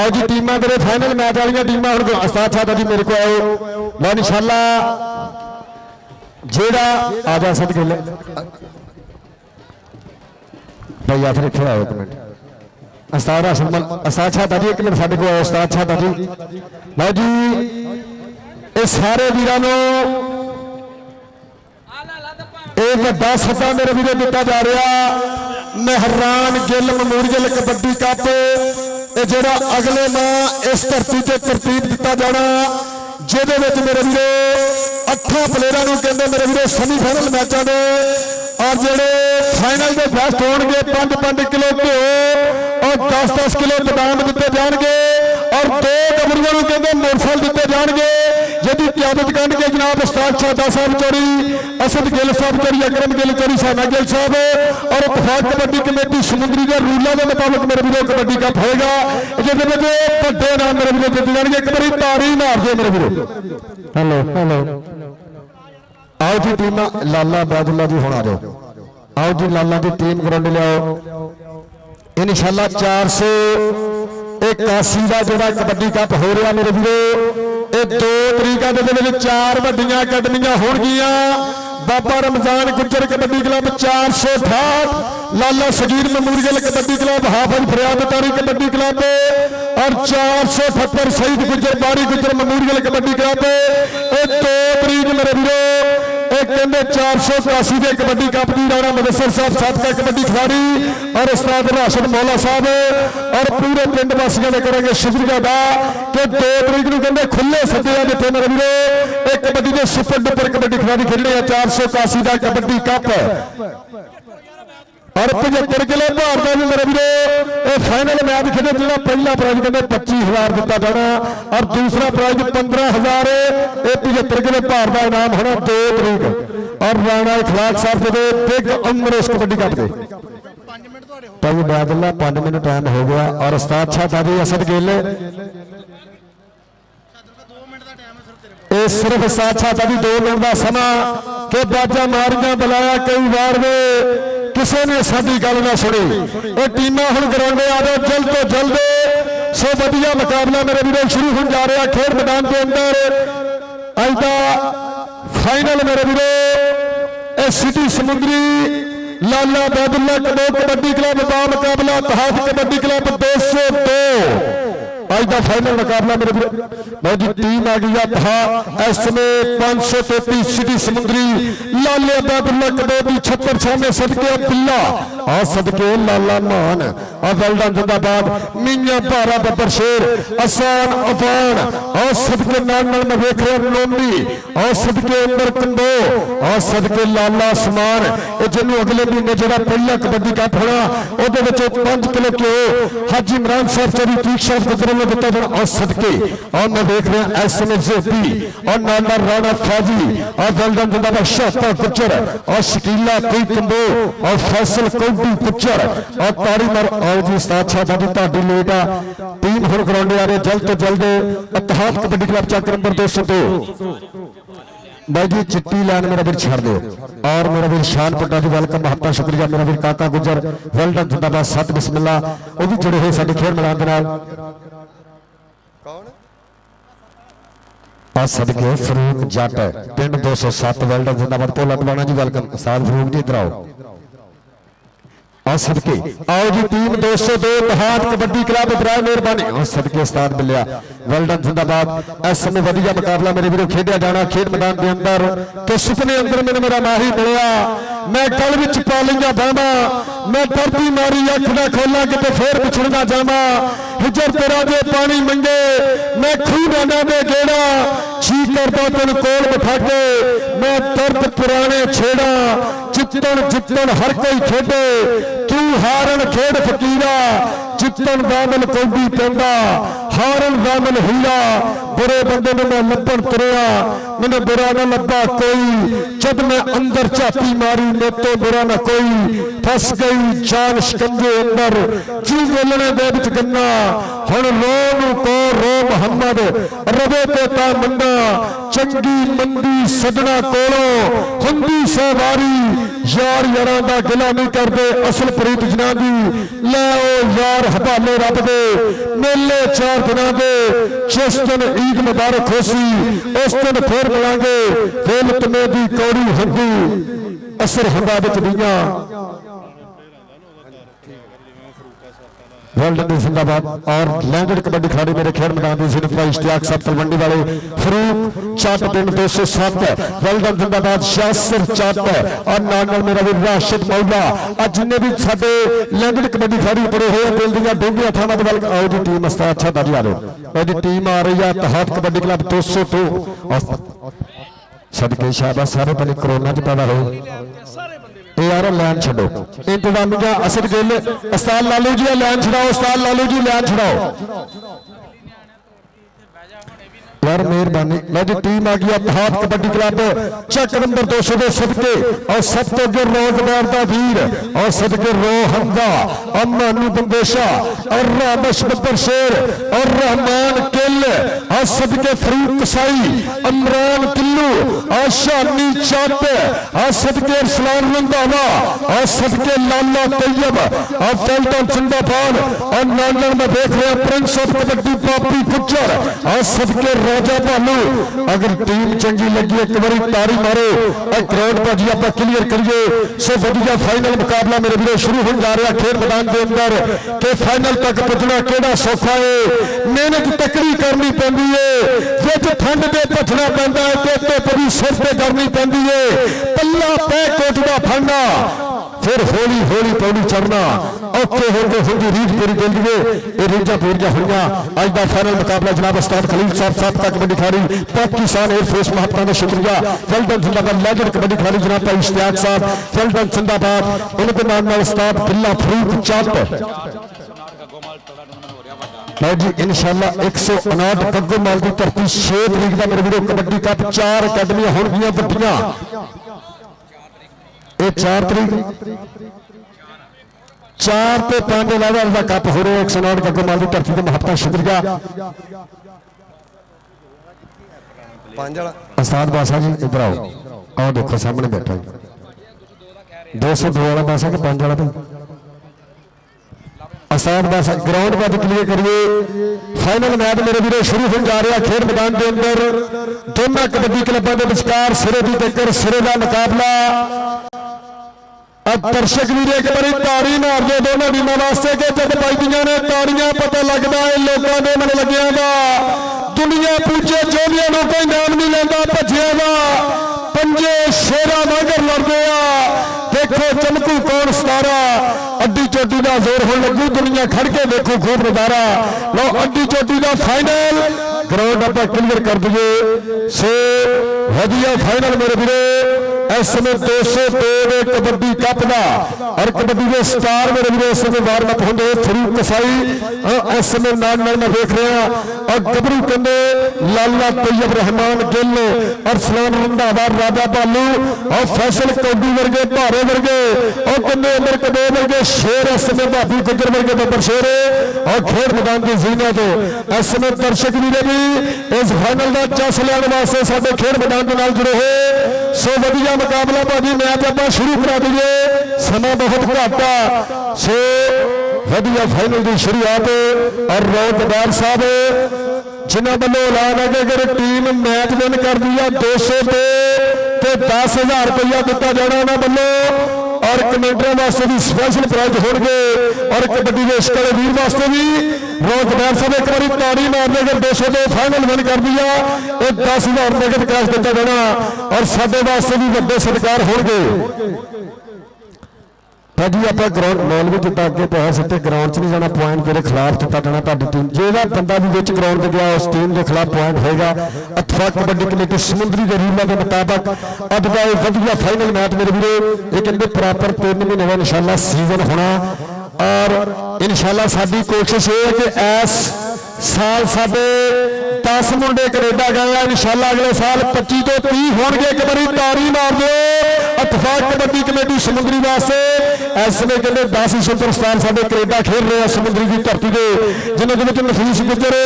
आओ जी टीमां मेरे फाइनल मैच वाली टीमां हुण साथ जी मेरे को आओ। लो इंशाअल्लाह जेड़ा आ जा सद गल भाई फिर इत्थे आओ एक मिनट। उस्ताद शाह जी एक मिनट साडे को आओ। उस्ताद शाह जी लो जी ये सारे वीरां नूं एक बड़ा सदा मेरे वीरे दिता जा रहा मेहरान गिल मेमोरियल कबड्डी कप जो अगले माह इस धरती से तरतीब दिता जाना, जिहदे विच मेरे वीरे 8 प्लेयरां नूं कहंदे मेरे वीरे सेमीफाइनल मैचों के और जेडे फाइनल के बेस्ट होणगे 5-5 किलो घ्यो और 10-10 किलो बदाम दिते जाणगे और 2 गबरूआं नूं कहंदे मोटरसाइकिल दिते जाणगे, जिहदी क्यादत करनगे जनाब उस्ताद शाह साहब चौरी, असद गिल साहब चौरी, अकरम गिल चौरी, साना गिल साहब और इतफाक कबड्डी कमेटी समुद्री के रूलों के मुताबिक मेरे वीरों कबड्डी कप होएगा, जिहदे विच वड्डे नाम मेरे वीरों जित जाणगे। एक बारी ताड़ी मार दिओ मेरे वीरों। हेलो हेलो आओ जी टीम लाला बैदुल्ला जी हुण आ जाओ। आओ जी लाला की टीम ग्राउंड लियाओ। इंशाअल्लाह 481 का जो कबड्डी कप हो रहा मेरे वीरो, ये 2 तरीका के 4 वड्डियां अकैडमियां होणगियां। बाबा रमजान गुज्जर कबड्डी क्लब 468, लाला सगीर मेमोरियल कबड्डी क्लब, हाफिज फरियाद तारी कबड्डी क्लब और 478 शहीद गुज्जर बारी गुज्जर मेमोरियल कबड्डी क्लब। ये 2 तरीक मेरे वीरो कहते 483 के कबड्डी कप की राणा मुदस्सर साहब साबका कबड्डी खिलाड़ी और उस्ताद राशिद मौला साहब और पूरे पिंड वासियों ने करेंगे शुक्रिया अदा कि 2 तरीक को कहते खुले सदे जिथे मेरे वीरो एक कबड्डी के सुपर डुपर कबड्डी खिलाड़ी खेलने 481 का कबड्डी कप और 75 किलो भार का भी मेरे वीरो फाइनल मैच खेले, जो पहला प्राइज कहते 25,000 दिता जाना और दूसरा प्राइज 15,000। 75 किलो भार का इनाम होना 2 तरीक ਔਰ ਰਾਣਾ ਇਖਲਾਕ ਸਾਹਿਬ ਦੇ ਬਿਗ ਉਮਰ ਉਸ ਕਬੱਡੀ ਕੱਪ ਦੇ 5 ਮਿੰਟ ਤੁਹਾਡੇ ਹੋ ਭਾਈ ਬਾਦਲਾ 5 ਮਿੰਟ ਟਾਈਮ ਹੋ ਗਿਆ ਔਰ ਉਸਤਾਦ ਸ਼ਾਹ ਦਾਦੀ ਅਸਦ ਗਿੱਲ ਸ਼ਾਦਰ ਦਾ 2 ਮਿੰਟ ਦਾ ਟਾਈਮ ਹੈ ਸਿਰਫ ਤੇਰੇ ਇਹ ਸਿਰਫ ਉਸਤਾਦ ਸ਼ਾਹ ਦਾਦੀ 2 ਮਿੰਟ ਦਾ ਸਮਾਂ ਕਿ ਬਾਜਾਂ ਮਾਰੀਆਂ ਬੁਲਾਇਆ ਕਈ ਵਾਰ ਵੇ ਕਿਸੇ ਨੇ ਸਾਡੀ ਗੱਲ ਨਾ ਸੁਣੀ। ਇਹ ਟੀਮਾਂ ਹੁਣ ਗਰਾਉਂਡੇ ਆ ਰਹੇ ਜਲਦ ਤੋਂ ਜਲਦ। ਸੋ ਵਧੀਆ ਮੁਕਾਬਲਾ ਮੇਰੇ ਵੀਰੋ ਸ਼ੁਰੂ ਹੋਣ ਜਾ ਰਿਹਾ ਖੇਡ ਮੈਦਾਨ ਦੇ ਅੰਦਰ। ਅੱਜ ਦਾ ਫਾਈਨਲ ਮੇਰੇ ਵੀਰੋ ਇਹ ਸਿਟੀ ਸਮੁੰਦਰੀ ਲਾਲਾ ਬੈਦੁੱਲਾ ਕਬੱਡੀ ਕਲੱਬ ਦਾ ਮੁਕਾਬਲਾ ਤਹਾਤ ਕਬੱਡੀ ਕਲੱਬ 202 ਅੱਜ ਦਾ ਫਾਈਨਲ ਮੁਕਾਬਲਾ ਮੇਰੇ ਵੀਰੋ। ਬਹੁਤ ਜੀ ਟੀਮ ਆ ਗਈ ਆ ਤਹਾ ਇਸ ਸਮੇਂ 533 ਸਿਟੀ ਸਮੁੰਦਰੀ ਲਾਲੇ ਬੈਦੁੱਲਾ ਕਬੱਡੀ 76 ਸਾਹਮਣੇ ਸਦਕੇ ਅਬਦੁੱਲਾ ਆ ਸਦਕੇ ਲਾਲਾ ਮਾਨ ਆ ਵੈਲਡਨ ਜਿੰਦਾਬਾਦ ਮੀਆਂ ਭਾਰਾ ਬੱਬਰ ਸ਼ੇਰ ਆਸਾਨ ਅਫਾਨ ਆ ਸਦਕੇ ਨਾਲ ਮੈਂ ਵੇਖ ਰਿਹਾ ਨੋਮੀ ਆ ਸਦਕੇ ਅੰਦਰ ਕੰਬੋ ਆ ਸਦਕੇ ਲਾਲਾ ਸਮਾਨ ਇਹ ਜਿਹਨੂੰ ਅਗਲੇ ਮਹੀਨੇ ਜਿਹੜਾ ਪਹਿਲਾ ਕਬੱਡੀ ਕੱਪ ਹੋਣਾ ਉਹਦੇ ਵਿੱਚ 5 ਕਿਲੋ ਘਿਓ ਹਾਜੀ ਇਮਰਾਨ ਸਾਹਿਬ ਚੋਰੀ ਤੀਕਸ਼ਾ ਗੁਜਰਨ ਨੂੰ ਦਿੱਤਾ ਜਾਣਾ। ਆ ਸਦਕੇ ਆ ਮੈਂ ਵੇਖ ਰਿਹਾ ਐਸ ਐਮ ਜ਼ੋਤੀ ਔਰ ਨਾਲ ਰਾਣਾ ਫੌਜੀ ਆ ਵੈਲਡਨ ਜਿੰਦਾਬਾਦ ਸ਼ਾਹਤਾ ਗੁੱਜਰ ਔਰ ਸ਼ਕੀਲਾ ਕੋਈ ਕੰਬੋ ਔਰ ਫੈਸਲ ਕੌਡੀ ਗੁੱਜਰ ਔਰ ਤਾੜੀ ਮਾਰ ਆਓ ਜੀ ਉਸਤਾਦ ਸਾਹਿਬ ਦੀ ਤੁਹਾਡੀ ਲੇਟ ਆ ਟੀਮ ਹੁਣ ਗਰਾਉਂਡੇ ਆ ਰਹੇ ਜਲਦ ਤੋਂ ਜਲਦ ਇਤਿਹਾਦ ਕਬੱਡੀ ਕਲੱਬ ਚੱਕ ਨੰਬਰ 202 भाई जी चिट्टी लाइन मेरा वीर छाड़ दो और मेरा वीर शान पट्टा जी वेलकम बहुत शुक्रिया मेरा वीर काका गुजर वेलडन जिंदाबाद सत बिस्मिल्ला वो भी जुड़े हुए साडे खेल मैदान दे नाल आ सदके फरूक जट पिंड 207 वेलडन जिंदाबाद भोला दवाना जी वेलकम उस्ताद फरूक जी इधर आओ आ सदके आओ जी टीम 202 तहात कबड्डी क्लब बराए मेहरबानी आ सदके उस्ताद मिलिया वेलडन जिंदाबाद इस समय वधिया मुकाबला मेरे वीरों खेडिया जाना खेड मैदान के अंदर तो सुपने अंदर मैंने मेरा माही मिलिया मैं गल विच पा लिया बांदा मैं डरदी मारी अख ना खोला कि फिर पिछड़ना जावा हिजर तेरा दे पानी मंगे मैं खूह डांडा दे गेड़ा जी करदा तेन कोल बिठा के मैं दर्द पुराने छेड़ा जितन जितन हर कोई खेडे तू हारन खेड फकीरा जितन दामन कौडी पेंदा हारन दामन हीरा बुरे बंदे ने मैं लब्बन तुरिया मैंने बुरा ना लब्बा कोई जब मैं अंदर चाती मारी मैं तो बुरा ना कोई फस गई जान शिकंजे अंदर जी बोलने दे विच गन्ना हुण रो को रो मुहम्मद रवे ते ता मंदा चंगी मंदी सदना कोलों हुंदी सवारी यार यारां दा गिला नहीं करदे असल प्रीत जना दी लै ओ यार हवाले रब दे मेले 4 दिनां दे जिस दिन ईद मुबारक होसी उस दिन फिर मिलांगे दिल तमे दी कौड़ी हुंदी असर हुंदा विच दियां वेलडन जिंदाबाद और लैंडेड कबड्डी खिलाड़ी मेरे खेल मैदान में सिर्फ भाई इश्तियाक साहब तलवंडी वाले फरूक चाट पिंड 207 वेलडन जिंदाबाद यासिर चाट और नाल मेरा भी राशिद मौला आज जिन्ने भी साडे लैंडेड कबड्डी खिलाड़ी पड़े हुए दिल दी डूंगी थाना दे वाल आओ जी टीम उस्ताद अच्छा दादी आ रहे और टीम आ रही है तहात कबड्डी क्लब 202 सदके शाबाश सारे बने कोरोना च पैदा हो यार लैन छो इंतजामिया असद गिल उस्ताद लालू जी लैन छड़ाओ उस्ताद लालू जी लैन छड़ाओ यार मेहरबानी लो जी टीम आ गई तहात कबड्डी क्लब चक नंबर 200 के सदके और सब तो अगे रोजगार का वीर और सदके रो हमदा अमानू बंदेशा और रामश बब्बर शेर और रहमान किल और सदके फरूक कसाई इमरान किल्लू और शानी चट और सदके अरसलान रंधावा और सदके लाला तैयब और वेलडन जिंदाबाद और नालन में देख रहे प्रिंस ऑफ कबड्डी पापी गुज्जर और सदके राजा भालू अगर टीम चंगी लगी एक बार तारी मारो और करोड़ भाजी आप क्लियर करिए सो वधिया फाइनल मुकाबला मेरे वीरों शुरू होने जा रहा खेल मैदान के अंदर के फाइनल तक पहुंचना केड़ा सौखा है मेहनत तकड़ी करनी पैंदी है विच ठंड दे भजना पैंदा है ते कभी सिर ते करनी पैंदी है पल्ला पै कोट दा फड़ना फिर हौली हौली पौड़ी चढ़ना औखे होंगे होंगी रीझ पूरी कर लिए ये रीझा पूरियां हुई अज का फाइनल मुकाबला जनाब उस्ताद खलील साहब साहब का कबड्डी खिलाड़ी पाकिस्तान एयरफोर्स महात्मा का शुक्रिया वेलडन जिंदाबाद लैंडेड कबड्डी खिलाड़ी जनाब भाई इश्तियाक साहब वेलडन जिंदाबाद उनके नाम उस्ताद बिल्ला फरूक चट जी इंशाअल्लाह 159 गग्गो माल की धरती 6 तरीक का मेरे वीरों कबड्डी कप 4 अकैडमियां होंगियां वड्डियां ਇਹ 4 ਤਰੀਕ 4 ਤੇ 5 ਲੈਵਲ ਦਾ ਕੱਪ ਹੋ ਰਿਹਾ 109 ਗੱਗੋਮਾਲ ਦੀ ਧਰਤੀ ਤੇ ਮਹੱਤਵ ਸ਼ੁਕਰੀਆ ਪੰਜ ਵਾਲਾ ਉਸਤਾਦ ਬਾਸਾ ਜੀ ਇੱਧਰ ਆਓ ਆਓ ਦੇਖੋ ਸਾਹਮਣੇ ਬੈਠਾ ਜੀ 202 ਵਾਲਾ ਬਾਸਾ ਕਿ 5 ਵਾਲਾ ਭਾਈ ਉਸਤਾਦ ਬਾਸਾ ਗਰਾਊਂਡ ਵੱਧ ਕਲੀਅਰ ਕਰੀਏ ਫਾਈਨਲ ਮੈਚ ਮੇਰੇ ਵੀਰੋ ਸ਼ੁਰੂ ਹੋਣ ਜਾ ਰਿਹਾ ਖੇਡ ਮੈਦਾਨ ਦੇ ਅੰਦਰ ਦੋਨਾਂ ਕਬੱਡੀ ਕਲੱਬਾਂ ਦੇ ਵਿਚਕਾਰ ਸਿਰੇ ਦੀ ਟੱਕਰ ਸਿਰੇ ਦਾ ਮੁਕਾਬਲਾ अब दर्शक भी एक बारी ताड़ी मार दे दोनों टीमों वास्ते कि जब बजदियां ने ताड़ियां पता लगता है लोगों के मन लग्या दा दुनिया पूछे जोलियां नूं कोई नाम नहीं लेंदा भज्जिया दा पंजे शेरा मगर लड़दे आ देखो चमकू कौन सतारा अड्डी चोटी का जोर होने लगू दुनिया खड़ के देखो खूब नजारा लो अड्डी चोटी का फाइनल ग्राउंड आप क्लियर कर दिए सो वधिया फाइनल मेरे वीरो इस समय 202 कबड्डी कप का और कबड्डी के स्टार मेरे वीरो इस समय वार्म अप होंगे फरूक कसाई इस समय नाल मैं देख रहा और गबरू कंडे लाला तैयब रहमान गिल और सलाम रंधावा राजा बालू और फैसल कौडी वर्गे भारे वर्गे और कंडे अमर कदे वर्गे शेर इस समय भाभी गुजर वर्गे बब्बर शेर और खेड मैदान की जीना तो इस समय दर्शक भी इस फाइनल का जस लैन वास्ते साडे खेड मैदान के नाल जुड़े हो सो वधिया मुकाबला भाजी मैच आप शुरू करा दीजिए समय बहुत घट आ सो वधिया फाइनल की शुरुआत और रौतदार साहब जिन्होंने वालों ऐलान है कि अगर टीम मैच विन कर दी 200 तो 10,000 रुपया दिता जाना उन्होंने वालों और कमेंटरों वास्ते भी स्पेशल प्राइज होंगे और कबड्डी के इश्क वीर वास्ते भी रौतदार साहब एक बार ताड़ी मार दे अगर 200 तो फाइनल विन कर दिया ये 10,000 नगद कैश दिता जाना और साडे वास्ते भी वड्डे सत्कार होंगे भाजी आप ग्राउंड मॉल भी जितना अगे पहुंच सकते ग्राउंड च नहीं जाना पॉइंट मेरे खिलाफ दिता जाना ताड़ी टीम जो बंदा भी विच ग्राउंड से गया उस टीम के खिलाफ पॉइंट होगा अथवा कबड्डी कमेटी समुद्री के रूलों के मुताबिक अब का वधिया फाइनल मैच मेरे वीरो ये कहते प्रॉपर 3 महीने का इंशाल्लाह सीजन होना और इंशाल्लाह साडी कोशिश ये है कि इस साल साडे 10 मुंडे कनेडा गए इंशाल्लाह अगले साल 25 तो 30 होंगे एक बारी ताड़ी मार दो अतफाक कबड्डी कमेटी समुद्री वास्ते इस समय कहते 10 सुपरस्टार साडे कनेडा खेल रहे हैं समुद्री की धरती के जिन्होंने नफीस गुजर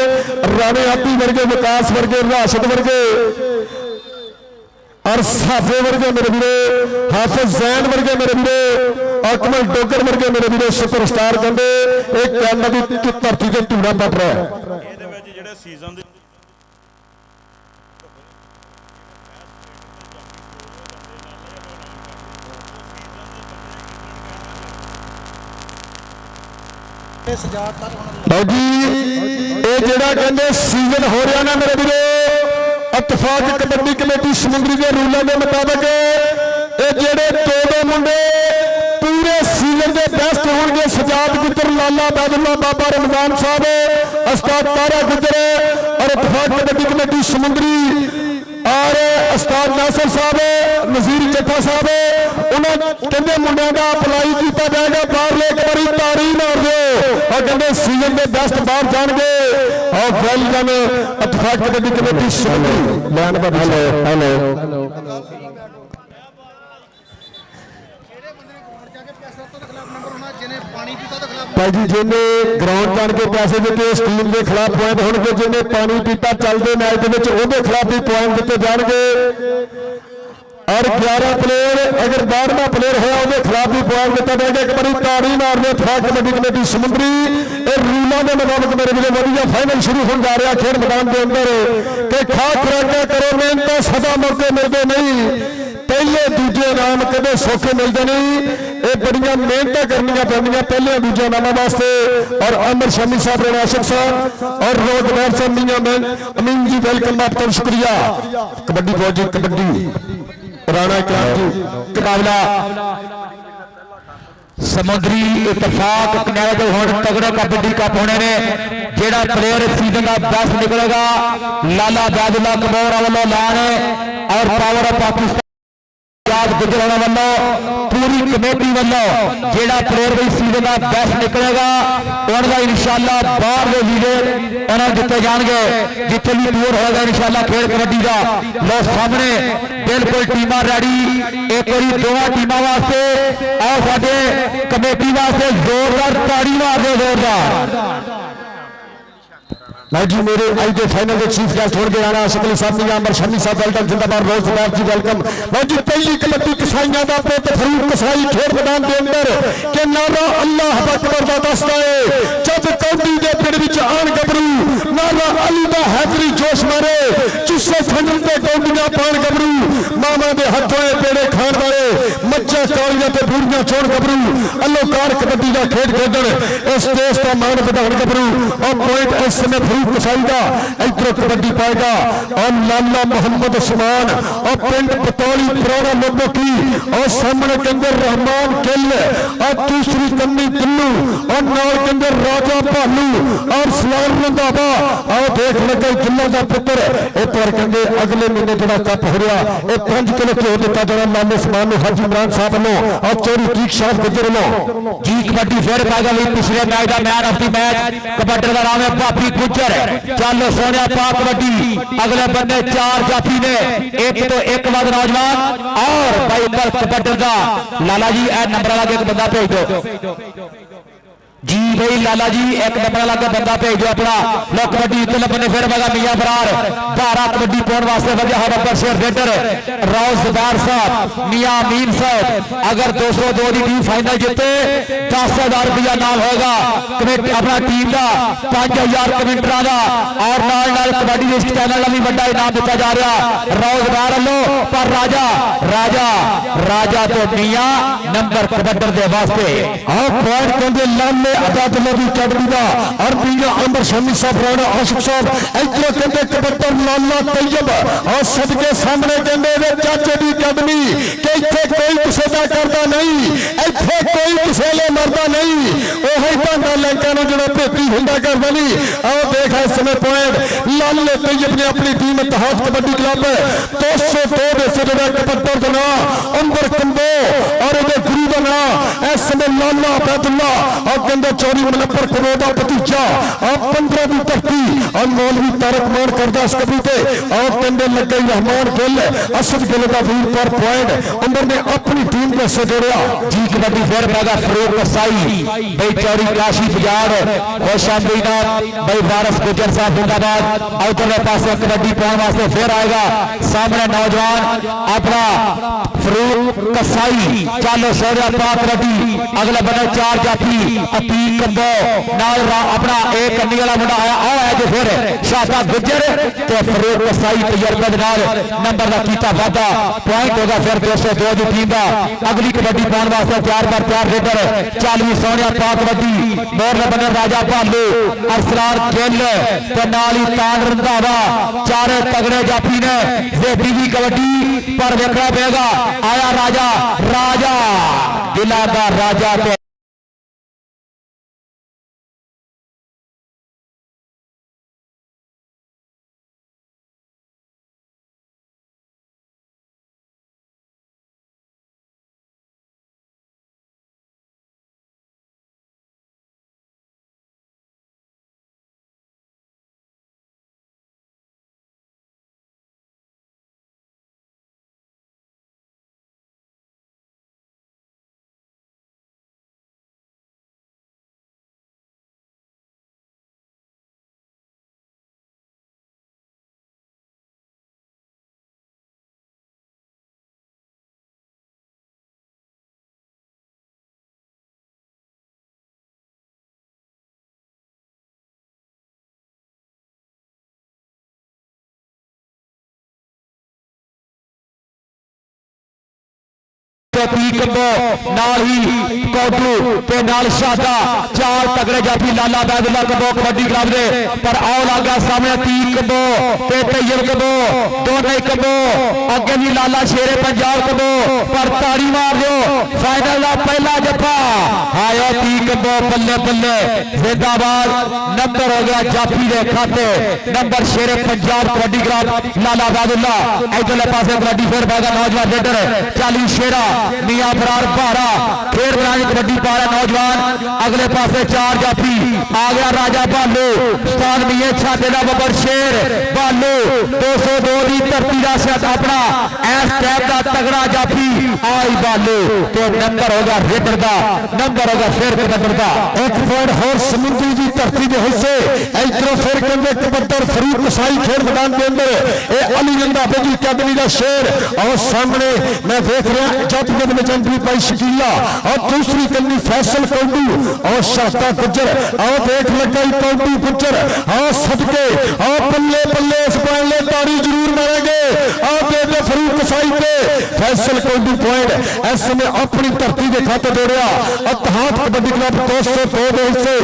राणे आपी वर्गे विकास वर्गे राशिद वर्गे और साफे वर्गे मेरे वीरो हाफिज जैन वर्गे मेरे वीरो अकमल डोगर वर्गे मेरे वीरो सुपरस्टार कहते एक कैनेडा की धरती से धूड़ा पट रहा है ਜਿਹੜਾ ਸੀਜ਼ਨ ਦੇ जी ये जेड़ा कहते सीजन हो रहा ना मेरे वीरो इत्तेफाक कबड्डी कमेटी समुद्री के रूलों के मुताबिक ये जेड़े 2 मुंडे पूरे सीजन के बेस्ट होंगे सजाद गुजर लाला बैदुल्ला बाबा रमजान साहब उस्ताद तारा गुजर और इत्तेफाक कबड्डी कमेटी समुद्री और उस्ताद नासिर साहब नजीर जट्टा साहब उन्होंने कहते मुंडिया का अप्लाई किया जाएगा बाहर एक बारी ताड़ी मार दो और कहते सीजन के बेस्ट बाहर जाएंगे और वेल डन इत्तेफाक कबड्डी कमेटी समुद्री लैन पर हेलो भाई जी जिन्हें ग्राउंड जान के पैसे दिते उस टीम के खिलाफ पॉइंट होंगे जिन्हें पानी पीता चलते मैच के खिलाफ भी पॉइंट दिते जाएंगे और 11 प्लेयर अगर 12वां प्लेयर होया उसके खिलाफ भी पॉइंट दिता जाएगा एक बारी ताड़ी मार दो इत्तेफाक कबड्डी कमेटी समुद्री रूलों के मुताबिक मेरे लिए वधिया फाइनल शुरू होने जा रहा खेल मैदान के अंदर कि खा खुराका करो मेहनत सदा मौके मिलते नहीं पहले दूजे नाम कदे सौखे मिलते नहीं ये बड़िया मेहनत करनिया पैंदियां पहले दूजे नामों वास्ते और अमर शमी साहब राशिद साहब और रोजगार साहब मियां अमीन जी वेलकम आपका शुक्रिया कबड्डी फौजी कबड्डी राणा क्रांति मुकाबला समुद्री इत्तेफाक कनाडा होने तगड़ा कबड्डी कप होने ने जेड़ा प्लेयर सीजन का बेस्ट निकलेगा लाला बैदुल्ला कमोरा वालों ऐलान है और पावर ऑफ पाकिस्तान उस्ताद गुजर होना वालों पूरी कमेटी वालों जेड़ा प्लेयर भी सीजन का बेस्ट निकलेगा उनका इंशाअल्लाह बाहर के वीरे उन्हें दिते जाएंगे जिथे भी टूर होगा इंशाअल्लाह खेल कबड्डी का। लो सामने बिल्कुल टीमां रेडी एक बारी दोवां टीमां वास्ते और साडे कमेटी वास्ते जोरदार ताड़ी मार दो जोरदार। लो जी मेरे आज के फाइनल के चीफ गेस्ट होने के राणा शकली साहब मियां अमर शमी साहब वेलकम जिंदाबाद रोज सुधार जी वेलकम। लो जी पहली कबड्डी कसाईयां दा पुत फरूक कसाई खेल मैदान के अंदर के नारा अल्लाह अकबर दा दसदा है जब कौडी दे पिंड विच आन गबरू नारा अली दा हैदरी जोश मारे चुस्से खंडन ते कौडियां पान गबरू मामा दे हत्थों पेड़े खान वाले मच्छा कालियां ते बूढ़ियां चोण गबरू अलोकार कबड्डी दा खेल खेडण इस देश दा मान वधाउण गबरू और पॉइंट इस समय फरूक कसाई दा इधर कबड्डी पाएगा और लाला मोहम्मद उस्मान और पिंड पतौली पुराना लोगों की और सामने के अंदर रहमान किल और दूसरी कन्नी पिल्लू और नाल के अंदर राजा भालू और सलाम रंधावा और देख लगे किला का पुत्र एक बार कहते अगले महीने जो कप हो रहा है 5 किलो घ्यो दिता जाना लाले उस्मान हाजी इमरान साहब वालों और चोरी तीक शाह गुजर वालों जी कबड्डी फिर पाएगा पिछले मैच का man of the match kabaddi का नाम है भाभी गुजर। चलो सोनिया पा कबड्डी अगले बंदे 4 जाफी ने एक तो एक बाद नौजवान और भाई कबड्डी का लाला जी नंबर वाला एक बंदा भेज दो जी भाई लाला जी एक नंबर वाला बंदा भेज दो अपना लो कबड्डी इतने बने फिर बगा मियां फरार 12 कबड्डी पाने वास्ते वजह है नंबर शेर रेडर राव जुबार साहब मियां अमीन साहब अगर 202 की टीम फाइनल जीते 10,000 रुपया नाम होगा कमेटी अपना टीम का 5,000 कमेंटरा का और नाल नाल कबड्डी लिस्ट चैनल का भी बड़ा इनाम दिता जा रहा राव जुबार वालों पर राजा राजा राजा तो मियां नंबर कबड्डर के वास्ते आप पॉइंट कहते लाल अदादुल्ला की अकेडमी का और मियां अमर शमी साहब राणा आशिक साहब इधर कहते कबड्डर लाला तैयब और सबके सामने कहते चाचे की अकेडमी कि इतने कोई किसी का करता नहीं इतने कोई किसी ले मरदा नहीं वही भांडा लैंका जो भेटी हुंदा करता नहीं। आओ देख इस समय पॉइंट लाले तैयब ने अपनी टीम इतिहाद कबड्डी क्लब 202 देश जो कबड्डर का नाम अंबर कंबो और गुरु का नाम इस समय लाला अबैदुल्ला और कहते 54 करोड़ का भतीजा और 15 की धरती और मौलवी तारक मान करदा इस कबड्डी से और कहते लगे रहमान गिल असद गिल का वीर पर पॉइंट अंदर ने अपनी टीम को सजोड़िया जी कबड्डी फिर पैगा फरूक कसाई भाई चौरी काशी बाजार खुशामदीद भाई वारस गुजर साहब जिंदाबाद उधर पास कबड्डी पाने वास्ते फिर आएगा सामने नौजवान अपना फरूक कसाई चलो सोनिया पा कबड्डी अगले बने 4 जाफी अतीक कंबो नाल अपना एक कन्नी वाला मुंडा आया आ है जो फिर शाहता गुजर ते फरूक कसाई तजर्बे नाल नंबर का कीता वादा पॉइंट होगा फिर 202 की टीम का अगली कबड्डी पाने वास्ते तैयार पर तैयार रेडर 40 सोनिया पा कबड्डी मोर बने राजा भालू अरसलान गिल ते नाल ही तान रंधावा चारे तगड़े जाफी ने जेबी की कबड्डी पर देखना पेगा आया राजा राजा दिला का राजा। ਤੇ ਤੀ ਕੰਬੋ ਨਾਲ ਹੀ ਕੋਟੂ ਤੇ ਨਾਲ ਸ਼ਾਦਾ ਚਾਰ ਤਗੜੇ ਜਾਫੀ ਲਾਲਾ ਬੈਦੁੱਲਾ ਕੰਬੋ ਕਬੱਡੀ ਕਲੱਬ ਦੇ ਪਰ ਆਓ ਲੱਗਾ ਸਾਹਮਣੇ ਤੀ ਕੰਬੋ ਤੇ ਤੈਯਬ ਕੰਬੋ ਦੋਨੇ ਕੰਬੋ ਅੱਗੇ ਵੀ ਲਾਲਾ ਸ਼ੇਰੇ ਪੰਜਾਬ ਕੰਬੋ ਪਰ ਤਾੜੀ ਮਾਰ ਦਿਓ ਫਾਈਨਲ ਦਾ ਪਹਿਲਾ ਜੱਫਾ ਆਇਆ ਤੀ ਕੰਬੋ ਬੱਲੇ ਬੱਲੇ ਜ਼ਿੰਦਾਬਾਦ ਨੰਬਰ ਹੋ ਗਿਆ ਜਾਫੀ ਦੇ ਖਾਤੇ ਨੰਬਰ ਸ਼ੇਰੇ ਪੰਜਾਬ ਕਬੱਡੀ ਕਲੱਬ ਲਾਲਾ ਬੈਦੁੱਲਾ ਇਧਰਲੇ ਪਾਸੇ ਕਬੱਡੀ ਫੇਰ ਪਾਏਗਾ ਨੌਜਵਾਨ ਰੇਡਰ ਚਾਲੀ ਸ਼ੇਰਾ ਮੀਆਂ ਫਰਾਰ ਭਾਰਾ ਫੇਰ ਬਰਾਜ ਕਬੱਡੀ ਪਾ ਰਿਹਾ ਨੌਜਵਾਨ ਅਗਲੇ ਪਾਸੇ ਚਾਰ ਜਾਫੀ ਆ ਗਿਆ ਰਾਜਾ ਭਾਲੂ ਉਸਤਾਦ ਮੀਆਂ ਛਾਤੇ ਦਾ ਬੱਬਰ ਸ਼ੇਰ ਭਾਲੂ 202 ਦੀ ਧਰਤੀ ਦਾ ਸਿਆਤ ਆਪਣਾ ਇਸ ਟੈਪ ਦਾ ਤਗੜਾ ਜਾਫੀ ਆਈ ਭਾਲੂ ਤੇ ਨੰਬਰ ਹੋ ਗਿਆ ਰੇਡਰ ਦਾ ਨੰਬਰ ਹੋ ਗਿਆ ਫੇਰ ਕਬੱਡੀ ਦਾ ਇੱਕ ਪੁਆਇੰਟ ਹੋਰ ਸਮੁੰਦਰੀ ਦੀ ਧਰਤੀ ਦੇ ਹਿੱਸੇ ਇਧਰੋਂ ਫਿਰ ਕਹਿੰਦੇ ਕਬੱਤਰ ਫਰੀਦ ਸਾਈ ਖੇਡ ਮੈਦਾਨ ਦੇ ਅੰਦਰ ਇਹ ਅਲੀ ਜੰਦਾ ਬੇਜੀ ਅਕੈਡਮੀ ਦਾ ਸ਼ੇਰ ਔਰ ਸਾਹਮਣੇ ਮੈਂ ਦੇਖ ਰਿਹਾ ਜੱਟ ਦੇ ਵਿੱਚ ਐਂਟਰੀ ਪਾਈ ਸ਼ਕੀਲਾ ਔਰ ਦੂਸਰੀ ਕੰਨੀ ਫੈਸਲ ਕੌਂਡੂ ਔਰ ਸ਼ਾਤਾ ਗੁੱਜਰ ਔਰ ਦੇਖ ਲਗਾਈ ਕੌਂਡੂ ਗੁੱਜਰ ਔਰ ਸਦਕੇ ਔਰ ਬੱਲੇ ਬੱਲੇ ਇਸ ਪਾਲੇ ਤਾੜੀ ਜ਼ਰੂਰ ਮਾਰਾਂਗੇ ਔਰ ਦੇ ਫਰੀਦ ਸਾਈ ਤੇ ਫੈਸਲ ਕੌਂਡੂ ਪੁਆਇੰਟ ਇਸ ਸਮੇਂ ਆਪਣੀ ਧਰਤੀ ਦੇ ਖਾਤੇ ਦੌੜਿਆ ਇਤਿਹਾਦ ਕਬੱਡੀ ਕਲੱਬ 202 ਦੇ ਹਿੱਸੇ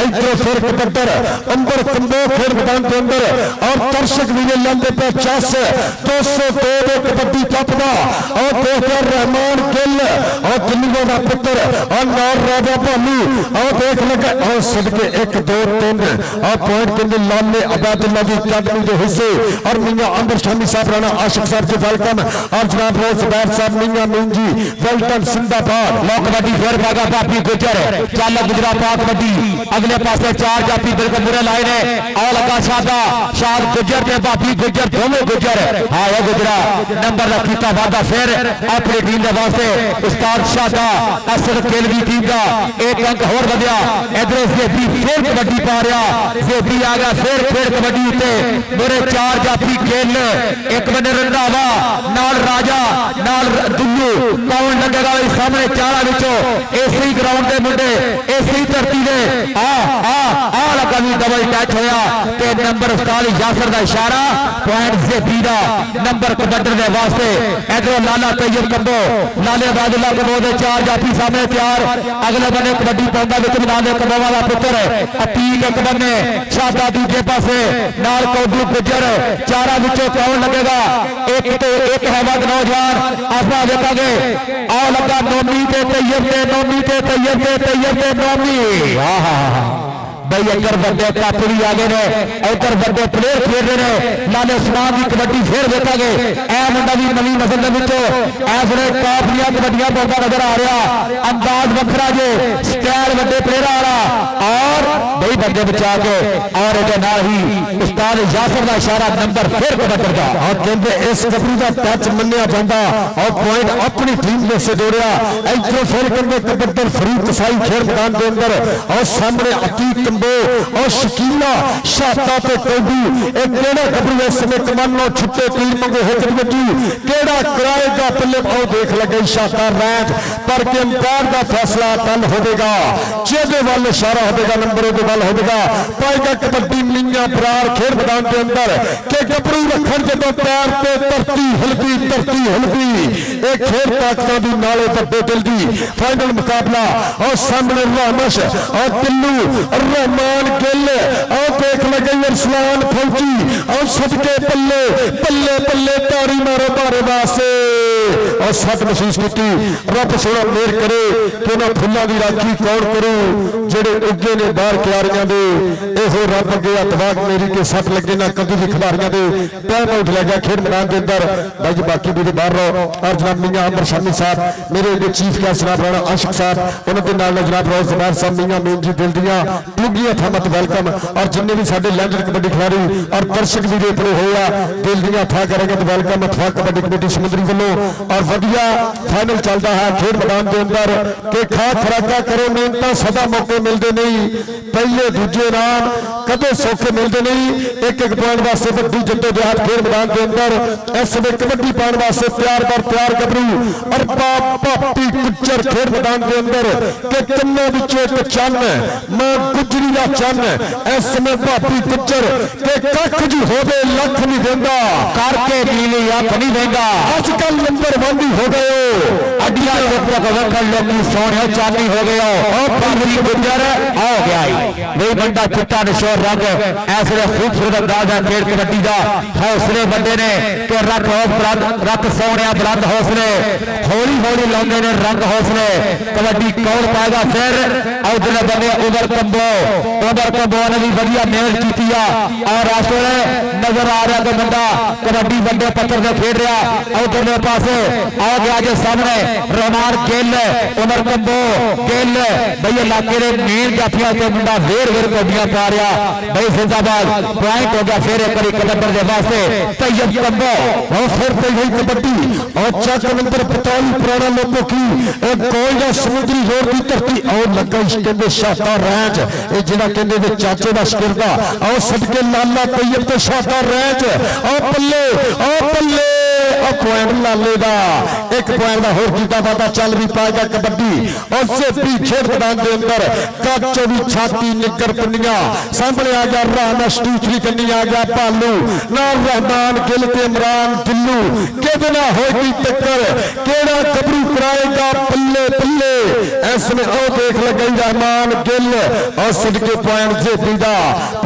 ਇਧਰੋਂ ਫਿਰ ਕਬੱਤਰ ਅੰਬਰ ਕੰਬੋ ਖੇਡ ਮੈਦਾਨ ਦੇ ਅੰਦਰ ਔਰ ਦਰਸ਼ਕ ਵੀ ਲੈਂਦੇ ਪਏ 202 ਦੇ ਕਬੱਡੀ ਕੱਪ ਦਾ ਔਰ ਦੇਖਿਆ ਰਹਿਮਾਨ ਗਿੱਲ ਔਰ ਦਿੱਲੀੋਂ ਦਾ ਪੁੱਤਰ ਔਰ ਨਾਲ ਰਾਜਾ ਭਾਲੂ ਔਰ ਦੇਖ ਲਗਾ ਔਰ ਸਦਕੇ 1 2 3 ਔਰ ਪੁਆਇੰਟ ਕਿੰਨੇ ਲਾਲੇ ਅਬੈਦੁੱਲਾ ਦੀ ਅਕੈਡਮੀ ਦੇ ਹਿੱਸੇ ਔਰ ਮੀਆਂ ਅੰਦਰ ਸ਼ਾਮੀ ਸਾਹਿਬ ਰਾਣਾ ਆਸ਼ਿਕ ਸਾਹਿਬ ਜੀ ਵੈਲਕਮ ਔਰ ਜਨਾਬ ਰੋਜ਼ ਜ਼ਬੈਰ ਸਾਹਿਬ ਮੀਆਂ ਮੀਨ ਜੀ ਵੈਲਕਮ ਸਿੰਦਾਬਾਦ ਲੋ ਕਬੱਡੀ ਫੇਰ ਪਾਗਾ ਬਾਪੀ ਗੁੱਜਰ ਚੱਲ ਗੁਜਰਾ ਪਾ ਕਬੱਡੀ ਅਗਲੇ ਪਾਸੇ ਚਾਰ ਜਾਫੀ ਬਿਲਕੁਲ ਮੁਰੇ ਲਾਏ ਨੇ ਆ ਲੱਗਾ ਸ਼ਾਦਾ ਸ਼ਾਦ ਗੁੱਜਰ ਤੇ ਬਾਪੀ ਗੁੱਜਰ ਦੋਵੇਂ ਗੁੱਜਰ ਆਇਆ ਗੁਜਰਾ ਨੰਬਰ ਦਾ ਕੀਤਾ ਵਾਦਾ ਫਿਰ ਆਪਣੀ ਟੀਮ ਦੇ ਵਾਸਤੇ ਉਸਤਾਦ ਸ਼ਾਦਾ ਅਸਰ ਕੇਲਵੀ ਟੀਮ ਦਾ ਇੱਕ ਅੰਕ ਹੋਰ ਵਧਿਆ ਇਧਰੋਂ ਜ਼ੇਬੀ ਫੇਰ ਕਬੱਡੀ ਪਾ ਰਿਹਾ ਜ਼ੇਬੀ ਆ ਗਿਆ ਫੇਰ ਕਬੱਡੀ ਉੱਤੇ ਮੇਰੇ ਚਾਰ ਜਾਫੀ ਖੇਲ ਇੱਕ ਬੰਨੇ ਰੰਧਾਵਾ ਨਾਲ ਰਾਜਾ ਨਾਲ ਦੁੱਲੂ ਕੌਣ ਲੱਗੇਗਾ ਇਸ ਸਾਹਮਣੇ ਚਾਰਾਂ ਵਿੱਚੋਂ ਇਸੇ ਗਰਾਊਂਡ ਦੇ ਮੁੰਡੇ ਇਸੇ ਧਰਤੀ ਦੇ ਆ ਲੱਗਾ ਵੀ ਡਬਲ ਟੱਚ ਹੋਇਆ ਤੇ ਨੰਬਰ ਉਸਤਾਦ ਯਾਸਰ ਦਾ ਇਸ਼ਾਰਾ ਪੁਆਇੰਟ ਜ਼ੇਬੀ ਦਾ ਨੰਬਰ ਕਬੱਡਰ ਦੇ ਵਾਸਤੇ ਇਧਰੋਂ ਲਾਲਾ ਤੈਯਬ ਕੰਬੋ ਲਾਲੇ ਬਾਦੁੱਲਾ ਕੰਬੋ ਦੇ ਚਾਰ ਜਾਫੀ ਸਾਹਮਣੇ ਤਿਆਰ ਅਗਲੇ ਬੰਨੇ ਕਬੱਡੀ ਪਾਉਂਦਾ ਵਿੱਚ ਮੈਦਾਨ ਦੇ ਕੰਬੋਵਾਂ ਦਾ ਪੁੱਤਰ ਅਤੀਕ ਇੱਕ ਬੰਨੇ ਸ਼ਾਦਾ ਦੂਜੇ ਪਾਸੇ ਨਾਲ ਕੌਡੂ ਗੁੱਜਰ ਚਾਰਾਂ ਵਿੱਚੋਂ ਕੌਣ ਲੱਗੇਗਾ ਇੱਕ ਤੇ ਇੱਕ ਹੈਗਾ ਨੌਜਵਾਨ ਆਪਾਂ ਦੇਖਾਂਗੇ ਆ ਲੱਗਾ ਨੋਮੀ ਤੇ ਤੈਯਬ ਤੇ ਨੋਮੀ ਤੇ ਤੈਯਬ ਤੇ ਤੈਯਬ ਤੇ ਨੋਮੀ ਆਹਾ ਬਈ ਇੱਧਰ ਵੱਡੇ ਕੱਪ ਵੀ ਆ ਗਏ ਨੇ ਇੱਧਰ ਵੱਡੇ ਪਲੇਅਰ ਖੇਡ ਰਹੇ ਨੇ ਲਾਲੇ ਉਸਮਾਨ ਦੀ ਕਬੱਡੀ ਫੇਰ ਵੇਖਾਂਗੇ ਇਹ ਮੁੰਡਾ ਵੀ ਨਵੀਂ ਨਸਲ ਦੇ ਵਿੱਚ ਇਸ ਵੇਲੇ ਟਾਪ ਦੀਆਂ ਕਬੱਡੀਆਂ ਪਾਉਂਦਾ ਨਜ਼ਰ ਆ ਰਿਹਾ ਅੰਦਾਜ਼ ਵੱਖਰਾ ਜੇ ਸਟਾਈਲ ਵੱਡੇ ਪਲੇਅਰਾਂ ਵਾਲਾ ਔਰ ਬਈ ਵੱਡੇ ਬਚਾ ਕੇ ਔਰ ਇਹਦੇ ਨਾਲ ਹੀ ਉਸਤਾਦ ਯਾਸਰ ਦਾ ਇਸ਼ਾਰਾ ਨੰਬਰ ਫੇਰ ਕਬੱਡੀ ਦਾ ਔਰ ਕਹਿੰਦੇ ਇਸ ਕਬੱਡੀ ਦਾ ਟੱਚ ਮੰਨਿਆ ਜਾਂਦਾ ਔਰ ਪੁਆਇੰਟ ਆਪਣੀ ਟੀਮ ਦੇ ਸੇ ਦੌੜਿਆ ਇਧਰੋਂ ਫਿਰ ਕਹਿੰਦੇ ਕਬੱਡੀ ਫਰੀਦ ਸਾਈ ਖੇਡ ਮੈਦਾਨ ਦੇ ਅੰਦਰ ਔਰ ਸਾਹਮਣੇ ਅਤੀਕ और शकीला शाता ते कौडू एक केड़ा खबरू इस समय कमानो छुट्टे तीन मंगो हिट कबड्डी केड़ा कराएगा पल्ले आओ देख लगे शाता रैंक पर के अंपायर का फैसला कल होगा जेदे वाल इशारा होगा नंबरों के वाल होगा पाएगा कबड्डी मियां फरार खेड मैदान के अंदर के गबरू रखन जदों पैर ते धरती हिलदी एक खेड ताकतां दी नाले वड्डे दिल दी फाइनल मुकाबला और सामने रामश और दिल्लू रहमान गिल और देख लगे अरसलान फौजी और सदके पल्ले पल्ले पल्ले ताड़ी मारो बारे वास्ते और सच महसूस की रब सोना मेहर करे कि ना फुल्लां दी राखी कौन करू जेड़े उगे ने बाहर क्यारियां दे एहो रब अगे अतवाक मेरी के सट लगे ना कदी दी खिलाड़ियां दे टाइम आउट लग गया खेड मैदान के अंदर भाई बाकी भी बाहर रहो और जनाब मियां अमर शामी साहब मेरे चीफ गेस्ट जनाब राणा आशिक साहब उन्होंने नाल जनाब रोज जबार साहब मियां मीन जी दिल दियां लुगियां थमत वेलकम और जिन्ने भी साडे लैंडर कबड्डी खिलाड़ी और दर्शक भी अपने होया दिल दियां था करेंगे तो वेलकम अथवा कबड्डी कमेटी समुद्री वालों और वधिया फाइनल चलता है खेड मैदान के अंदर कि खा खराका करो मेहनत सदा मौके मिलते नहीं पहले दूजे नाम कदे सौखे मिलते नहीं एक एक पॉइंट वास्ते वड्डी जद्दोजहद खेड मैदान के अंदर इस समय कबड्डी पाने वास्ते तैयार पर तैयार गबरू और पापी गुज्जर खेड मैदान के अंदर के कन्ने विचों एक चन्न मां गुजरी का चन्न इस समय पापी गुज्जर के कख जी होवे लख नहीं देंदा करके नीली अख नहीं देंदा आजकल नंबर 1 हो गए ਅੱਡੀਆਂ ਲੋਕਾਂ ਕੋ ਵੇਖਣ ਲੋਕੀ ਸੋਹਣੇ ਚਾਲੀ ਹੋ ਗਏ ਉਹ ਬਾਬਰੀ ਗੁੱਜਰ ਆ ਗਿਆ ਬਈ ਬੰਦਾ ਚਿੱਟਾ ਨਸ਼ੋ ਰੰਗ ਐਸੇ ਖੂਬਸੂਰਤ ਅੰਦਾਜ਼ ਹੈ ਖੇਡ ਕਬੱਡੀ ਦਾ ਹੌਸਲੇ ਵੱਡੇ ਨੇ ਕਿ ਰੱਖ ਸੋਹਣਿਆ ਬਲੰਦ ਹੌਸਲੇ ਹੌਲੀ ਹੌਲੀ ਲਾਉਂਦੇ ਨੇ ਰੰਗ ਹੌਸਲੇ ਕਬੱਡੀ ਕੌਣ ਪਾਏਗਾ ਫਿਰ ਉਧਰਲੇ ਬੰਦੇ ਉਮਰ ਕੰਬੋ ਨੇ ਵੀ ਵਧੀਆ ਮਿਹਨਤ ਕੀਤੀ ਆ ਔਰ ਇਸ ਵੇਲੇ ਨਜ਼ਰ ਆ ਰਿਹਾ ਕਿ ਬੰਦਾ ਕਬੱਡੀ ਵੱਡੇ ਪੱਧਰ ਤੇ ਖੇਡ ਰਿਹਾ ਉਧਰਲੇ ਪਾਸੇ ਆ ਗਿਆ ਜੇ ਸਾਹਮਣੇ ਰਹਿਮਾਨ ਗਿੱਲ ਉਮਰ ਕੰਬੋ ਗਿੱਲ ਬਈ ਇਲਾਕੇ ਦੇ ਮੇਨ ਜਾਫੀਆਂ ਤੇ ਮੁੰਡਾ ਵੇਰ ਕੋਡੀਆਂ ਪਾ ਰਿਹਾ ਬਈ ਜ਼ਿੰਦਾਬਾਦ ਪੁਆਇੰਟ ਹੋ ਗਿਆ ਫਿਰ ਇੱਕ ਵਾਰੀ ਕਬੱਡੀ ਦੇ ਵਾਸਤੇ ਤੈਯਬ ਕੰਬੋ और फिर पे गई कबड्डी और चक नंबर 45 पुराना लोगों की एक कोयला समुद्री रोड की धरती और लगा इसके शाहकार रैंच ये जिला कहते चाचे का शिरदा और सदके लाला तैयब तो शाहकार रैंच और पल्ले पॉइंट लाले का एक पॉइंट का होर कीता पता चल भी पाएगा कबड्डी और सेपी खेड मैदान के अंदर काचो भी छाती निकर पिंडियां सामने आ गया राना स्टूचरी कन्नी आ गया भालू नाल रहमान गिल ते इमरान गिल्लू कितना होगी टक्कर केड़ा गबरू कराएगा बल्ले बल्ले ऐसे ओ देख लगे रहमान गिल और सदके पॉइंट जेपी दा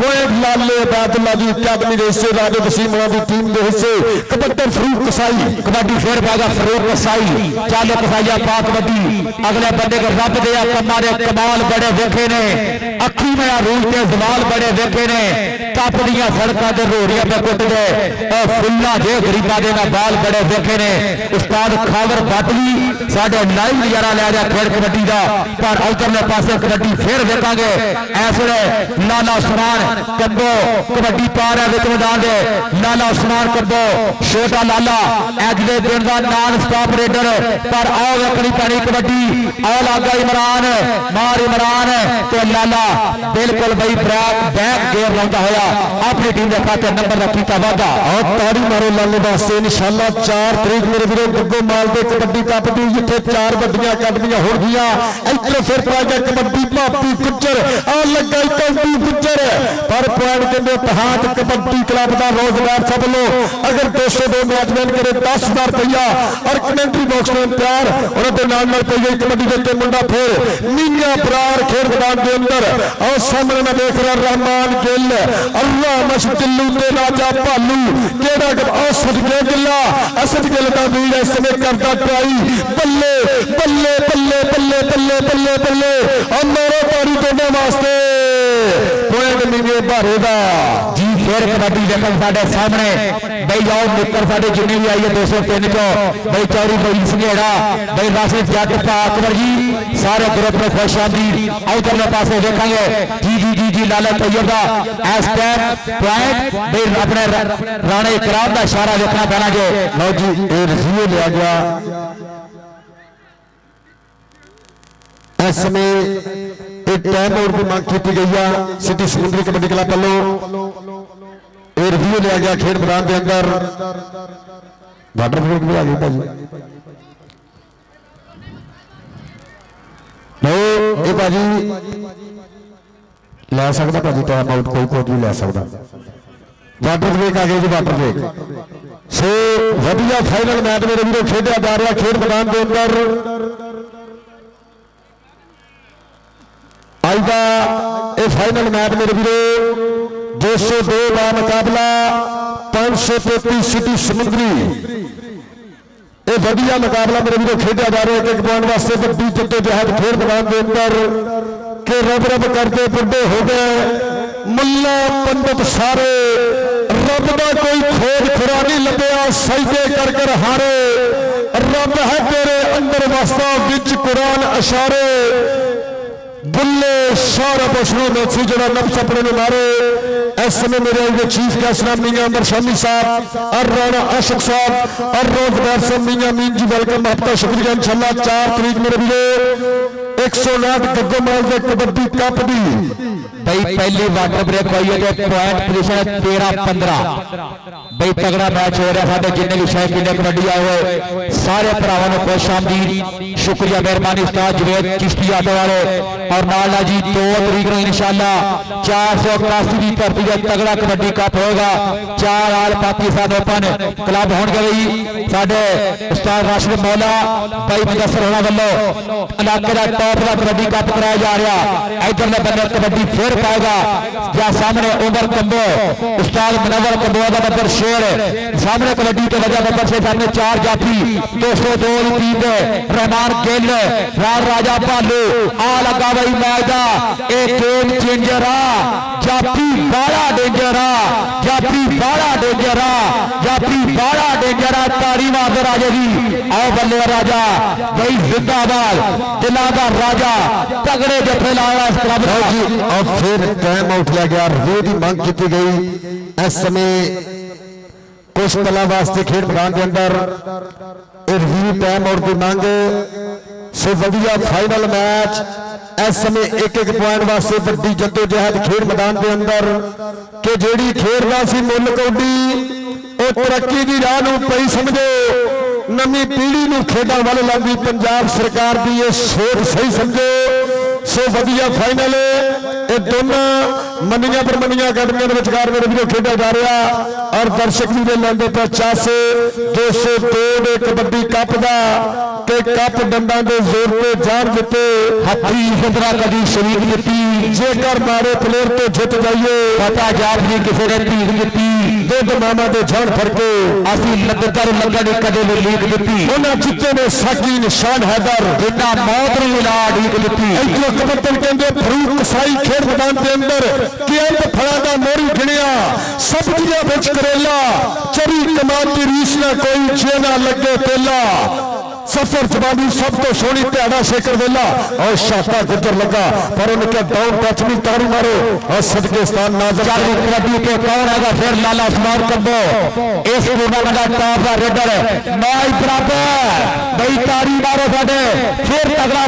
पॉइंट लाले अब्दुल्ला दी अकादमी दे हिस्से राजे वसीम दी टीम दे हिस्से कबड्डी फरूक कसाई कबड्डी फिर पाएगा फरूक कसाई चाले कसाईया पा कबड्डी अगले बंदे के रब दे कमां दे कमाल बड़े देखे ने अखी में रूल के जवाल बड़े देखे ने टप दियां सड़कों ते रोड़ियां पे कुट गए और फुल्ला जे गरीबा दे बाल बड़े देखे ने उस्ताद खावर बाटली साडे लाइव नजारा ले जा खेड कबड्डी दा पर उधरले पासे कबड्डी फिर देखांगे इस वेले लाला उस्मान कंबो कबड्डी पा रहा विच मैदान दे लाला उस्मान कंबो छोटा लाला अगले दिन का नॉन स्टॉप रेडर पर आओ वेखनी पैनी कबड्डी आओ लागा इमरान मार इमरान तो लाला बिल्कुल बई बैक गेयर लाता होया अपनी टीम के खाते नंबर का कीता वादा और ताड़ी मारो लाले वास्ते इंशाल्लाह 4 तरीक मेरे वीरों गुग्गो माल दे कबड्डी कप दी जिथे 4 वड्डियां अकादमियां हो गईयां इधर फिर पाएगा कबड्डी भापी गुज्जर आ लगा कबड्डी गुज्जर पर पॉइंट के तहात कबड्डी क्लब का रोजगार सब लो अगर 202 मैच विन करे 10,000 रुपया और कमेंट्री बॉक्स में प्यार और नाल पई गई कबड्डी के मुंडा फिर मीना बरार खेड मैदान के अंदर और सामने मैं देख रहा रहमान गिल अल्लाह मशकिल्लू ते राजा भालू केड़ा औसत के गिल्ला असद गिल दा वीर इस समय करता ट्राई बल्ले बल्ले बल्ले बल्ले बल्ले बल्ले बल्ले और मेरे पारी दोनों वास्ते पॉइंट मीने भारे दा जी फिर कबड्डी देखन साडे सामने बई आओ मित्र साडे जिन्ने भी आई है 203 चो बई चौरी बई संघेड़ा बई राशिद जट अकबर जी सारे ग्रुप में खुश आमदीद उधरले पासे देखेंगे जी जी जी जी लाला तैयब दा इस टाइम पॉइंट बई अपने राणे इकराम दा इशारा देखना पैना जो लो जी ये रिव्यू लिया गया इस समय एक टाइम और भी मांग की गई है सिटी समुद्री कबड्डी क्लब वालों ये रिव्यू लिया गया खेड मैदान के अंदर वाटर फ्लोट भी आ गई भाजी ये भाजी लै सकता भाजी टाइम आउट कोई कोच भी लै सकता वाटर ब्रेक आ गई जी वाटर ब्रेक सो वधिया फाइनल मैच मेरे वीरों खेडिया जा रहा खेड मैदान के अंदर आज का यह फाइनल मैच मेरे वीरों 202 का मुकाबला 533 सिटी समुद्री ये बढ़िया मुकाबला मेरे वीरों खेड़ा जा रहा है एक पॉइंट वास्ते बड़ी जद्दोजहद खेड मैदान के अंदर के रब रब करते बुढ़े हो गए मुल्ला पंडित सारे रब का कोई खोज खुरा नहीं लभ्या सजदे कर कर हारे रब है तेरे अंदर वास्ता विच कुरान अशारे बुल्ले सारा पशुओं में सी जरा नफ्स अपने ने मारे इस समय मेरे आगे चीफ गेस्ट मियां अमर शामी साहब और राणा आशिक साहब और रोजगार से मियां मीन जी वेलकम आपका शुक्रिया इंशाल्लाह 4 तरीक मेरे वीरों 109 गग्गो माल दे कबड्डी कप दी ਬਈ ਪਹਿਲੀ ਵਾਟਰ ਬ੍ਰੇਕ ਹੋਈ ਹੈ ਤੇ ਪੁਆਇੰਟ ਪੋਜੀਸ਼ਨ 13-15 ਬਈ ਤਗੜਾ ਮੈਚ ਹੋ ਰਿਹਾ ਸਾਡੇ ਜਿੰਨੇ ਵੀ ਸ਼ਹਿਰ ਕਿੰਨੇ ਕਬੱਡੀ ਆਏ ਹੋਏ ਸਾਰੇ ਭਰਾਵਾਂ ਨੂੰ ਖੁਸ਼ ਆਮਦੀਦ ਸ਼ੁਕਰੀਆ ਮਿਹਰਬਾਨੀ ਉਸਤਾਦ ਜਵੇਦ ਚਿਸ਼ਤੀ ਆਟੋ ਵਾਲੇ ਔਰ ਨਾਲ ਨਾਲ ਜੀ 2 ਤਰੀਕ ਨੂੰ ਇਨਸ਼ਾਅੱਲਾ 481 ਦੀ ਧਰਤੀ ਤੇ ਤਗੜਾ ਕਬੱਡੀ ਕੱਪ ਹੋਏਗਾ 4 ਆਲ ਪਾਕਿਸਤਾਨ ਓਪਨ ਕਲੱਬ ਹੋਣਗੇ ਜੀ ਸਾਡੇ ਉਸਤਾਦ ਰਾਸ਼ਿਦ ਮੌਲਾ ਭਾਈ ਮੁਦੱਸਰ ਹੋਣਾ ਵੱਲੋਂ ਇਲਾਕੇ ਦਾ ਟੌਪ ਦਾ ਕਬੱਡੀ ਕੱਪ ਕਰਾਇਆ ਜਾ ਰਿਹਾ ਇਧਰਲੇ ਬੰਨੇ ਕਬੱਡੀ ਫਿਰ ਪਾਏਗਾ ਜਾਂ ਸਾਹਮਣੇ ਉਮਰ ਕੰਬੋ ਉਸਤਾਦ ਮਨਵਰ ਕੰਬੋ ਦਾ ਨੰਬਰ ਸ਼ੇਰ ਸਾਹਮਣੇ ਕਬੱਡੀ ਤੇ ਵਜਾ ਨੰਬਰ 6 ਸਾਹਮਣੇ 4 ਜਾਫੀ 202 ਦੀ ਟੀਮ ਦੇ ਰਹਿਮਾਨ ਗਿੱਲ ਰਾਜਾ ਭਾਲੂ ਆ ਲੱਗਾ ਬਈ ਮੈਚ ਦਾ ਇਹ ਗੇਮ ਚੇਂਜਰ ਆ ਜਾਫੀ ਬਾੜਾ ਡੇਂਜਰ ਆ ਜਾਫੀ ਬਾੜਾ ਡੇਂਜਰ ਆ ਜਾਫੀ ਬਾੜਾ ਡੇਂਜਰ ਆ ਤਾੜੀ ਮਾਰਦੇ ਰਾਜੇ ਦੀ ਆਓ ਬੱਲੇ ਰਾਜਾ ਬਈ ਜ਼ਿੰਦਾਬਾਦ ਦਿਲਾਂ ਦਾ ਰਾਜਾ ਤਗੜੇ ਜੱਫੇ ਲਾਉਣਾ ਇਸ ਕਲੱਬ ਦਾ ਜੀ और फिर टाइम आउट लिया गया रिव्यू की मांग की गई इस समय कुछ पलों वास्ते खेड मैदान के अंदर रिव्यू टाइम आउट की मांग सो वधिया फाइनल मैच इस समय एक पॉइंट वास्ते वड्डी जद्दोजहद खेड मैदान के अंदर कि जिहड़ी खेडदा सी मुल कौडी ਉਹ ਤਰੱਕੀ ਦੀ ਰਾਹ ਨੂੰ ਪਈ ਸਮਝੋ ਨਵੀਂ ਪੀੜ੍ਹੀ ਨੂੰ ਖੇਡਾਂ ਵੱਲ ਲਾਉਂਦੀ ਪੰਜਾਬ ਸਰਕਾਰ ਦੀ ਇਹ ਸੋਚ ਸਹੀ ਸਮਝੋ ਸੋ ਵਧੀਆ ਫਾਈਨਲ ਇਹ ਦੋਨਾਂ ਮੰਨੀਆਂ ਪਰਮੰਨੀਆਂ ਅਕੈਡਮੀਆਂ ਦੇ ਵਿਚਕਾਰ ਮੇਰੇ ਵੀਰੋ ਖੇਡਿਆ ਜਾ ਰਿਹਾ ਔਰ ਦਰਸ਼ਕ ਵੀ ਦੇ ਲੈਂਦੇ ਪਏ ਚਾਸੇ 202 ਦੇ ਕਬੱਡੀ ਕੱਪ ਦਾ ਕਿ ਕੱਪ ਡੰਡਾਂ ਦੇ ਜ਼ੋਰ ਤੇ ਜਾਣ ਦਿੱਤੇ ਹੱਥੀ ਸਿੰਦਰਾ ਕਦੀ ਸ਼ਰੀਕ ਦਿੱਤੀ ਜੇਕਰ ਮਾਰੇ ਪਲੇਅਰ ਤੋਂ ਜਿੱਤ ਜਾਈਏ ਪਤਾ ਜਾਪ ਨਹੀਂ ਕਿਸੇ ਨੇ ਭੀਖ ਦਿੱਤੀ ਦੁੱਧ ਮਾਮਾ ਦੇ ਜਾਣ ਫੜਕੇ ਅਸੀਂ ਲੱਦਤਰ ਲੱਗਣ ਕਦੇ ਵੀ ਲੀਕ ਦਿੱਤੀ ਉਹਨਾਂ ਜਿੱਤੇ ਨੇ ਸਾਕੀ ਨਿਸ਼ਾਨ ਹੈਦਰ ਜਿੰਨਾ ਮੌਤ ਨੂੰ ਮਿਲਾ ਢੀਕ ਦਿੱਤੀ ਇੱਥੋਂ ਕਬੱਤਨ ਕਹਿੰਦੇ ਫਰੂਕ ਸਾਈ ਖੇਡ ਮੈਦਾਨ ਦੇ ਅੰਦਰ ਕਿੰਨ ਫਲਾਂ ਦਾ ਮੋਰੀ ਗਿਣਿਆ ਸਬਜ਼ੀਆਂ ਵਿੱਚ ਕਰੇਲਾ ਚਰੀ ਕਮਾਨ ਦੀ ਰੀਸ ਨਾ ਕੋਈ ਜੇ ਨਾ ਲੱਗੇ ਪਹਿਲਾ सफर जवानी सब तो सोनी प्याड़ा शेखर वेला और शाता गुजर लगा पर उनके डाउन टच में तारी मारो और सदके स्थान नाजर कबड्डी के कौन है फिर लाला उस्मान कंबो इस टूर्नामेंट का टॉप का रेडर मैच बराबर बई तारी मारो साडे फिर तगड़ा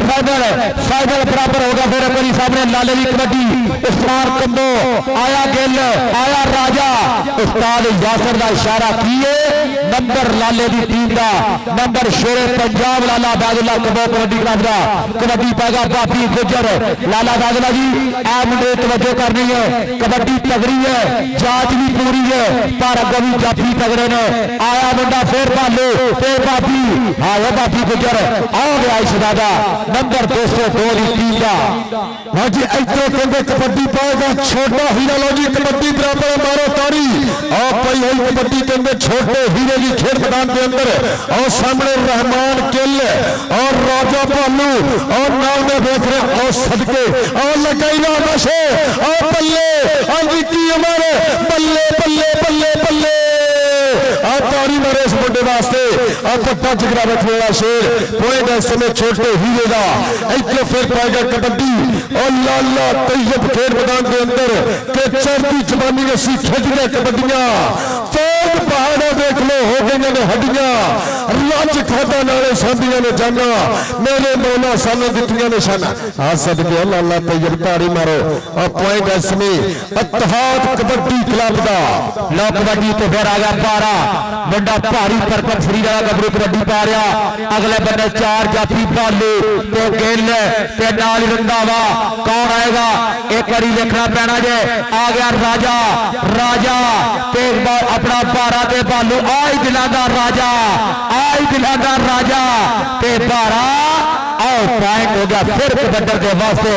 फाइनल बराबर होगा फिर अपनी सामने लाले की कबड्डी उस्मान कंबो आया गिल आया राजा उस्ताद यासर का इशारा किए नंबर लाले की टीम का नंबर शेरे पंजाब लाला बादला कबो कबड्डी क्लब का कबड्डी पाएगा बापी गुजर लाला बादला जी आ मुंडे तवज्जो करनी है कबड्डी तगड़ी है जांच भी पूरी है पर अगों भी जाफी तगड़े ने आया मुंडा फिर भालू फिर बापी आया बापी गुजर आ गया इस दादा नंबर 202 की टीम का हाँ जी इतने कहते कबड्डी पाएगा छोटा हीरा लो जी कबड्डी बराबर मारो तारी और पई हुई कबड्डी कहते छोटे हीरे की खेड मैदान के अंदर और सामने रहमान किल और राजा भालू और नाम में देख रहे और सदके और लगाई ना नशे और बल्ले और की उमर बल्ले बल्ले बल्ले बल्ले तारी मारे इस मुंडे वास्ते पट्टा जिगरा रखने वाला शेर पॉइंट इस समय छोटे हीरे का इतने फिर पाएगा कबड्डी और लाला तैयब खेल मैदान के अंदर के चढ़ती जवानी ने सी खेडिया कबड्डियां फौज पहाड़ा देख लो हो गई ने हड्डियां रज खाता नाले सांदियां ने जाना मेरे मौला सानू दित्तियां निशाना हां सदके लाला तैयब तारी मारो और पॉइंट इस समय इत्तेहाद कबड्डी क्लब का लो कबड्डी तो फिर आ गया 12 मुंडा भारी परपट फ्री वाला गबरू कबड्डी पा रहा अगले बंदे 4 जाफी भालू तो गिल ते नाल रंधावा कौन आएगा एक बारी देखना पैना जे आ गया राजा राजा ते अपना 12 ते भालू आई दिलां दा राजा आई दिलां दा राजा ते 12 आओ पॉइंट हो गया फिर कबड्डर के वास्ते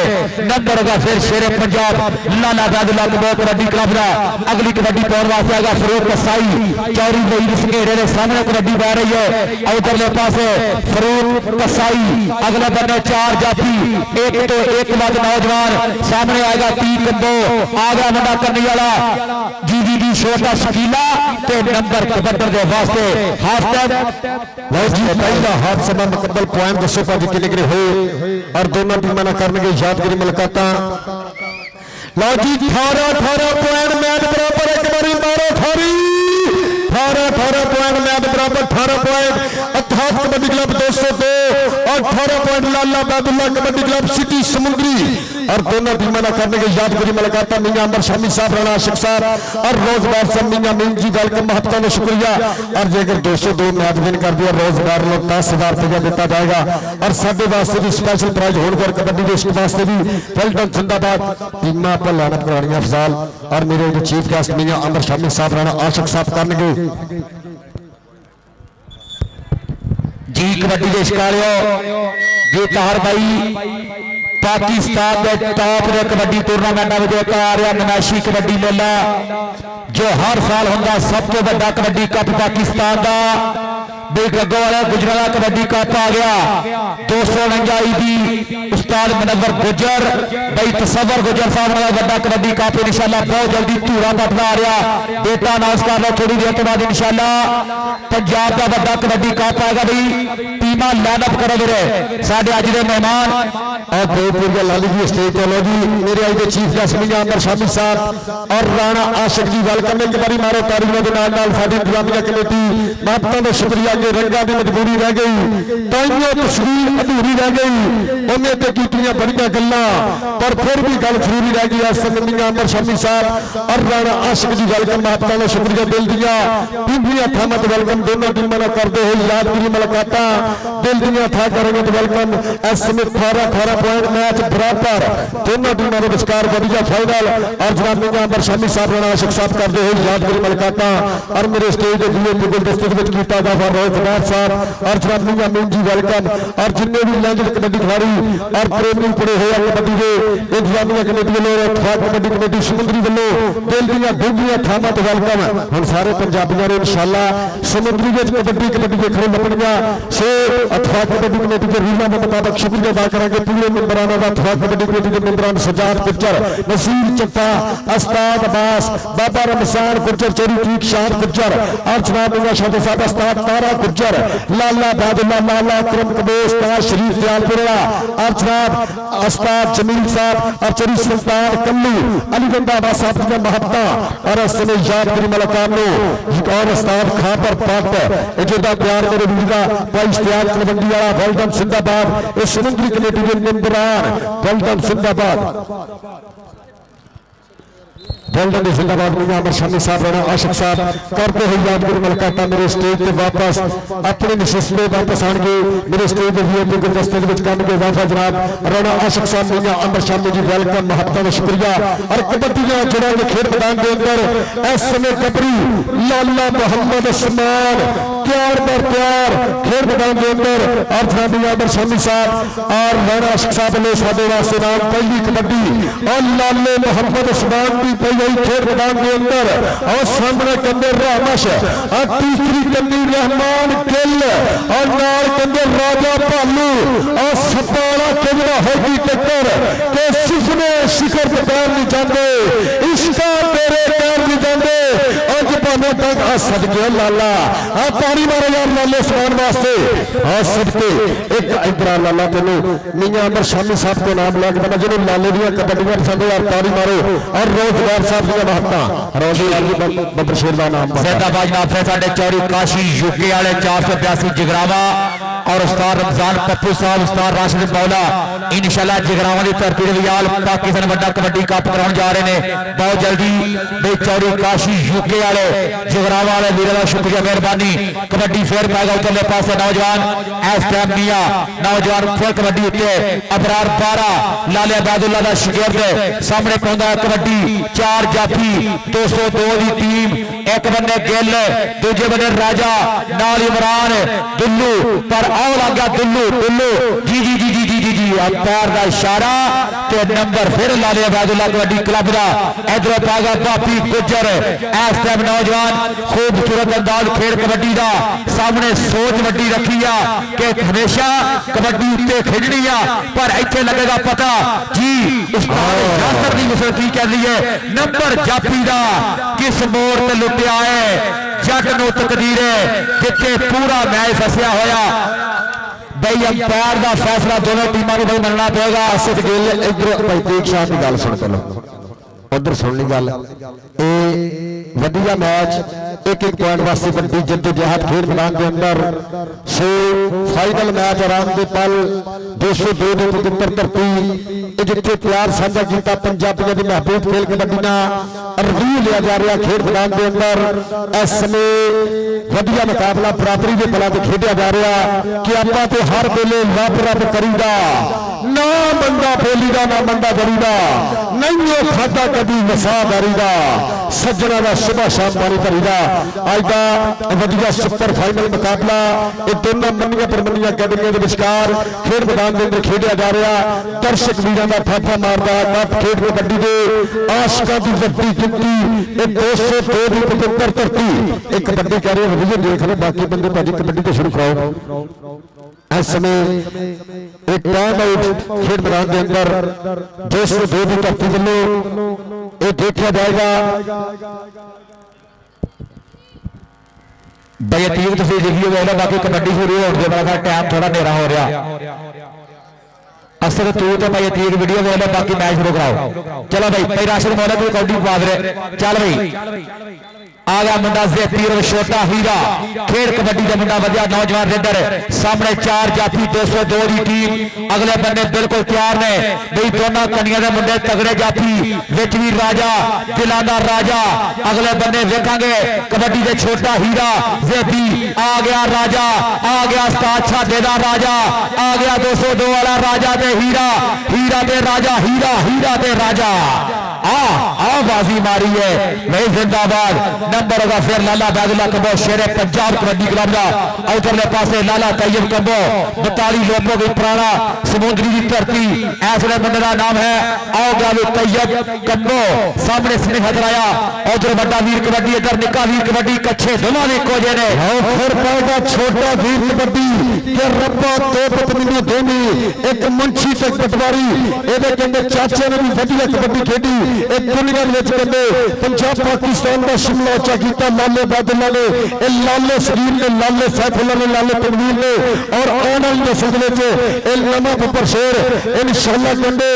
नंबर होगा फिर शेरे पंजाब लाला बादला कबो कबड्डी क्लब का अगली कबड्डी पाने वास्ते आएगा फरूक कसाई चौरी वही सघेरे के सामने कबड्डी पा रही है उधरले पासे फरूक कसाई अगले बंदे 4 जाफी एक तो एक बाद नौजवान सामने आएगा 3 कंबो आ गया मुंडा करने वाला जी छोटा शकीला ते नंबर कबड्डर के वास्ते हाफ टाइम पहला हाफ समय मुकम्मल पॉइंट दसो पाजी किले हो और दोनों टीमां ना करनगे यादगिरी मुलाकातां लो जी 18 पॉइंट मैच बराबर एक बारी मारो थारी 18 पॉइंट मैच बराबर 18 पॉइंट अर्थात कबड्डी क्लब 202 और 18 पॉइंट लाला बैदुल्ला कबड्डी क्लब सिटी समुद्री और दोनों टीमों ने करने के यादगारी मुलाकात मियां अमर शामी साहब, राणा आशिक साहब और रोजगार से मियां मीन जी वेलकम महत्ता ने शुक्रिया। और जेकर 202 मैच विन कर दिया रोजगार लोग 10,000 रुपया दिता जाएगा और साडे वास्ते भी स्पेशल प्राइज होने और कबड्डी देश के वास्ते भी वेलकम जिंदाबाद टीमां पर लानत करानी अफजाल और मेरे जो चीफ गेस्ट मियां अमर शामी साहब, राणा आशिक साहब करनगे जी। कबड्डी देश कालियो बेतार भाई पाकिस्तान के टॉप के कबड्डी टूरनामेंट में आ रहा नमैशी कबड्डी मेला जो हर साल होंगे सब तो बड़ा कबड्डी कप पाकिस्तान का बेगो वाला गुजराला कबड्डी कप आ गया 249 दी उस्ताद मुनव्वर गुजर भाई तसव्वुर गुजर साहब वाला बड़ा कबड्डी कप इंशाल्लाह बहुत जल्दी धूरा पटना आ रहा बेटा नाज कर लो थोड़ी देर के बाद इंशाल्लाह पंजाब का बड़ा कबड्डी कप आएगा भाई टीम लाइनअप करो मेरे साढ़े अज के मेहमान और बेपुर लाली जी स्टेज चलो जी मेरे आज के चीफ गेस्ट मियां अमर शामी साहब और राणा आशिक जी वेलकम एक बारी मारो तालियों के नाल साडी इंतजामिया कमेटी महत्ता का शुक्रिया कि रंगा की मजबूरी रह गई ताइयों तस्वीर अधूरी रह गई उन्हें तो कीतियां बड़ियां गल्लां पर फिर भी गल जरूरी रह गई। इस समय मियां अमर शामी साहब और राणा आशिक जी वेलकम महत्ता का शुक्रिया दिल दिया पीढ़ियां थां ते वेलकम दोनों टीमों ने करते हुए यादगिरी मुलाकातां दिल दियां थां करेंगे तो वेलकम। इस समय 18 पॉइंट मैच बराबर दोनों टीमों के विचकार वधिया फाइनल और जनाब मियां अमर शामी साहब, राणा आशिक साहब करते हुए यादगिरी मुलाकातां और मेरे स्टेज के वीआईपी गुलदस्ते में कीता जाफर रोजगार साहब और जनाब मियां मीन जी वेलकम और जिन्ने भी लैंड कबड्डी खिलाड़ी और प्रेमी पड़े हुए कबड्डी के इंतजामिया कमेटी वालों कबड्डी कमेटी समुद्री वालों दिल दियां डूंघियां थावां ते वेलकम। हुण सारे पंजाबियों ने इंशाअल्लाह समुद्री विच कबड्डी देखने लपणियां सो अथवा कबड्डी कमेटी के रूलां के मुताबिक शुक्रिया अदा करांगे पूरे मेंबराना दा अथवा कबड्डी कमेटी के मेंबरान सजाद गुज्जर, नसीर चट्टा, उस्ताद अब्बास, बाबा रमजान गुज्जर, चोरी ठीक शान गुज्जर और जनाब मियां शादी साहब उस्ताद तारा गुज्जर, लाला बादुल्ला, लाला अकरम कबोस, ताज शरीफ दयालपुरा और जनाब उस्ताद जमील साहब और चोरी सुल्तान कल्लू अली बंदा अब्बास साहब की महत्ता और इस समय यादगिरी मुलाकात में और उस्ताद खां पर पट इजदा प्यार मेरे वीरा भाई इश्तियाक कबड्डी वाला वेलकम जिंदाबाद इस समुद्री कमेटी के मेंबरान वेलकम जिंदाबाद वेलकम जिंदाबाद मियां अमर शामी साहब, राणा आशिक साहब करते हुए यादगिरी मुलाकातां मेरे स्टेज पे वापस अपने नशिस्त में वापस आएंगे। मेरे स्टेज के वीआईपी गुलदस्ते के विच करनगे वाफा जनाब राणा आशिक साहब, मियां अमर शामी जी वेलकम महत्ता का शुक्रिया। और कबड्डी के जुड़ा के खेल मैदान के अंदर इस समय कबरी लाला मोहम्मद उस्मान प्यार पर प्यार खेल मैदान के अंदर और जनाब मियां अमर शामी साहब और राणा आशिक साहब ने साडे वास्ते नाम पहली कबड्डी और लाले मोहम्मद उस्मान की पहली खेल मैदान के अंदर और सामने कंदे रहमश और तीसरी कंदी रहमान गिल और नाल कंदे राजा भालू और सपाला केवड़ा होगी टक्कर के सिफने शिखर पे पैर नहीं जाते इसका तेरे पैर नहीं जाते और भाने तक आ सदके लाला आ पानी मारो यार लाले उस्मान वास्ते आ सदके एक इधर लाला तेनू मियां अमर शामी साहब को नाम लग बना जिन्होंने लाले दियां कबड्डियां पसंद यार पानी मारो और रोजगार साहब दियां महत्ता रोजी बब्बर शेर का नाम जिंदाबाद नाफे साडे चौड़ी काशी यूके वाले 482 जगरावा और उस्ताद रमजान पप्पू साहब, उस्ताद राशिद मौला इंशाल्लाह जगरावा की धरती के वियाल पाकिस्तान बड़ा कबड्डी कप कराने जा रहे हैं बहुत जल्दी। बे चौड़ी काशी यूके वाले जगरावा वाले वीरों का शुक्रिया मेहरबानी। कबड्डी फेर पाएगा उधरले पास नौजवान इस टाइम मिया नौजवान फिर कबड्डी उत्ते अबरार 12 लाले अबादुल्ला का शिगिर्द सामने पहुंचा कबड्डी 4 जाफी 202 की टीम एक बन्ने गिल दूजे बन्ने राजा नाल इमरान दुल्लू पर आओ लग गया दुल्लू दुल्लू जी जी जी जी जी जी जी अंपायर का इशारा तो नंबर फिर लाले अबादुल्ला कबड्डी क्लब का इधर पागा बापी गुजर इस टाइम नौजवान खूबसूरत अंदाज खेल कबड्डी का सामने सोच वड्डी रखी है कि हमेशा कबड्डी उत्ते खेडनी है पर इत्थे लगेगा पता जी उस्ताद यासर दी गुस्सा की कह रही है नंबर जाफी का किस मोड़ ते लुटिया है जट नो तकदीर जिथे पूरा मैच फसिया होया भाई अंपायर का फैसला दोनों टीमों को भाई मनना पेगा। आसिफ गिल इधर भाई तेज शाह की गल सुन पहले उधर सुन ली गल ਵਧੀਆ ਮੈਚ ਇੱਕ ਪੁਆਇੰਟ ਵਾਸਤੇ ਵੱਡੀ ਜੱਦੋ-ਜਹਿਦ ਖੇਡ ਮੈਦਾਨ ਦੇ ਅੰਦਰ। ਸੋ ਫਾਈਨਲ ਮੈਚ ਆਰਾਮ ਦੇ ਪਲ 202 ਦੇ ਪਵਿੱਤਰ ਧਰਤੀ ਇਹ ਜਿੱਥੇ ਪਿਆਰ ਸਾਂਝਾ ਕੀਤਾ ਪੰਜਾਬੀਆਂ ਦੀ ਮਹਿਬੂਬ ਖੇਡ ਕਬੱਡੀ ਨਾਲ ਰਿਵਿਊ ਲਿਆ ਜਾ ਰਿਹਾ ਖੇਡ ਮੈਦਾਨ ਦੇ ਅੰਦਰ। ਇਸ ਸਮੇਂ ਵਧੀਆ ਮੁਕਾਬਲਾ ਬਰਾਬਰੀ ਦੇ ਪਲਾਂ ਤੇ ਖੇਡਿਆ ਜਾ ਰਿਹਾ ਕਿ ਆਪਾਂ ਤੇ ਹਰ ਵੇਲੇ ਰੱਬ ਕਰੀਦਾ, ਨਾ ਬੰਦਾ ਬੋਲੀਦਾ ਨਾ ਬੰਦਾ ਜਰੀਦਾ, ਨਹੀਂ ਉਹ ਖਾਦਾ ਕਦੀ ਵਸਾਦਾਰੀ ਦਾ, ਸੱਜਣਾ ਦਾ ਸੁਬਾ ਸ਼ਾਮ ਪਾਣੀ ਭਰੀਦਾ। ਅੱਜ ਦਾ ਵਧੀਆ ਸੁਪਰ ਫਾਈਨਲ ਮੁਕਾਬਲਾ ਇਹ ਦੋਨਾਂ ਮੰਨੀਆਂ ਪਰਮੰਨੀਆਂ ਅਕੈਡਮੀਆਂ ਦੇ ਵਿਚਕਾਰ ਖੇਡ ਮੈਦਾਨ ਦੇ ਅੰਦਰ ਖੇਡਿਆ ਜਾ ਰਿਹਾ। ਦਰਸ਼ਕ ਵੀਰਾਂ ਦਾ ਠਾਠਾ ਮਾਰਦਾ ਕੱਪ ਖੇਡ ਕਬੱਡੀ ਦੇ ਆਸ਼ਕਾਂ ਦੀ ਵੱਡੀ ਗਿਣਤੀ ਇਹ 202 ਦੀ ਪਵਿੱਤਰ ਧਰਤੀ। ਇੱਕ ਕਬੱਡੀ ਕਹਿ ਰਹੇ ਵਧੀਆ ਦੇਖ ਲਓ, ਬਾਕੀ ਬੰਦੇ ਭਾਜੀ ਕਬੱਡੀ ਤੋਂ ਸ਼ੁਰੂ ਕਰਾਓ। ਇਸ ਸਮੇਂ ਇੱਕ ਟਾਈਮ ਆਊਟ ਖੇਡ ਮੈਦਾਨ ਦੇ ਅੰਦਰ 202 ਦੀ ਧਰਤੀ ਵੱਲੋਂ ਇਹ ਦੇਖਿਆ ਜਾਏਗਾ। ਬਈ ਟੀਮ ਤੁਸੀਂ ਲਿਖੀ ਹੋਵੇ ਨਾ, ਬਾਕੀ ਕਬੱਡੀ ਸ਼ੁਰੂ ਹੋਣ ਦੇ ਬਾਅਦ ਟਾਈਮ ਥੋੜਾ ਹਨੇਰਾ ਹੋ ਰਿਹਾ। ਅਸਰ ਤੂੰ ਤੇ ਭਾਈ ਤੀਕ ਵੀਡੀਓ ਵੇਖ ਲਓ, ਬਾਕੀ ਮੈਚ ਸ਼ੁਰੂ ਕਰਾਓ। ਚਲੋ ਭਾਈ ਭਾਈ ਰਾਸ਼ਨ ਮੋਲਾ ਕੋਈ ਕੌਡੀ ਪਾ ਦੇ। ਚੱਲ ਭਾਈ आ गया मुंडा ज़ेतीर छोटा हीरा खेड कबड्डी का मुंडा वधिया नौजवान रेडर सामने 4 जाफी 202 की टीम अगले बंदे बिल्कुल तैयार ने बई दोनों कनिया के मुंडे तगड़े जाफी विच भी राजा दिलां दा राजा अगले बंदे वेखांगे कबड्डी के छोटा हीरा ज़ेती आ गया राजा आ गया उस्ताद छाडे दा राजा आ गया 202 वाला राजा ते हीरा हीरा ते राजा हीरा हीरा ते राजा आ बाजी मारी है भाई जिंदाबाद। नंबर होगा फिर लाला बैगुल्ला कंबो शेरे पंजाब कबड्डी क्लब का उधरले पासे लाला तैयब कंबो 42 लोगों की पुराना समुद्री की धरती ऐसे बंदे का नाम है आओ गालू तैयब कंबो सामने स्नेह हजराया उधर बड़ा वीर कबड्डी इधर निक्का वीर कबड्डी कच्छे दोनों ने इको जे ने फिर पाएगा छोटा वीर कबड्डी के रब्बा दो पत्नी धोनी एक मुंशी ते पटवारी ਇਹਦੇ ਕਹਿੰਦੇ ਚਾਚੇ ਨੇ ਵੀ ਵਧੀਆ ਕਬੱਡੀ ਖੇਡੀ एक दुनिया में कहते पंजाब पाकिस्तान का शिमला उच्चा किया लाले बादल ने लाले शरीर ने लाले सैफुल्ला ने लाले तनवीर ने और आने वाली नस्ल में नवा बब्बर शेर इंशाअल्लाह कहते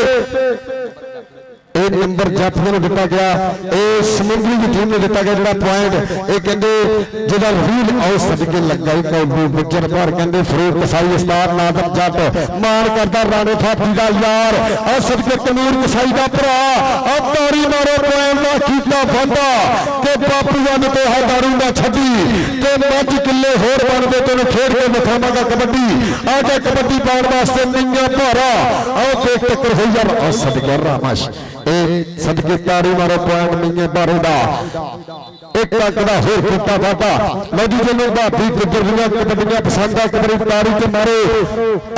एक नंबर जाफिया को दिता गया समुद्री की टीम ने दिता गया जो पॉइंट ये कहते जो रील आओ सदके लग गई गुजर बार कहते फरूक कसाई उस्ताद नादर जट मान करता राणे फाफी का यार और सदके तनूर कसाई का भरा और तारी मारो पॉइंट का कीता वादा ते बापूआ ने तो दारू ना छड्डी ते मज किले होर बनते तेन खेड के दिखावांगा कबड्डी आ जा कबड्डी पाउण वास्ते मियां भारा आओ देख टक्कर होई यार और सदके रामश सदके तारी मारो पॉइंट मियां भारे का एक तक का होर कीता वादा लजी जिन्होंने भाभी गुजरियां कबड्डियां पसंद है कबड्डी तारी के मारे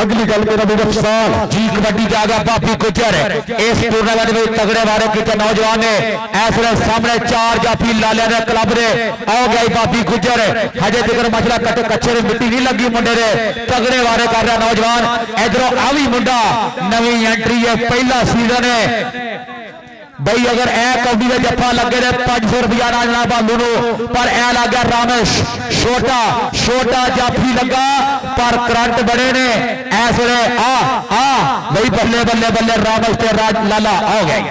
अगली गल मेरा भी अफसान जी कबड्डी जा गया भाभी गुजर इस टूर्नामेंट में तगड़े वारे किए नौजवान ने ऐसे सामने 4 जाफी लालिया ने क्लब ने आओ गई भाभी गुजर हजे तक मसला कच्चे में मिट्टी नहीं लगी मुंडे ने तगड़े वारे कर रहा नौजवान इधरों आ भी मुंडा नवी एंट्री है पहला सीजन है बई अगर ए कबड्डी का जफा लगे ने 500 रुपया राजना भालू पर ए लग गया रामेश छोटा छोटा जाफी लगा पर करंट बड़े ने ऐसे आ बई बल्ले बल्ले बल्ले रामेश ते लाला आ गए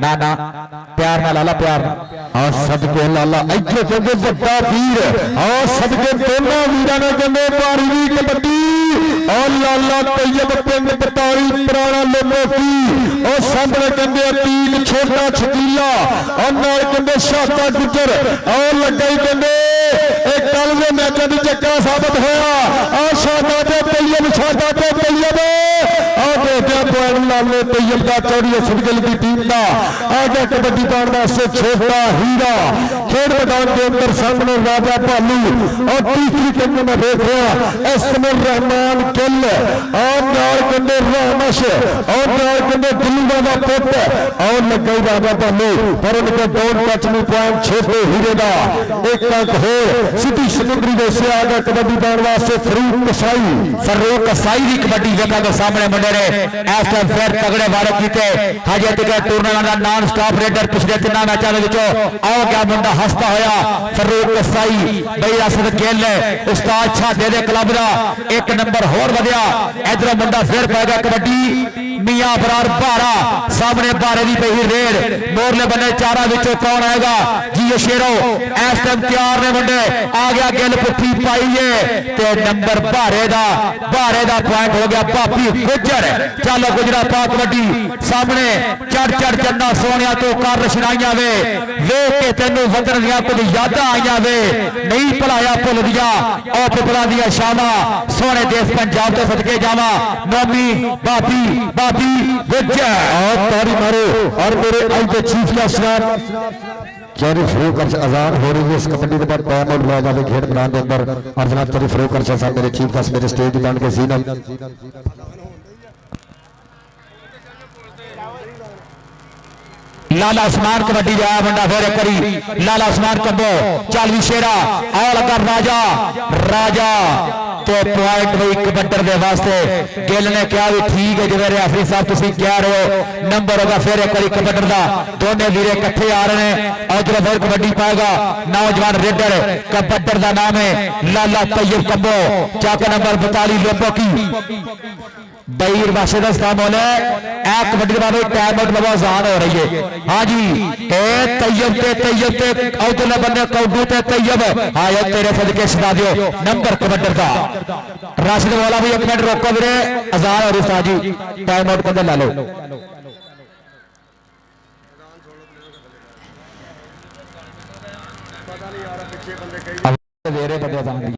ना ना प्यार ना लाला प्यार और सदके लाला इधर कहते बड़ा वीर और सदके दोनों वीरों ने कहते भारी वी कबड्डी और लाला तैयब पिंड पटारी पुराना लोगों की और सामने कहते अतीक छोटा छकीला और नाल कहते शाता गुजर और लगे कहते एक कल के मैचों की चक्कर साबित होया और शाता ते तैयब शाता ते तैयब और देखा पॉइंट लाले तैयब का चौड़ी सदगल की टीम का आगे कबड्डी पाउण वास्ते छोटा हीरा खेड मैदान के अंदर सामने राजा भालू और तीसरी टीम में देख रहा इस समय रहमान किल और नाल कहते रामश और नाल कहते दिल्ली का पुट और लग गई राजा भालू पर उनके डोंट टच मी पॉइंट छोटे हीरे का एक अंक हो सिटी समुद्री जैसे आ गया कबड्डी पाउण वास्ते फरूक कसाई की कबड्डी देखा तो सामने मुंडे ने इस टाइम फिर तगड़े वारे कीते हजे तक टूर्नामेंट का नॉन स्टॉप रेडर पिछले 3 मैचों में आओ गया मुंडा हसता होया फरूक कसाई बई असद खेल उस्ताद छाडे दे क्लब का 1 नंबर होर वधिया इधर मुंडा फिर पाएगा कबड्डी मियां अबरार बारा सामने बारे की पई रेड मोरले बने चारा विचों कौन आएगा जी शेरो इस टाइम तैयार ने मुंडे आ गया गिल पुट्ठी पाईए ते नंबर बारे दा पॉइंट हो गया भापी गुजर चलो गुजरा पा कबड्डी सामने चढ़ चन्ना सोनिया तो कर रचनाइया वे वेख के तेनू वतन दियां कुछ यादां आईयां वे नहीं भुलाया भुल दिया और पिपला दियां शामा सोने देश पंजाब तो सदके जावा नोमी भापी गुजर और तारी मारो और मेरे आज के चीफ गेस्ट चौरी फ्रो कर आजाद हो रही है इस कबड्डी के बाद टाइम आउट लिया जाए खेल मैदान के अंदर और जनाब चौरी फ्रो कर साहब मेरे चीफ गेस्ट मेरे स्टेज बन के सीनम लाला उस्मान कबड्डी जाया बंदा फिर करी लाला उस्मान कंबो चल भी शेरा आ लगा राजा तो पॉइंट भाई कबड्डर के वास्ते गिल ने कहा भी ठीक है जिवें रेफरी साहब तुसीं कह रहे हो नंबर होगा फिर एक बारी कबड्डर का दोनों वीरे इकट्ठे आ रहे हैं और जो फिर कबड्डी पाएगा नौजवान रेडर कबड्डर का नाम है लाला तैयब कंबो चाक नंबर 42 लोगों की बईर वाशे का स्थान बोले एक कबड्डी के बाद टाइम आउट लगा आसान हो रही है हाँ जी ए तैयब ते औदले बंदे कौडू ते तैयब हाँ यार तेरे सदके सदा दियो नंबर कबड्डर का राशिद वाला भी एक मिनट रोको वीरे आजाद और उस्ताद जी टाइम आउट कर ला लो वेरे बंदे आजाद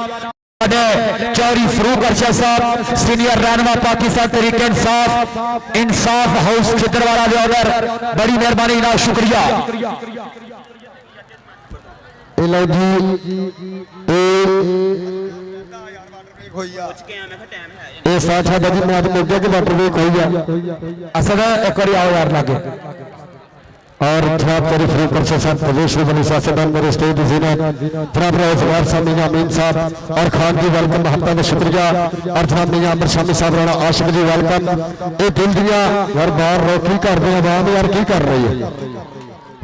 चौधरी फरूक अरशद साहब सीनियर रहनुमा पाकिस्तान तरीके इंसाफ हाउस खिदरवाला के ऑर्डर बड़ी मेहरबानी ना शुक्रिया। लो जी ये साथ है जी मैं मोगे के वाटर वेक हो गया असल एक बार आओ यार लागे और जनाब चौधरी फरूक अरशद साहब प्रदेश बनी सियासतदान मेरे स्टेट जीनत जनाब रोजगार साहब मियां अमीन साहब और खान जी वेलकम महत्ता का शुक्रिया और जनाब मियां अमर शामी साहब राणा आशिक जी वेलकम। ये दिल दियां यार बाहर रोकी कर रहे आवाम यार की कर रही है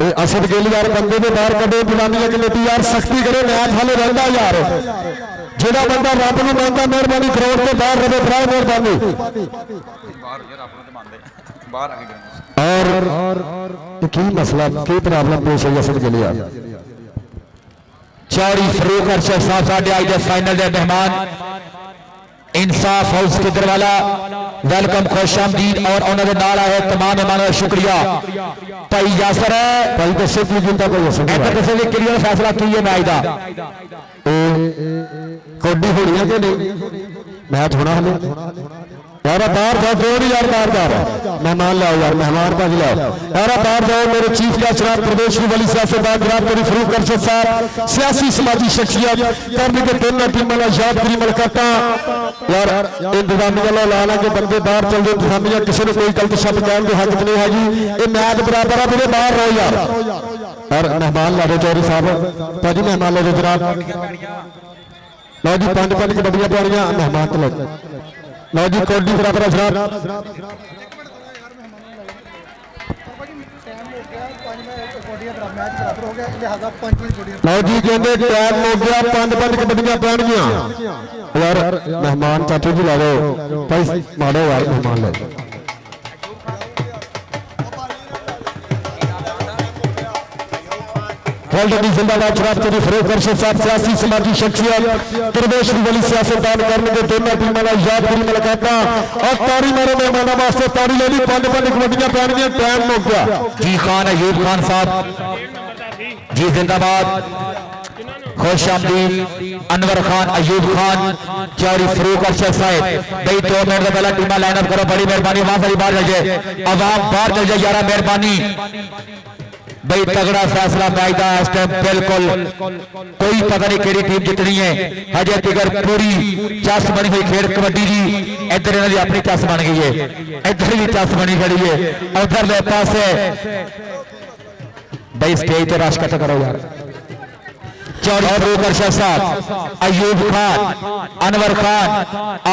ये असद गिल यार बंदे ने बाहर कदे बुलानी कमेटी यार सख्ती करे मैच हाले रहता यार जेड़ा बंदा रब नूं मानदा मेहरबानी ग्राउंड से बाहर रहे बड़ा मेहरबानी और की मसला की प्रॉब्लम पेश है असद गिल यार। चौधरी फरूक अरशद साहब साडे आज दे फाइनल दे मेहमान इंसाफ हाउस किदरवाला वेलकम खुशामदीद और उन्होंने नाल आए तमाम मेहमानों का शुक्रिया। भाई यासर है भाई दसो की जिंदा कोई असद दसो भी क्लियर फैसला की है मैच का कौडी होनी है कि नहीं मैच होना हमें यार बाहर जाओ जोड़ यार बाहर जाओ मेहमान लाओ यार मेहमान भाजी लाओ यार बाहर जाओ मेरे चीफ गेस्ट जनाब प्रदेश की वली सियासतदान जनाब चौधरी फरूक अरशद साहब सियासी समाजी शख्सियत करने के दोनों टीमों का यादगिरी मुलाकात यार इंतजामिया वाला लाना के बंदे बाहर चल जाओ इंतजामिया किसी ने कोई गलत शब्द कहने की हक नहीं हैगी ये मैच बराबर है मेरे बाहर रहो यार और मेहमान ला दो चौधरी साहब भाजी मेहमान ला दो जनाब लो जी 5 कबड्डियां पैणियां मेहमान तो लो जी कौडी बराबर जनाब लो जी कहते टाइम हो गया 5 कबड्डियां पैणियां यार मेहमान चाचू जी ला दो भाई मारो यार मेहमान ले जिंदाबाद जनाब चौधरी फरूक अरशद साहब सियासी समाजी शख्सियत प्रदेश की वली सियासतदान करने के दोनों टीमों का यादगिरी मुलाकात और तारी मारो मेहमानों वास्ते तारी ले ली 5 कबड्डियां पैणियां टाइम हो गया जी खान अयूब खान साहब जी जिंदाबाद खुशामदीद अनवर खान अयूब खान चौधरी फरूक अरशद साहब भाई 2 मिनट का पहला टीम लाइनअप करो बड़ी मेहरबानी वहां सारी बाहर चल जाए अवाम बाहर चल जाए यार मेहरबानी भाई तगड़ा फैसला मैच का इस टाइम बिल्कुल कोई पता नहीं केड़ी टीम जितनी है हजे तिगर पूरी चस बनी हुई खेल कबड्डी की इधर इन्होंने अपनी चस बन गई है इधर भी चस बनी खड़ी है उधर पास भाई स्टेज पे रश कट करो यार चौधरी फरूक अरशद साहब अयूब खान अनवर खान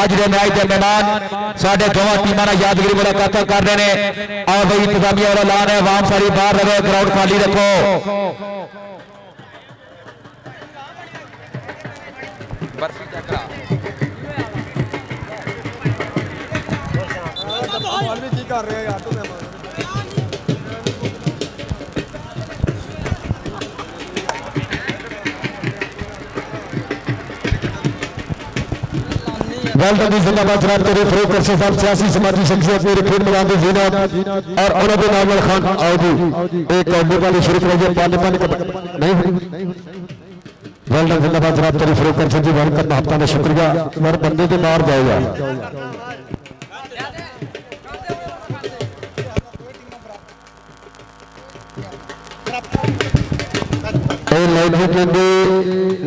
आज के मैच के मेहमान साढ़े दोनों टीमों ने यादगिरी मुलाकात कर रहे हैं और भाई इंतजामिया वाला ऐलान है आवाम सारी बाहर रहे ग्राउंड खाली रखो कर रहे यार वेलकम जिंदाबाद जनाब चौधरी फरूक अरशद साहब सियासी समाजी शख्सियत मेरे खेल मैदान के जीनत और उन्होंने नाम खान आओ जी एक कौडी वाली शुरू करेंगे 5 नहीं वेलकम जिंदाबाद जनाब चौधरी फरूक अरशद जी वेलकम महत्ता का शुक्रिया मेरे बंदे के बाहर जाएगा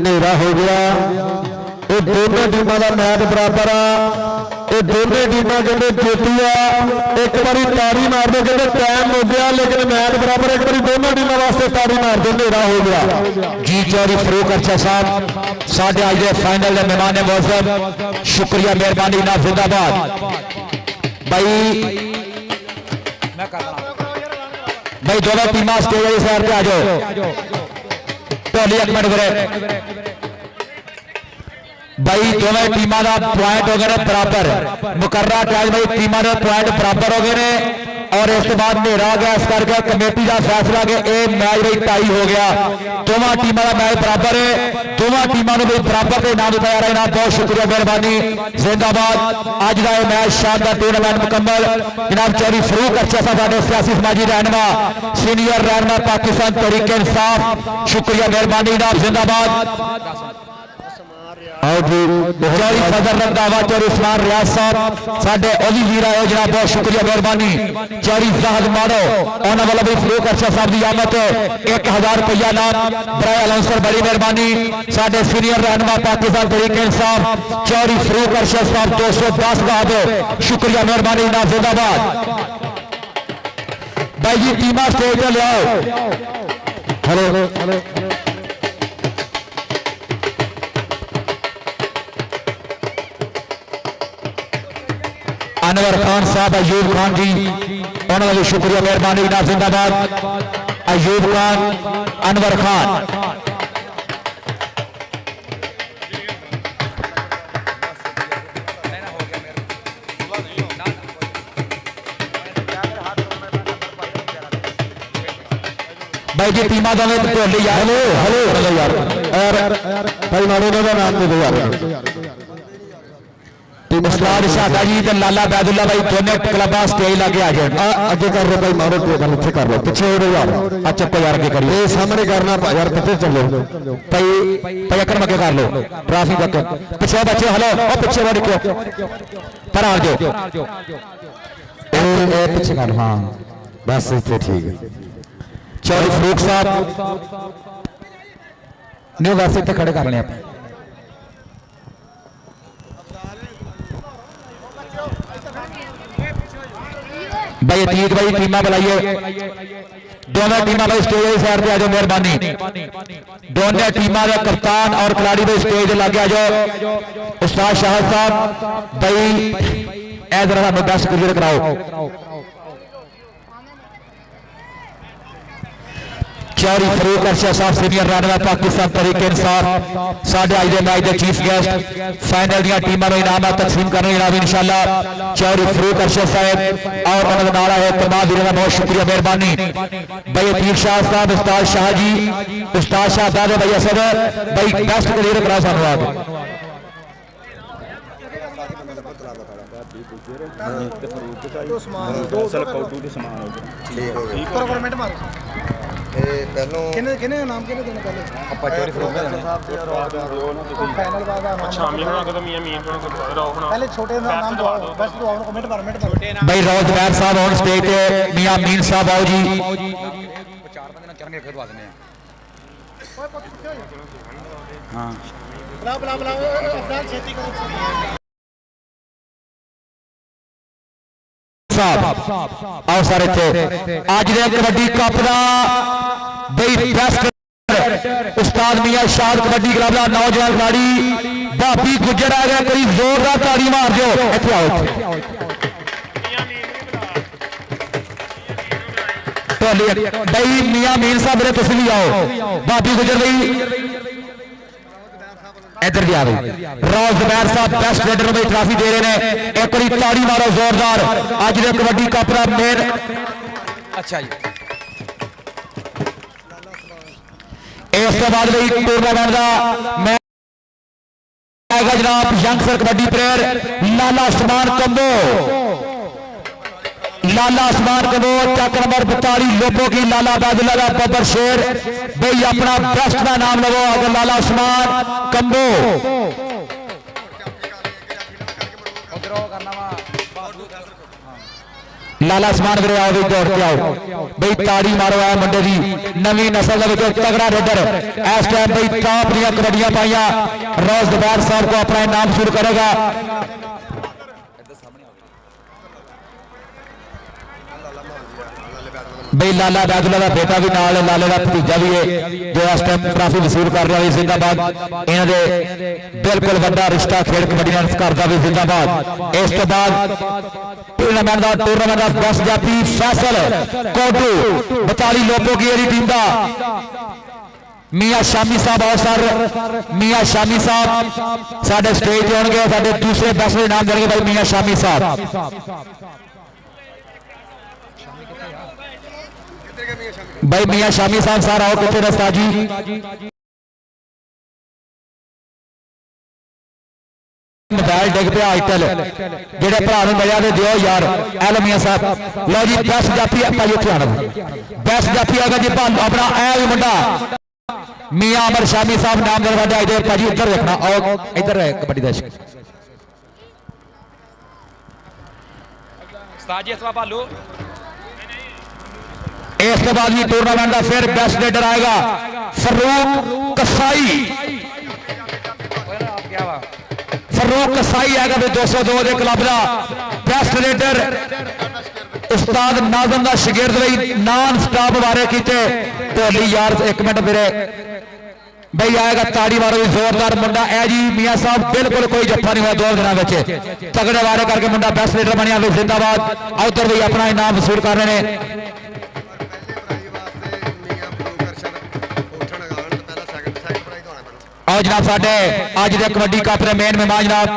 नेरा हो गया ये दोनों टीमों का मैच बराबर आ ये दोनों टीमां कहते जीती आ एक बारी तारी मार दो कहते टाइम हो गया लेकिन मैच बराबर एक बारी दोनों टीमों वास्ते तारी मार दो नेरा हो गया जी चौधरी फरूक अरशद साहब साढ़े आज के फाइनल के मेहमान मौजूद शुक्रिया मेहरबानी ना जिंदाबाद भाई दोनों टीमां स्टेज वाली साइड पे आ जाओ ढोली एक मिनट करे भाई दोनों टीमों का पॉइंट हो गए बराबर मुकर्रा टाइम भाई टीमों के पॉइंट बराबर हो गए और इस बाद नेरा हो गया इस करके कमेटी का फैसला कि यह मैच भाई टाई हो गया दोनों टीमों का मैच बराबर है दोनों टीमों को बराबर के इनाम दिता जा रहा है बहुत शुक्रिया मेहरबानी जिंदाबाद अज का यह मैच शानदार टूर्नामेंट मुकम्मल जनाब चौधरी फरूक अरशद साहब सियासी समाजी रहनुमा सीनियर रहनुमा पाकिस्तान तहरीक इंसाफ शुक्रिया मेहरबानी जनाब जिंदाबाद आओ जी चौरी फजर रंधावा चौरी उस्मान रियाज साहब साडे ओली वीर आए जनाब बहुत शुक्रिया मेहरबानी चौरी फहद मारो उन्होंने वाला भी फरूक अर्शद साहब की आमद 1000 रुपया नाम बराए अलाउंसर बड़ी मेहरबानी साडे सीनियर रहनुमा पाकिस्तान तहरीक इंसाफ चौरी फरूक अर्शद साहब 210 बाद शुक्रिया मेहरबानी ना जिंदाबाद भाई जी टीमा स्टेज पर ले आओ हेलो अनवर खान साहब अयूब खान जी उन्होंने भी शुक्रिया मेहरबानी ना जिंदाबाद अयूब खान अनवर खान भाई जी टीमा दवे ढोली यार हेलो हेलो यार और भाई मारो का नाम दे दो यार मुस्ताद शादा जी ते लाला बैदुल्ला भाई दोनों क्लबा स्टेज लागे आ जाए आगे कर लो भाई मारो टेबल इत्थे कर लो पीछे हो यार अच्छा पे यार के करिए ये सामने करना यार पीछे चलो भाई भाई अकर मके कर लो ट्रैफिक तक पीछे बच्चे हेलो ओ पीछे बढ़ के पर आ जाओ ए पीछे कर हां बस इत्थे ठीक है चौरी फरूक साहब नहीं वैसे इत्थे खड़े करने आप भाई अतीक भाई टीमा बुलाइए दोनों टीमा भाई स्टेज की साइड पे आ जाओ मेहरबानी दोनों टीमा के कप्तान और खिलाड़ी भाई स्टेज लगे आ जाओ उस्ताद शाहद साहब भाई ए जरा बेस्ट क्लियर कराओ चौरी फरूक अर्शद साहब सीनियर रहनुमा पाकिस्तान तहरीक इंसाफ साढ़े आज मैच के चीफ गेस्ट फाइनल दी टीमों को इनाम तकसीम करने जनाब इंशाल्लाह चौरी फरूक अर्शद साहब और उन्होंने नारा है तमाम वीरों का बहुत शुक्रिया मेहरबानी भाई अतीक शाह साहब उस्ताद शाह जी उस्ताद शाह दादे भाई असद भाई बेस्ट क्लियर करा सानू आप किने नाम किने देने पहले ਆਪਾਂ ਚੋਰੀ ਫਰੋਕ ਦੇ फाइनल बाद ਸ਼ਾਮੀ ਹੋਣਾ ਕਿ ਮੀਆਂ ਮੀਨ ਹੋਣਾ ਰੋ ਹੋਣਾ पहले छोटे नाम दो बस दो और कमेंट पर छोटे भाई रोज बैर साहब ऑन स्टेज पे मियां मीन साहब आओ जी चार बंदे ना चरण के खदवा देने हां बुला बुला बुला अफजाल छेती को आओ सारे थे आज दे कबड्डी कप दा भाई बेस्ट उस्ताद मियां शाद कबड्डी क्लब दा नौजवान खिलाड़ी भाभी गुजर आ गया कोई जोरदार ताड़ी मार दो इथे आओ भाई मियां मीर साहब मेरे तुम भी आओ भाभी गुजर भाई इधर भी आ गई रोज जुबैर साहब बेस्ट रेडर में ट्रॉफी दे रहे हैं एक बार ताड़ी मारो जोरदार आज दे कबड्डी कप दा मेन अच्छा जी इस बाद भाई टूर्नामेंट का मैच आएगा जनाब यंगस्टर कबड्डी प्लेयर लाला उस्मान कंबो चक नंबर 42 लोगों की लाला बैदुल्ला का बब्बर शेर भाई अपना बेस्ट का नाम लगो अगर लाला उस्मान कंबो लाला उस्मान वीरे आओ भी दौड़ के आओ भाई ताड़ी मारो है मुंडे की नवी नस्ल के तगड़ा रेडर इस टाइम भाई टॉप दी कबड्डियां पाइया रोज दुबैर साहब को अपना नाम शुरू करेगा भाई लाला बैदुल्ला का बेटा भी नाल लाले का भतीजा भी है जो इस टाइम ट्रॉफी वसूल कर रहा है जिंदाबाद इन्होंने बिल्कुल बड़ा रिश्ता खेल कबड्डी करता भी जिंदाबाद इस तो बाद टूर्नामेंट का 10 जाफी फैसल कोटू 42 लोगों की टीम का मियां शामी साहब आओ सर मियां शामी साहब साडे स्टेज पे होंगे साडे दूसरे बेस्ट नाम देंगे भाई मियां शामी साहब भाई मियां शामी साहब सर आओ कितने रस्ता जी मोबाइल डिग पे आजकल जेडे भरा मजा तो दियो यार एल मियां साहब लो जी बेस्ट जाफी भाई उत्थे आना बेस्ट जाफी आएगा जी अपना ए मुंडा मियां अमर शामी साहब नाम दरवाजा इधर भाजी इधर देखना और इधर है कबड्डी दर्शक उस्ताद जी इस बार भालू इस के बाद भी टूर्नामेंट का फिर बेस्ट रेडर आएगा फरूक कसाई क्या हुआ फरूक कसाई आएगा भी 202 के क्लब का बेस्ट रेडर उस्ताद नाज़म का शागिर्द भी नॉन स्टॉप वारे कीते ढोली यार एक मिनट मेरे भाई आएगा ताड़ी मारो भी जोरदार मुंडा है जी मियां साहब बिल्कुल कोई जफ्फा नहीं हुआ 2 दिनों में तगड़े वारे करके मुंडा बेस्ट लीडर बनया भी जिंदाबाद उधर भी अपना इनाम वसूल कर रहे हैं और जनाब साडे अज दे कबड्डी कप दे मेन मेहमान जनाब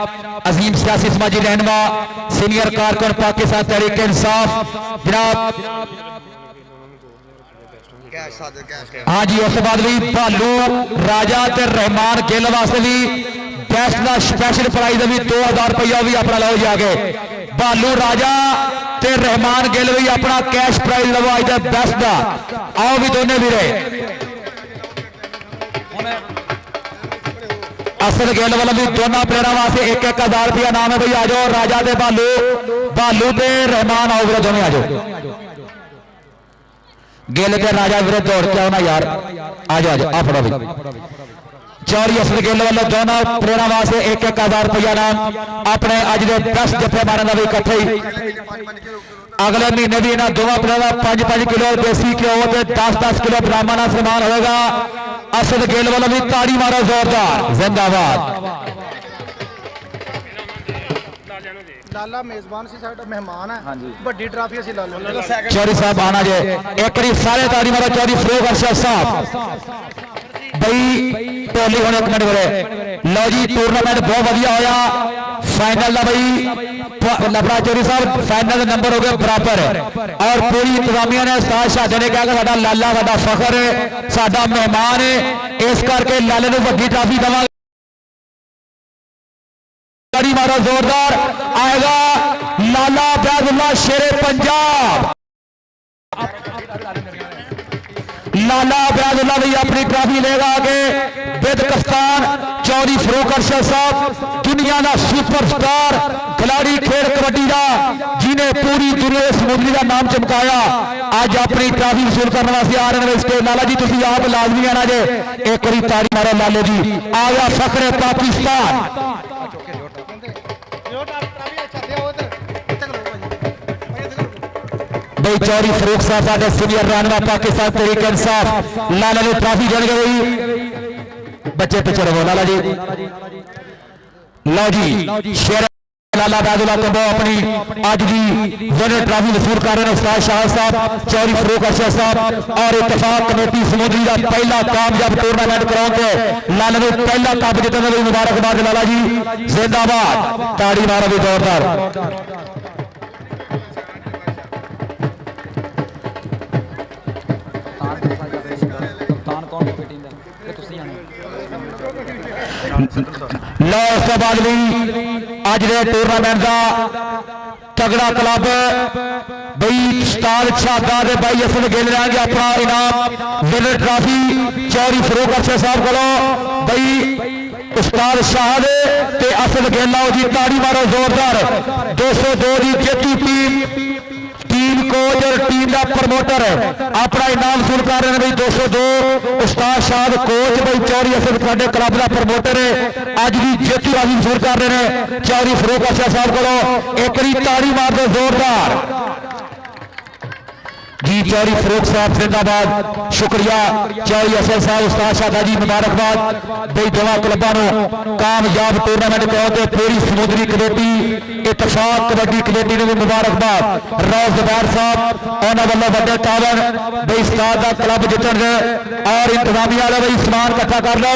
अजीम सियासी समाजी रहनुमा सीनियर कारकुन पाकिस्तान तहरीक इंसाफ जनाब हाँ जी उस बाद भी भालू राजा ते रहमान गिल वास्ते भी बेस्ट का स्पैशल प्राइज भी 2000 रुपया भी अपना लो जाके भालू राजा ते रहमान गिल भी अपना कैश प्राइज लवो अज दे बेस्ट का आओ भी दोनों वीरे असल गिल वालों भी दोनों प्लेयरों वास्ते 1-1000 रुपया नाम है भाई आ जाओ राजा ते भालू ते रहमान आओ वीरे दोनों आ जाओ गिल के राजा वीरे दौड़ के आओ ना यार आ जाओ आ फड़ो भाई चौरी असल गिल वालों दोनों प्लेयरों वास्ते 1-1000 रुपया नाम अपने अज के 10 जफे मारन का भी इकट्ठे ही अगले महीने भी इन्होंने दोनों प्लेयरों 5-5 किलो देसी घ्यो ते 10-10 किलो ब्राह्मण का सम्मान होगा असद गिल वालों भी ताड़ी मारो जोरदार जिंदाबाद लाला मेजबान सी साडा मेहमान है बड़ी ट्रॉफी ਅਸੀਂ ਲਾ ਲਓ चौधरी साहब आना जे एक बार सारे ताड़ी मारो चौधरी फरूक अरशद साहब भाई टोली होने एक मिनट बोले लो जी टूर्नामेंट बहुत बढ़िया होया फाइनल का भाई लफड़ा चौधरी साहब फाइनल नंबर हो गए बराबर और पूरी इंतजामिया ने उस्ताद शाहजे ने कहा कि साडा लाला साडा फखर है साडा मेहमान है इस करके लाले को वड्डी ट्रॉफी देवांगे ताड़ी मारो जोरदार आएगा लाला बैदुल्ला शेरे पंजाब लाला बैदुल्ला भी अपनी ट्रॉफी लेगा आगे विद कप्तान चौधरी फरूक अरशद साहब दुनिया का सुपरस्टार खिलाड़ी खेल कबड्डी का जिन्हें पूरी दुनिया समुद्री का नाम चमकाया आज अपनी ट्रॉफी वसूल करने वास्ते आ रहे हैं इसके लाला जी तुम आप लाजमी आना जे एक बार ताड़ी मारो लालो जी आ गया फखरे पाकिस्तान भाई चौधरी फरूक साहब साडे सीनियर रहनुमा पाकिस्तान तहरीक इंसाफ लाला ने ट्रॉफी जड़ गई बच्चे पीछे रहो लाला जी लो जी शेर लाला बैदुल्ला कंबो अपनी आज की विनर ट्रॉफी वसूल कर रहे हैं उस्ताद शाह साहब चौधरी फरूक अरशद साहब और इत्तेफाक कमेटी समुद्री का पहला कामयाब टूर्नामेंट कराओगे लाला ने पहला कप जीतने की मुबारकबाद लाला जी जिंदाबाद ताड़ी मारो भी जोरदार लो उसके बाद भी अज के टूर्नामेंट का तगड़ा क्लब बई उस्ताद शादा दे भाई असल गिल रहेंगे अपना इनाम विनर ट्रॉफी चौधरी फरूक अरशद साहब को बई उस्ताद शाह ते असल गिल आओ जी ताड़ी मारो जोरदार 202 की जेतू टीम कोच और टीम का प्रमोटर अपना इनाम वसूल कर रहे हैं भाई 202 उस्ताद शाह कोच भाई चौधरी असल साडे क्लब का प्रमोटर है अज भी जेतू राजी वसूल कर रहे हैं चौधरी फरूक अरशद साहब को एक बार ताड़ी मार दो जोरदार जी चौधरी फरूक साहब जिंदाबाद शुक्रिया चौधरी अरशद साहब उस्ताद शादा जी मुबारकबाद भाई दोनों क्लबों को कामयाब टूर्नामेंट कराओ पूरी समुद्री कमेटी इत्तेफाक कबड्डी कमेटी ने भी मुबारकबाद रोज जुबैर साहब उन्होंने वालों बड़े तावन भाई उस्ताद का क्लब जितने और इंतजामिया वाले भाई समान इकट्ठा कर लो।